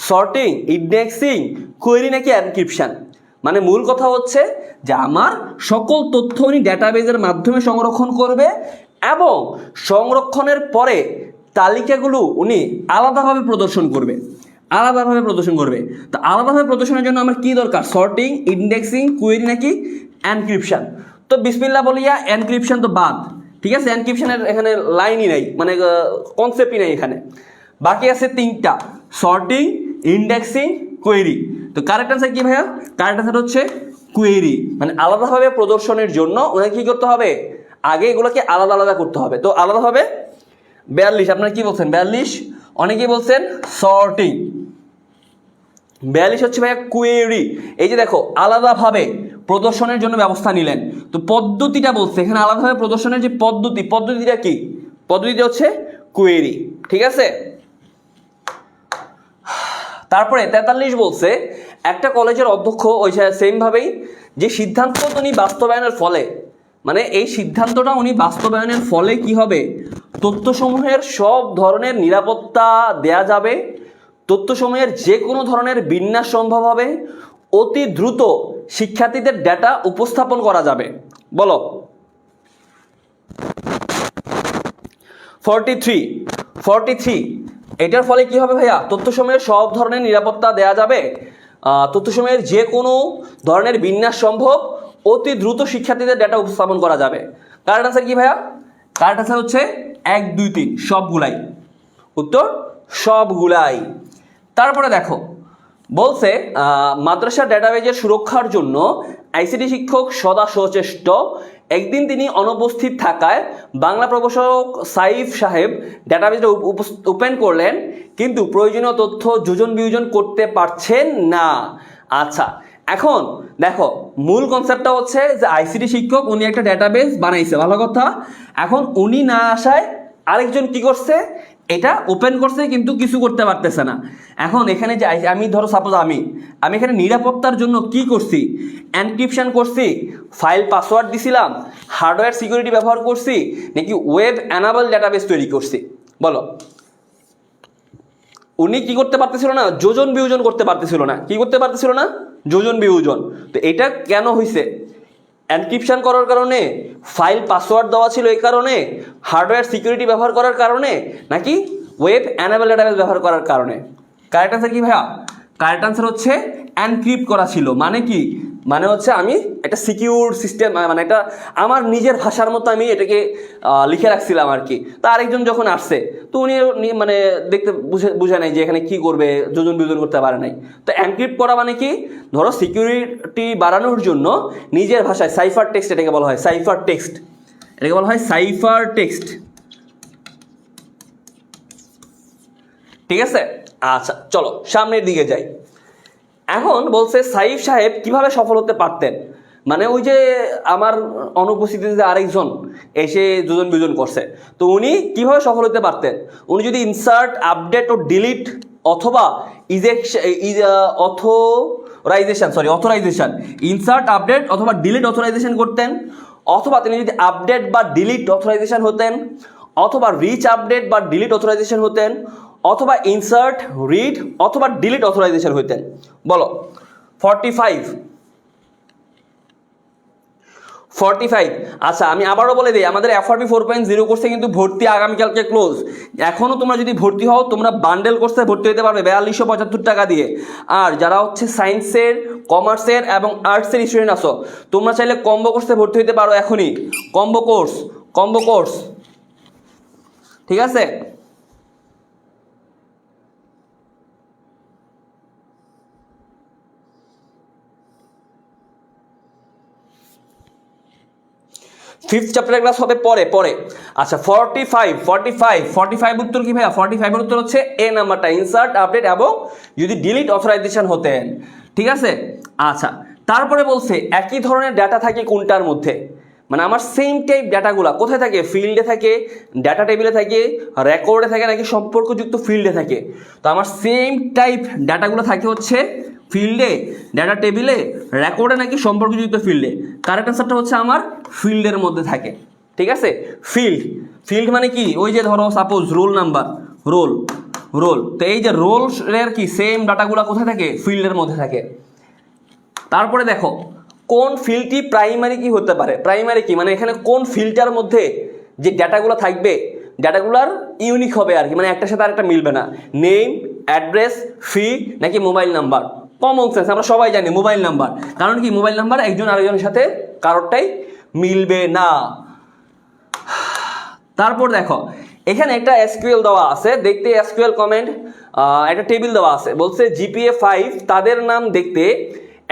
সর্টিং, ইন্ডেক্সিং, কোয়েরি নাকি এনক্রিপশন? মানে মূল কথা হচ্ছে যে আমার সকল তথ্য উনি ডেটাবেজের মাধ্যমে সংরক্ষণ করবে এবং সংরক্ষণের পরে তালিকাগুলো উনি আলাদাভাবে প্রদর্শন করবে, আলাদাভাবে প্রদর্শন করবে। তো আলাদাভাবে প্রদর্শনের জন্য আমার কি দরকার? সর্টিং, ইন্ডেক্সিং, কোয়েরি নাকি এনক্রিপশন? তো বিসমিল্লাহ বলিয়া এনক্রিপশন তো বাদ, ঠিক আছে? এনক্রিপশনের এখানে লাইনই নাই, মানে কনসেপ্টই নাই এখানে। বাকি আছে 3টা, সর্টিং, ইন্ডেক্সিং, কোয়েরি। তো কারেক্ট আনসার কি ভাইয়া? কারেক্ট আনসার হচ্ছে কোয়েরি। মানে আলাদাভাবে প্রদর্শনের জন্য ওনাকে কি করতে হবে? আগে এগুলোকে আলাদা আলাদা করতে হবে। তো আলাদাভাবে 42, আপনারা কি বলছেন? 42। অনেকেই বলছেন সর্টিং। 42 হচ্ছে ভাইয়া কোয়েরি। এই যে দেখো, আলাদাভাবে প্রদর্শনের জন্য ব্যবস্থা নিলেন। তো পদ্ধতিটা বলছে এখানে, আলাদাভাবে প্রদর্শনের যে পদ্ধতিটা কি? পদ্ধতিটা হচ্ছে কোয়েরি, ঠিক আছে? তারপরে 43 বলছে একটা কলেজের অধ্যক্ষ ওই সেম ভাবেই যে সিদ্ধান্ত উনি বাস্তবায়নের ফলে, মানে এই সিদ্ধান্তটা উনি বাস্তবায়নের ফলে কি হবে? তথ্যসমূহের সব ধরনের নিরাপত্তা দেয়া যাবে, তথ্যসমূহের যে কোনো ধরনের বিন্যাস সম্ভব হবে, অতি দ্রুত শিক্ষার্থীদের ডেটা উপস্থাপন করা যাবে। বলো। 43 এটার ফলে কি হবে ভাইয়া, তথ্য সময়ের সব ধরনের নিরাপত্তা দেয়া যাবে, তথ্য সময়ের যে কোনো ধরনের বিন্যাস সম্ভব, অতি দ্রুত শিক্ষার্থীদের ডেটা উপস্থাপন করা যাবে। কারেক্ট আনসার কি ভাইয়া? কারেক্ট আনসার হচ্ছে 1, 2, 3 সবগুলাই, উত্তর সবগুলাই। তারপরে দেখো বলছে মাদ্রাসা ডেটাবেজের সুরক্ষার জন্য আইসিটি শিক্ষক সদা সচেষ্ট। একদিন তিনি অনুপস্থিত থাকায় বাংলা প্রভাষক সাইফ সাহেব ডেটাবেজটা ওপেন করলেন, কিন্তু প্রয়োজনীয় তথ্য যোজন বিয়োজন করতে পারছেন না। আচ্ছা, এখন দেখো মূল কনসেপ্টটা হচ্ছে যে আইসিটি শিক্ষক উনি একটা ডেটাবেজ বানাইছে, ভালো কথা। এখন উনি না আসায় আরেকজন কি করছে, এটা ওপেন করছে কিন্তু কিছু করতে পারতেছে না। এখন এখানে যে আমি ধরো সাপোজ আমি এখানে নিরাপত্তার জন্য কি করছি, এনক্রিপশন করছি, ফাইল পাসওয়ার্ড দিছিলাম, হার্ডওয়্যার সিকিউরিটি ব্যবহার করছি, নাকি ওয়েব অ্যানাবল ডেটাবেস তৈরি করছি? বলো। উনি কি করতে পারতেছিল না, যোজন বিয়োজন করতে পারতেছিল না। কি করতে পারতেছিল না? যোজন বিয়োজন। তো এটা কেন হয়েছে? এনক্রিপশন করার কারণে, ফাইল পাসওয়ার্ড দেওয়া ছিল এই কারণে, হার্ডওয়্যার সিকিউরিটি ব্যবহার করার কারণে, নাকি ওয়েব অ্যানাবল ডেটাবেস ব্যবহার করার কারণে? কারেক্ট আনসার কি ভাইয়া? কারেক্ট আনসার হচ্ছে এনক্রিপ্ট করা ছিল। মানে কি? মানে হচ্ছে আমি একটা সিকিউর সিস্টেম, মানে একটা আমার নিজের ভাষার মতো আমি এটাকে লিখে রাখছিলাম আর কি। তা আরেকজন যখন আসছে তো উনি মানে দেখতে বুঝে নাই যে এখানে কি করবে, যোজন বিয়োজন করতে পারে নাই। তো এনক্রিপ্ট করা মানে কি, ধরো সিকিউরিটি বাড়ানোর জন্য নিজের ভাষায় সাইফার টেক্সট, এটাকে বলা হয় সাইফার টেক্সট, এটাকে বলা হয় সাইফার টেক্সট। ঠিক আছে? আচ্ছা চলো সামনের দিকে যাই। এখন বলছে সাইফ সাহেব কিভাবে সফল হতে পারতেন, মানে ওই যে আমার অনুপস্থিতিতে আরেকজন এসে যোজন বিয়োজন করছে, তো উনি কিভাবে সফল হতে পারতেন? উনি যদি ইনসার্ট, আপডেট ও ডিলিট অথবা অথরাইজেশন, ইনসার্ট, আপডেট অথবা ডিলিট অথরাইজেশন করতেন, অথবা তিনি যদি আপডেট বা ডিলিট অথরাইজেশন হতেন, অথবা রিচ আপডেট বা ডিলিট অথরাইজেশন হতেন, অথবা ইনসার্ট, রিড অথবা ডিলিট অথরাইজেশন হইতেন। বলো। 45। আচ্ছা আমি আবারও বলে দিই, আমাদের এফআরবি 4.0 কোর্সে কিন্তু ভর্তি আগামীকালকে ক্লোজ। এখনও তোমরা যদি ভর্তি হও, তোমরা বান্ডেল কোর্সে ভর্তি হতে পারবে 4275 টাকা দিয়ে। আর যারা হচ্ছে সায়েন্সের, কমার্সের এবং আর্টসের স্টুডেন্ট আছো, তোমরা চাইলে কম্বো কোর্সে ভর্তি হতে পারো এখনই। কম্বো কোর্স, ঠিক আছে? ফিফথ চ্যাপ্টার ক্লাস হবে পরে। আচ্ছা 45 উত্তর কি ভাইয়া? 45 উত্তর হচ্ছে এ নাম্বারটা, ইনসার্ট, আপডেট এবং যদি ডিলিট অথরাইজেশন হতেন। ঠিক আছে? আচ্ছা তারপরে বলছে একই ধরনের ডাটা থাকে কোনটার মধ্যে, মানে আমার সেম টাইপ ডাটাগুলো কোথায় থাকে? ফিল্ডে থাকে, ডাটা টেবিলে থাকে, রেকর্ডে থাকে, নাকি সম্পর্কযুক্ত ফিল্ডে থাকে? তো আমার সেম টাইপ ডাটাগুলো থাকে হচ্ছে ফিল্ডে, ডাটা টেবিলে, রেকর্ডে, নাকি সম্পর্কযুক্ত ফিল্ডে? কারেক্ট আনসারটা হচ্ছে আমার ফিল্ডের মধ্যে থাকে। ঠিক আছে? ফিল্ড মানে কি? ওই যে ধরো সাপোজ রোল নাম্বার, রোল, তো এই যে রোলের কি সেম ডাটাগুলো কোথায় থাকে? ফিল্ডের মধ্যে থাকে। তারপরে দেখো কোন ফিল্ডটি প্রাইমারি কি হতে পারে? প্রাইমারি কি মানে এখানে কোন ফিল্ডটার মধ্যে যে ডাটাগুলো থাকবে, ডাটাগুলার ইউনিক হবে আর কি, মানে একটার সাথে আরেকটা মিলবে না। নেম, অ্যাড্রেস, ফি, নাকি মোবাইল নাম্বার? কমন সেন্স, আমরা সবাই জানি মোবাইল নাম্বার। কারণ কি? মোবাইল নাম্বার একজন আরেকজনের সাথে কারোরটাই মিলবে না। তারপর দেখো এখানে একটা এসকিউএল দেওয়া আছে, দেখতে এসকিউএল কমেন্ট, একটা টেবিল দেওয়া আছে। বলছে জিপিএ 5 তাদের নাম দেখতে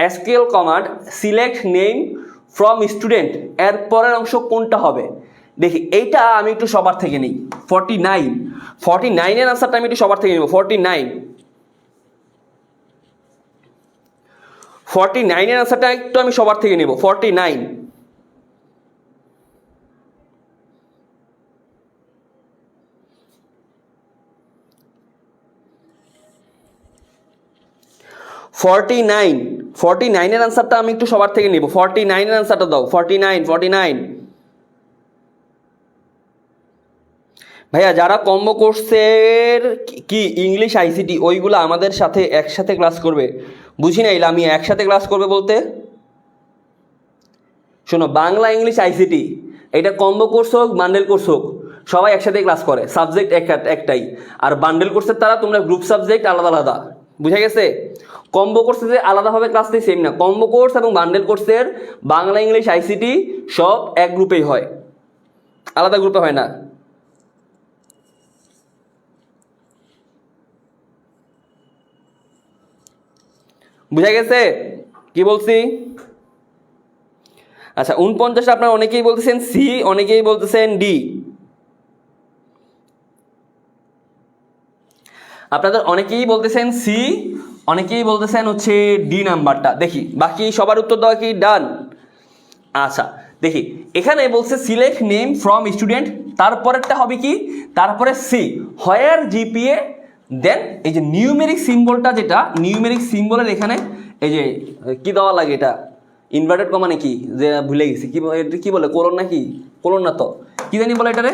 SQL command select name from student, এর পরের অংশ কোনটা হবে? দেখি এইটা আমি একটু সবার থেকে নিই। 49 এর আনসারটা আমি একটু সবার থেকে নিব। 49 এর আনসারটা একটু আমি সবার থেকে নিব। 49 এর আনসারটা আমি একটু সবার থেকে নিব। 49 এর আনসারটা দাও। 49 ভাইয়া যারা কম্বো কোর্সের কি ইংলিশ আইসিটি ওইগুলো আমাদের সাথে একসাথে ক্লাস করবে, বুঝি না আমি একসাথে ক্লাস করবে বলতে। শোনো, বাংলা ইংলিশ আইসিটি এটা কম্বো কোর্স হোক, বান্ডেল কোর্স হোক, সবাই একসাথে ক্লাস করে, সাবজেক্ট একটাই। আর বান্ডেল কোর্সের তারা তোমরা গ্রুপ সাবজেক্ট আলাদা আলাদা, বুঝা গেছে? কম্বো কোর্সে যে আলাদাভাবে ক্লাস নেই সেম না, কম্বো কোর্স এবং বান্ডেল কোর্সের বাংলা ইংলিশ আইসিটি সব এক গ্রুপেই হয়, আলাদা গ্রুপে হয় না। বুঝা গেছে কি বলছি? আচ্ছা 49 আপনারা অনেকেই বলতেছেন সি, অনেকেই বলতেছেন ডি। আপনাদের অনেকেই বলতেছেন সি, অনেকেই বলতেছেন হচ্ছে ডি নাম্বারটা। দেখি বাকি সবার উত্তর দেওয়া কি ডান? আচ্ছা দেখি, এখানে বলছে সিলেক্ট নেম ফ্রম স্টুডেন্ট, তারপরেরটা হবে কি, তারপরে সি হোয়ার জিপিএ, দেন এই যে নিউমেরিক সিম্বলটা, যেটা নিউমেরিক সিম্বলের এখানে এই যে কি দেওয়া লাগে, এটা ইনভার্টেড কমা নাকি, যে ভুলে গেছি কি কি বলে, কোলন নাকি, কোলন না তো কি জানি বলে এটারে,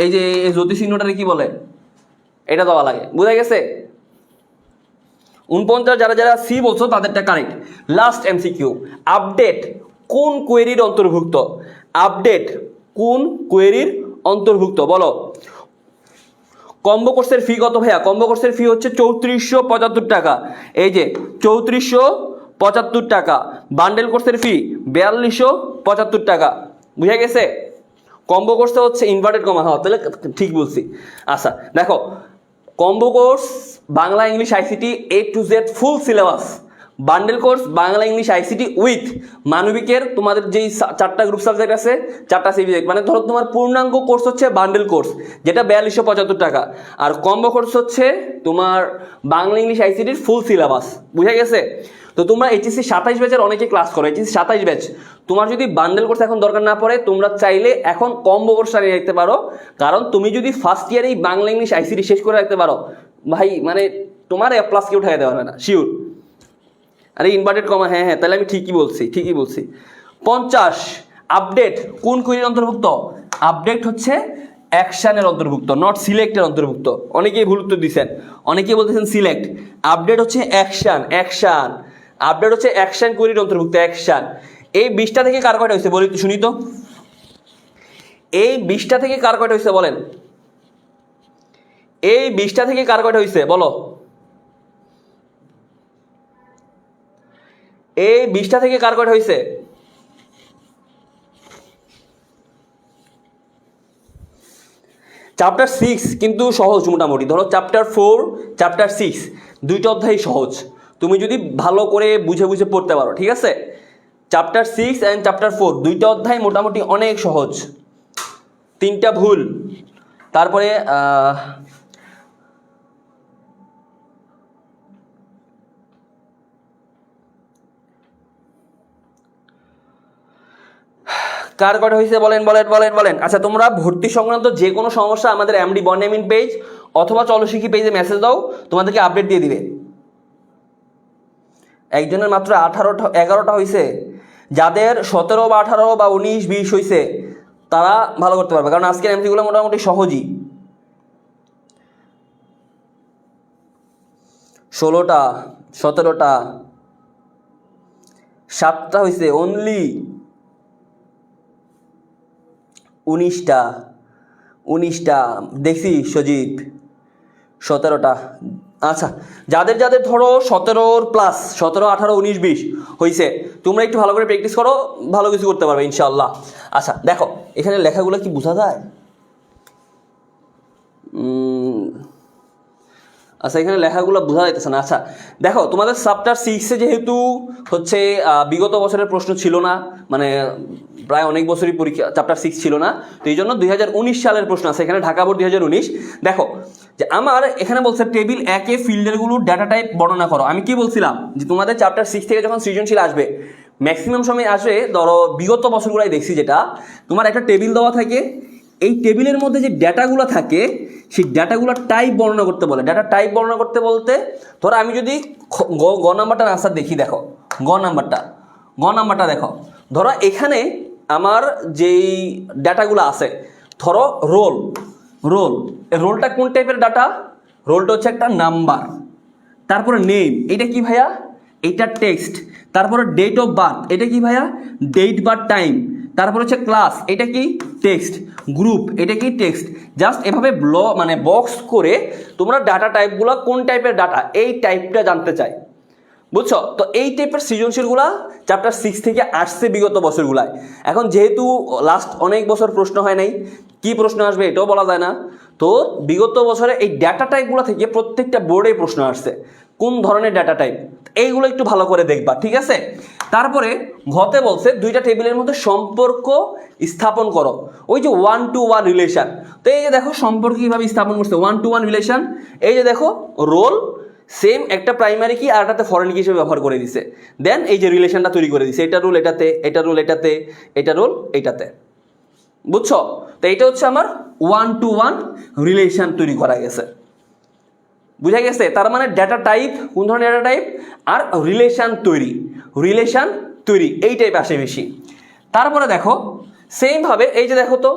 এই যে জ্যোতি চিহ্নটারে কি বলে, এটা দেওয়া লাগে। বুঝা গেছে? 49 যারা যারা সি বলছো তাদেরটা কারেক্ট। লাস্ট এমসিকিউ, আপডেট কোন কোয়েরির অন্তর্ভুক্ত? আপডেট কোন কোয়েরির অন্তর্ভুক্ত বলো। কম্বো কোর্সের ফি কত ভাইয়া? কম্বো কোর্সের ফি হচ্ছে 3475 টাকা, এই যে 3475 টাকা। বান্ডেল কোর্সের ফি 4275 টাকা। বুঝা গেছে? কম্বো কোর্সে হচ্ছে ইনভার্টেড কমা, হ্যাঁ তাহলে ঠিক বলছি। আচ্ছা দেখো, combo course Bangla English ICT A to Z full syllabus, bundle course Bangla English ICT with মানবিকের তোমাদের যেই 4টা গ্রুপ সাবজেক্ট আছে, 4টা সাবজেক্ট, মানে ধরো তোমার পূর্ণাঙ্গ কোর্স হচ্ছে বান্ডেল কোর্স, যেটা 4275 টাকা। আর কম্বো কোর্স হচ্ছে তোমার বাংলা ইংলিশ আইসিটির ফুল সিলেবাস। বুঝা গেছে? তো তোমরা এইচএসসি 27 ব্যাচের অনেকে ক্লাস করো, এইচএসসি 27 ব্যাচ, তোমার যদি বান্ডেল কোর্স এখন দরকার না পড়ে, তোমরা চাইলে এখন কম্বো কোর্সটা নিয়ে রাখতে পারো। কারণ তুমি যদি ফার্স্ট ইয়ারেই বাংলা ইংলিশ আইসিটি শেষ করে রাখতে পারো ভাই, মানে তোমার এ প্লাস কেউ উঠাই দেওয়া হবে না, শিওর। আরে ইনভার্টেড কমা, হ্যাঁ হ্যাঁ তাহলে আমি ঠিকই বলছি, ঠিকই বলছি। 50, আপডেট কোন কোয়েরির অন্তর্ভুক্ত? আপডেট হচ্ছে অ্যাকশনের অন্তর্ভুক্ত, নট সিলেক্টের অন্তর্ভুক্ত। অনেকেই ভুল উত্তর দিচ্ছেন, অনেকেই বলতেছেন সিলেক্ট। আপডেট হচ্ছে অ্যাকশন, অ্যাকশন, আপডেট হচ্ছে অ্যাকশন কোয়েরির অন্তর্ভুক্ত, অ্যাকশন। এই 20টা থেকে কার কয়টা হয়েছে বলি তো, শুনি তো। এই 20টা থেকে কার কয়টা হয়েছে বলেন? এই 20টা থেকে কার কয়টা হয়েছে বলো? এই 20টা থেকে কার কয়টা হয়েছে? চ্যাপ্টার 6 কিন্তু সহজ মোটামুটি, ধরো চ্যাপ্টার 4 চ্যাপ্টার 6 দুইটা অধ্যায় সহজ, তুমি যদি ভালো করে বুঝে বুঝে পড়তে পারো, ঠিক আছে? চ্যাপ্টার 6 অ্যান্ড চ্যাপ্টার 4 দুইটা অধ্যায় মোটামুটি অনেক সহজ। 3টা ভুল, তারপরে কার কটা হয়েছে বলেন বলেন বলেন বলেন। আচ্ছা তোমরা ভর্তি সংক্রান্ত যে কোনো সমস্যা আমাদের এমডি বন্যামিন পেজ অথবা চলশিখি পেজে মেসেজ দাও, তোমাদেরকে আপডেট দিয়ে দিবে। একজনের মাত্র 11টা হয়েছে, যাদের 17 বা 18 বা 19 20 হয়েছে তারা ভালো করতে পারবে, কারণ আজকের এমসিগুলো মোটামুটি সহজই। 16টা 17টা 7টা হয়েছে অনলি, 19টা দেখছি সজীব, 17টা। আচ্ছা যাদের যাদের ধরো 17 প্লাস 17 18 19 20 হয়েছে, তোমরা একটু ভালো করে প্র্যাকটিস করো, ভালো কিছু করতে পারবে ইনশাআল্লাহ। আচ্ছা দেখো এখানে লেখাগুলো কি বোঝা যায়? আচ্ছা এখানে লেখাগুলো বোঝা যাইতেছে না। আচ্ছা দেখো তোমাদের চ্যাপ্টার 6-এ যেহেতু হচ্ছে বিগত বছরের প্রশ্ন ছিল না, মানে প্রায় অনেক বছরই পরীক্ষা চ্যাপ্টার 6 ছিল না, তো এই জন্য 2019 সালের প্রশ্ন আছে এখানে, ঢাকা বোর্ড 2019। দেখো যে আমার এখানে বলছে টেবিল 1-এ ফিল্ডেরগুলোর ডাটা টাইপ বর্ণনা করো। আমি কি বলছিলাম যে তোমাদের চ্যাপ্টার 6 থেকে যখন সৃজনশীল আসবে, ম্যাক্সিমাম সময় আসবে, ধরো বিগত বছরগুলোই দেখছি যেটা তোমার একটা টেবিল দেওয়া থাকে, এই টেবিলের মধ্যে যে ডেটাগুলো থাকে সেই ডেটাগুলো টাইপ বর্ণনা করতে বলে। ডাটা টাইপ বর্ণনা করতে বলতে ধরো আমি যদি গ নাম্বারটার আনসার দেখি, দেখো গ নাম্বারটা দেখো, ধরো এখানে আমার যেই ডাটাগুলো আছে, ধরো রোলটা কোন টাইপের ডাটা? রোলটা হচ্ছে একটা নাম্বার, তারপরে নেম, এটা কি ভাইয়া? এটা টেক্সট, তারপরে ডেট অফ বার্থ, এটা কি ভাইয়া? ডেট বা টাইম, তারপর হচ্ছে ক্লাস, এটা কি টেক্সট, গ্রুপ এটা কি টেক্সট। জাস্ট এভাবে মানে বক্স করে তোমরা ডাটা টাইপগুলো কোন টাইপের ডাটা এই টাইপটা জানতে চাই, বুঝছো? তো এই টাইপের সৃজনশীলগুলা চ্যাপ্টার 6 থেকে আসছে বিগত বছরগুলায়। এখন যেহেতু লাস্ট অনেক বছর প্রশ্ন হয় নাই, কি প্রশ্ন আসবে এটাও বলা যায় না। তো বিগত বছরে এই ডাটা টাইপগুলো থেকে প্রত্যেকটা বোর্ডে প্রশ্ন আসছে, কোন ধরনের ডাটা টাইপ এইগুলো একটু ভালো করে দেখবা, ঠিক আছে? তারপরে ঘতে বলছে দুইটা টেবিলের মধ্যে সম্পর্ক স্থাপন করো, ওই যে 1 to 1 রিলেশন। তো এই যে দেখো সম্পর্ক কিভাবে স্থাপন করছে, 1 to 1 রিলেশন। এই যে দেখো রোল সেম একটা প্রাইমারি কি আর একটাতে ফরেন কি হিসেবে ব্যবহার করে দিছে, দেন এই যে রিলেশনটা তৈরি করে দিছে, এটা রোল এটাতে, এটা রোল এটাতে, এটা রোল এটাতে, বুঝছো? তো এটা হচ্ছে আমার 1 to 1 রিলেশন তৈরি করা গেছে, বুঝা গেছে? তার মানে ডাটা টাইপ, কোন ধরনের ডাটা টাইপ আর রিলেশন তৈরি এই টাইপ আসে বেশি। তারপরে দেখো সেমভাবে এই যে দেখো তো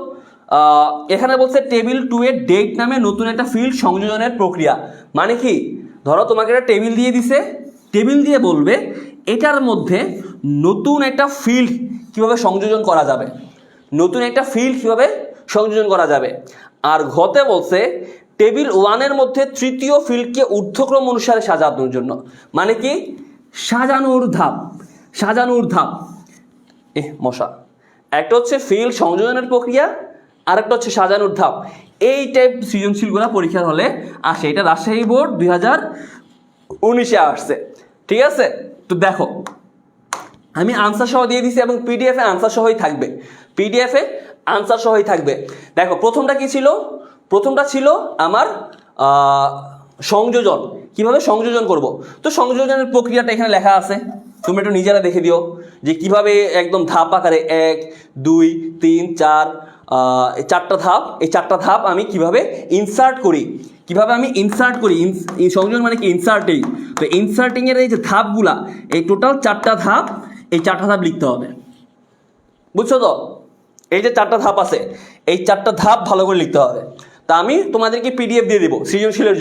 এখানে বলছে টেবিল 2 এর ডেট নামে নতুন একটা ফিল্ড সংযোজনের প্রক্রিয়া। মানে কি, ধরো তোমাকে একটা টেবিল দিয়ে দিছে, টেবিল দিয়ে বলবে এটার মধ্যে নতুন একটা ফিল্ড কিভাবে সংযোজন করা যাবে, নতুন একটা ফিল্ড কিভাবে সংযোজন করা যাবে। আর ঘতে বলছে টেবিল 1 এর মধ্যে তৃতীয় ফিল্ডকে ঊর্ধ্বক্রম অনুসারে সাজানোর জন্য। মানে কি, সাজানোর ধাপ মশা, একটা হচ্ছে ফিল্ড সংযোজনের প্রক্রিয়া আর একটা হচ্ছে সাজানোর ধাপ। এই টাইপ সৃজনশীলগুলো পরীক্ষার হলে আসে, এটা রাজশাহী বোর্ড 2019-এ আসছে, ঠিক আছে? তো দেখো আমি আনসার সহ দিয়ে দিছি এবং পিডিএফে আনসার সহই থাকবে, দেখো প্রথমটা কি ছিল, প্রথমটা ছিল আমার সংযোজন, কিভাবে সংযোজন করব। তো সংযোজনের প্রক্রিয়াটা এখানে লেখা আছে, তুমি একটু নিজেরা দেখে দিও যে কিভাবে একদম ধাপ আকারে 1 2 3 4 চারটা ধাপ, এই চারটা ধাপ আমি কিভাবে ইনসার্ট করি, সংযোজন মানে কি ইনসার্টিং। তো ইনসার্টিং এর এই যে ধাপগুলা, এই টোটাল চারটা ধাপ, এই চারটা ধাপ লিখতে হবে, বুঝছো তো? এই যে চারটা ধাপ আছে, এই চারটা ধাপ ভালো করে লিখতে হবে। তা আমি তোমাদেরকে পিডিএফ দিয়ে দেবো সৃজনশীলের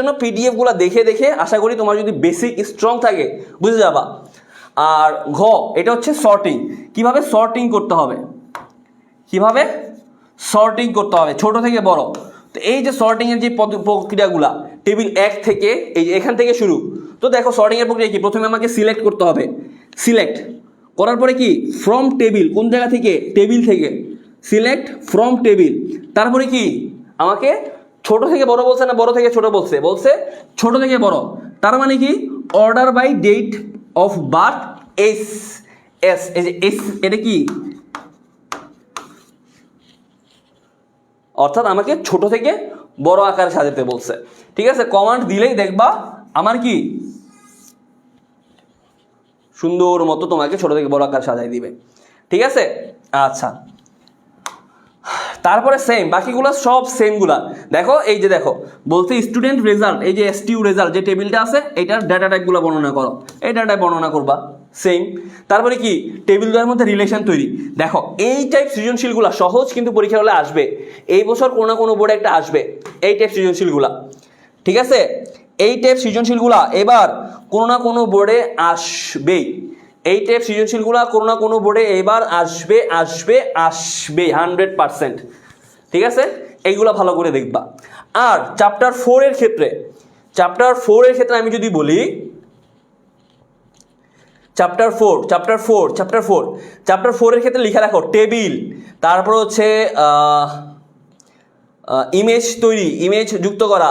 জন্য পিডিএফগুলো দেখে আশা করি তোমার যদি বেসিক স্ট্রং থাকে বুঝে যাবা। আর এটা হচ্ছে সর্টিং, কিভাবে সর্টিং করতে হবে ছোট থেকে বড়। তো এই যে সর্টিং এর যে প্রক্রিয়াগুলা, টেবিল 1 থেকে এই যে এখান থেকে শুরু। তো দেখো সর্টিং এর প্রক্রিয়া কি, প্রথমে আমাকে সিলেক্ট করতে হবে, সিলেক্ট করার পরে কি ফ্রম টেবিল, কোন জায়গা থেকে, টেবিল থেকে, সিলেক্ট ফ্রম টেবিল। তারপরে কি আমাকে ছোট থেকে বড় বলছে না বড় থেকে ছোট বলছে, ছোট থেকে বড়। তার মানে কি order by date of birth S, এই যে এস এটা কি, অর্থাৎ আমাকে ছোট থেকে বড় আকারে সাজাতে বলছে, ঠিক আছে? কমান্ড দিলেই দেখবা আমার কি সুন্দর মতো তোমাকে ছোট থেকে বড় আকার সাজাই দিবে, ঠিক আছে? আচ্ছা, তারপরে সেম বাকিগুলো সব সেমগুলা দেখো। এই যে দেখো বলছে স্টুডেন্ট রেজাল্ট, এই যে এসটিইউ রেজাল্ট যে টেবিলটা আছে এটার ডাটা টাইপগুলো বর্ণনা করো, এই ডাটা টাইপ বর্ণনা করবা সেম। তারপরে কি টেবিলগুলোর মধ্যে রিলেশন তৈরি। দেখো এই টাইপ সৃজনশীলগুলা সহজ, কিন্তু পরীক্ষা হলে আসবে, এই বছর কোনো না কোনো বোর্ডে একটা আসবে এই টাইপ সৃজনশীলগুলা, ঠিক আছে? এই টাইপ সৃজনশীলগুলা এবার কোনো না কোনো বোর্ডে আসবেই, এই টাইপ সৃজনশীলগুলা কোনো না কোনো বোর্ডে এবার আসবে 100%, ঠিক আছে? এইগুলা ভালো করে দেখবা। আর চ্যাপ্টার 4 এর ক্ষেত্রে আমি যদি বলি চ্যাপ্টার 4 এর ক্ষেত্রে লিখে রাখো টেবিল, তারপর হচ্ছে ইমেজ তৈরি, ইমেজ যুক্ত করা।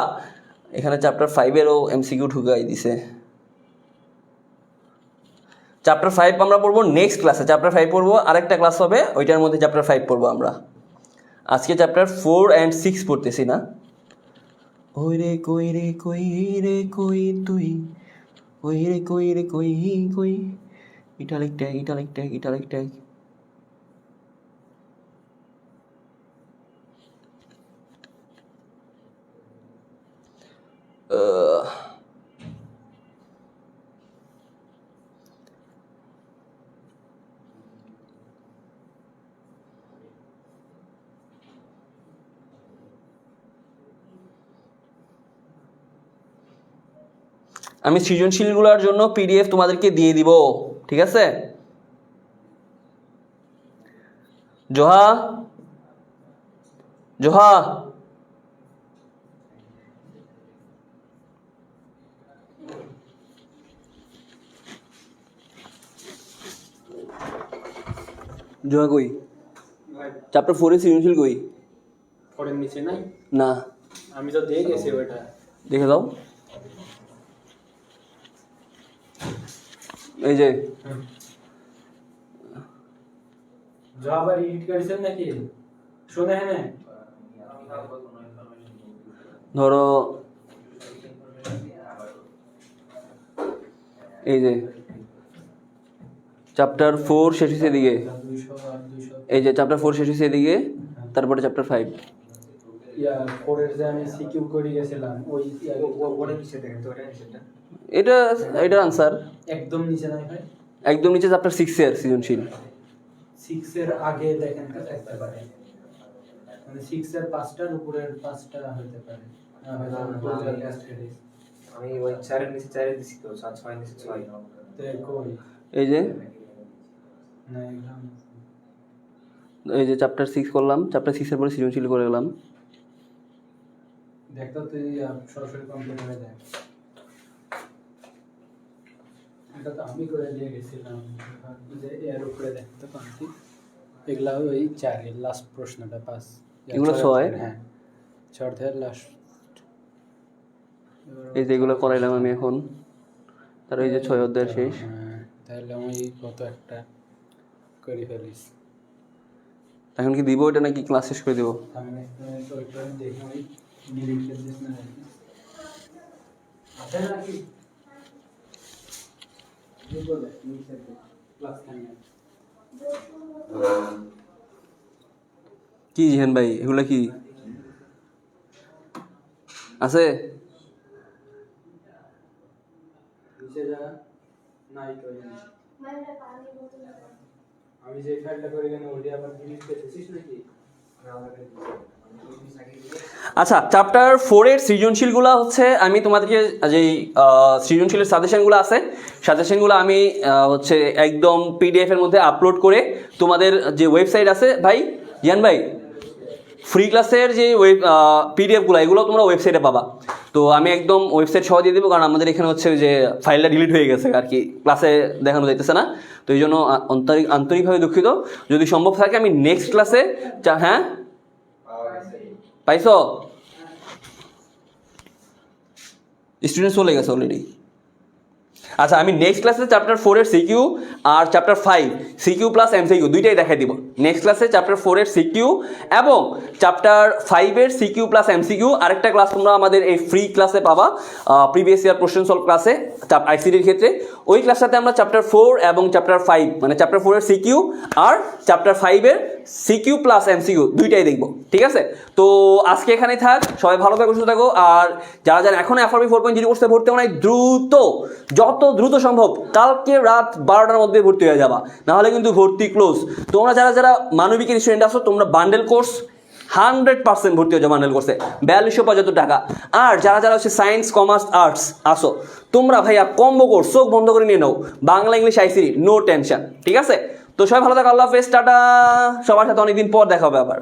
এখানে চ্যাপ্টার 5 এরও এমসিকিউ ঢুকাই দিছে। চ্যাপ্টার 5 আমরা পড়বো নেক্সট ক্লাসে, চ্যাপ্টার 5 পড়বো, আরেকটা ক্লাস হবে ওইটার মধ্যে চ্যাপ্টার 5 পড়বো আমরা। আজকে চ্যাপ্টার 4 and 6 পড়তেছি না। ওই রে কই রে কই রে কই তুই, ওই রে কই রে কই কই, ইটালিক ট্যাগ। আমি সৃজনশীলগুলোর জন্য পিডিএফ তোমাদেরকে দিয়ে দিব, ঠিক আছে? জোহা, জোহা, জোহা কই? চ্যাপ্টার 4 এর সৃজনশীল কই? পড়েন নিচে নাই, না, আমি তো দিয়ে গেছি ওটা। দেখে দাও। এই যে আবার এডিট করেছেন নাকি? শুনে হ্যাঁ, ধরো এই যে চ্যাপ্টার 4 শেষ হয়েছে এদিকে, 200 আর 200 এই যে চ্যাপ্টার 4 শেষ হয়েছে এদিকে, তারপরে চ্যাপ্টার 5। ইয়া পরের যে আমি সিকিউ করে গেছিলাম ওই ওটা কিসে দেখেন তো, ওটা সেটা এটা এটার আনসার একদম নিচে নাই ভাই, একদম নিচে চ্যাপ্টার 6 এর সৃজনশীল। 6 এর আগে দেখেন তো থাকতে পারে, মানে 6 এর 5টার উপরের 5টা হতে পারে। আমি ওই 4 এর নিচে 4 এর দিছি তো, 6 এর নিচে 6। তো কই এই যে না এগুলো এই যে চ্যাপ্টার 6 করলাম, চ্যাপ্টার 6 এর পরে সৃজনশীল করে গেলাম। দেখতো তুই সরাসরি কমপ্লিট হয়ে যায়। এটা তো আমি করে দিয়ে গেছিলাম যে এর উপরে দেখতে পাচ্ছি এগুলা ওই 4 এর লাস্ট প্রশ্নটা 5, এগুলো 6? হ্যাঁ 6 এর লাস্ট। এই যে এগুলো করাইলাম আমি এখন, তার এই যে 6 অধ্যায় শেষ। হ্যাঁ, তাহলে আমি কত একটা করে ফেলিস। এখন কি দিব এটা নাকি ক্লাস শেষ করে দিব? আমি তো ওইটা দেখি ওই ডিলিট করে দিস না আছে নাকি কি বলে নিচে ক্লাস টাইমে কি জিহান ভাই এগুলা কি আছে? নিচে যা নাই তো আমি যে ফাইলটা করে গেলাম ওইটা আবার ডিলিট করতেছিস নাকি? আচ্ছা, চ্যাপ্টার 4 এর সৃজনশীলগুলো হচ্ছে আমি তোমাদেরকে যেই সৃজনশীলের সাজেশনগুলো আছে, সাজেশনগুলো আমি হচ্ছে একদম পিডিএফ এর মধ্যে আপলোড করে তোমাদের যে ওয়েবসাইট আছে ভাই জিয়ান ভাই, ফ্রি ক্লাসের যে পিডিএফগুলো এগুলো তোমরা ওয়েবসাইটে পাবা। তো আমি একদম ওয়েবসাইট সহ দিয়ে দেবো, কারণ আমাদের এখানে হচ্ছে যে ফাইলটা ডিলিট হয়ে গেছে আর কি, ক্লাসে দেখানো যাইতেছে না। তো এই জন্য আন্তরিকভাবে দুঃখিত। যদি সম্ভব থাকে আমি নেক্সট ক্লাসে, হ্যাঁ পাইছো? স্টুডেন্ট চলে গেছে অলরেডি। আচ্ছা, আমি নেক্সট ক্লাসে চ্যাপ্টার 4 এর সিকিউ আর চ্যাপ্টার 5 সিকিউ প্লাস এমসিকিউ দুইটাই দেখাই দিব। নেক্সট ক্লাসে চ্যাপ্টার 4 এর সিকিউ এবং চ্যাপ্টার 5 এর সিকিউ প্লাস এমসিকিউ। আরেকটা ক্লাস তোমরা আমাদের এই ফ্রি ক্লাসে পাবা, প্রিভিয়াস ইয়ার কোশ্চেন সলভ ক্লাসে আইসিটির ক্ষেত্রে। ওই ক্লাসটাতে আমরা চ্যাপ্টার 4 এবং চ্যাপ্টার 5 মানে চ্যাপ্টার 4 এর সিকিউ আর চ্যাপ্টার 5 এর সিকিউ প্লাস এমসিকিউ দুইটাই দেখবো, ঠিক আছে? তো আজকে এখানেই থাক, সবাই ভালো থাকো, সুস্থ থাকো। আর যারা যারা এখন FRB 4.0 কোর্সে ভর্তি হও নাই, দ্রুত যত দ্রুত সম্ভব কালকে রাত 12টার মধ্যে ভর্তি হয়ে যাবা, নাহলে কিন্তু ভর্তি ক্লোজ। তোমরা যারা যারা মানবিকের স্টুডেন্ট আছো তোমরা বান্ডেল কোর্স 100% ভর্তি হয়ে যাও বান্ডেল কোর্সে, 4275 টাকা। আর যারা যারা হচ্ছে সায়েন্স কমার্স আর্টস আসো তোমরা ভাইয়া কম্বো কোর্স চোখ বন্ধ করে নিয়ে নাও, Bangla English ICT no tension, ঠিক আছে? তো সবাই ভালো থাকো, আল্লাহ হাফেজ, টাটা। সবার সাথে অনেকদিন পর দেখা হবে আবার।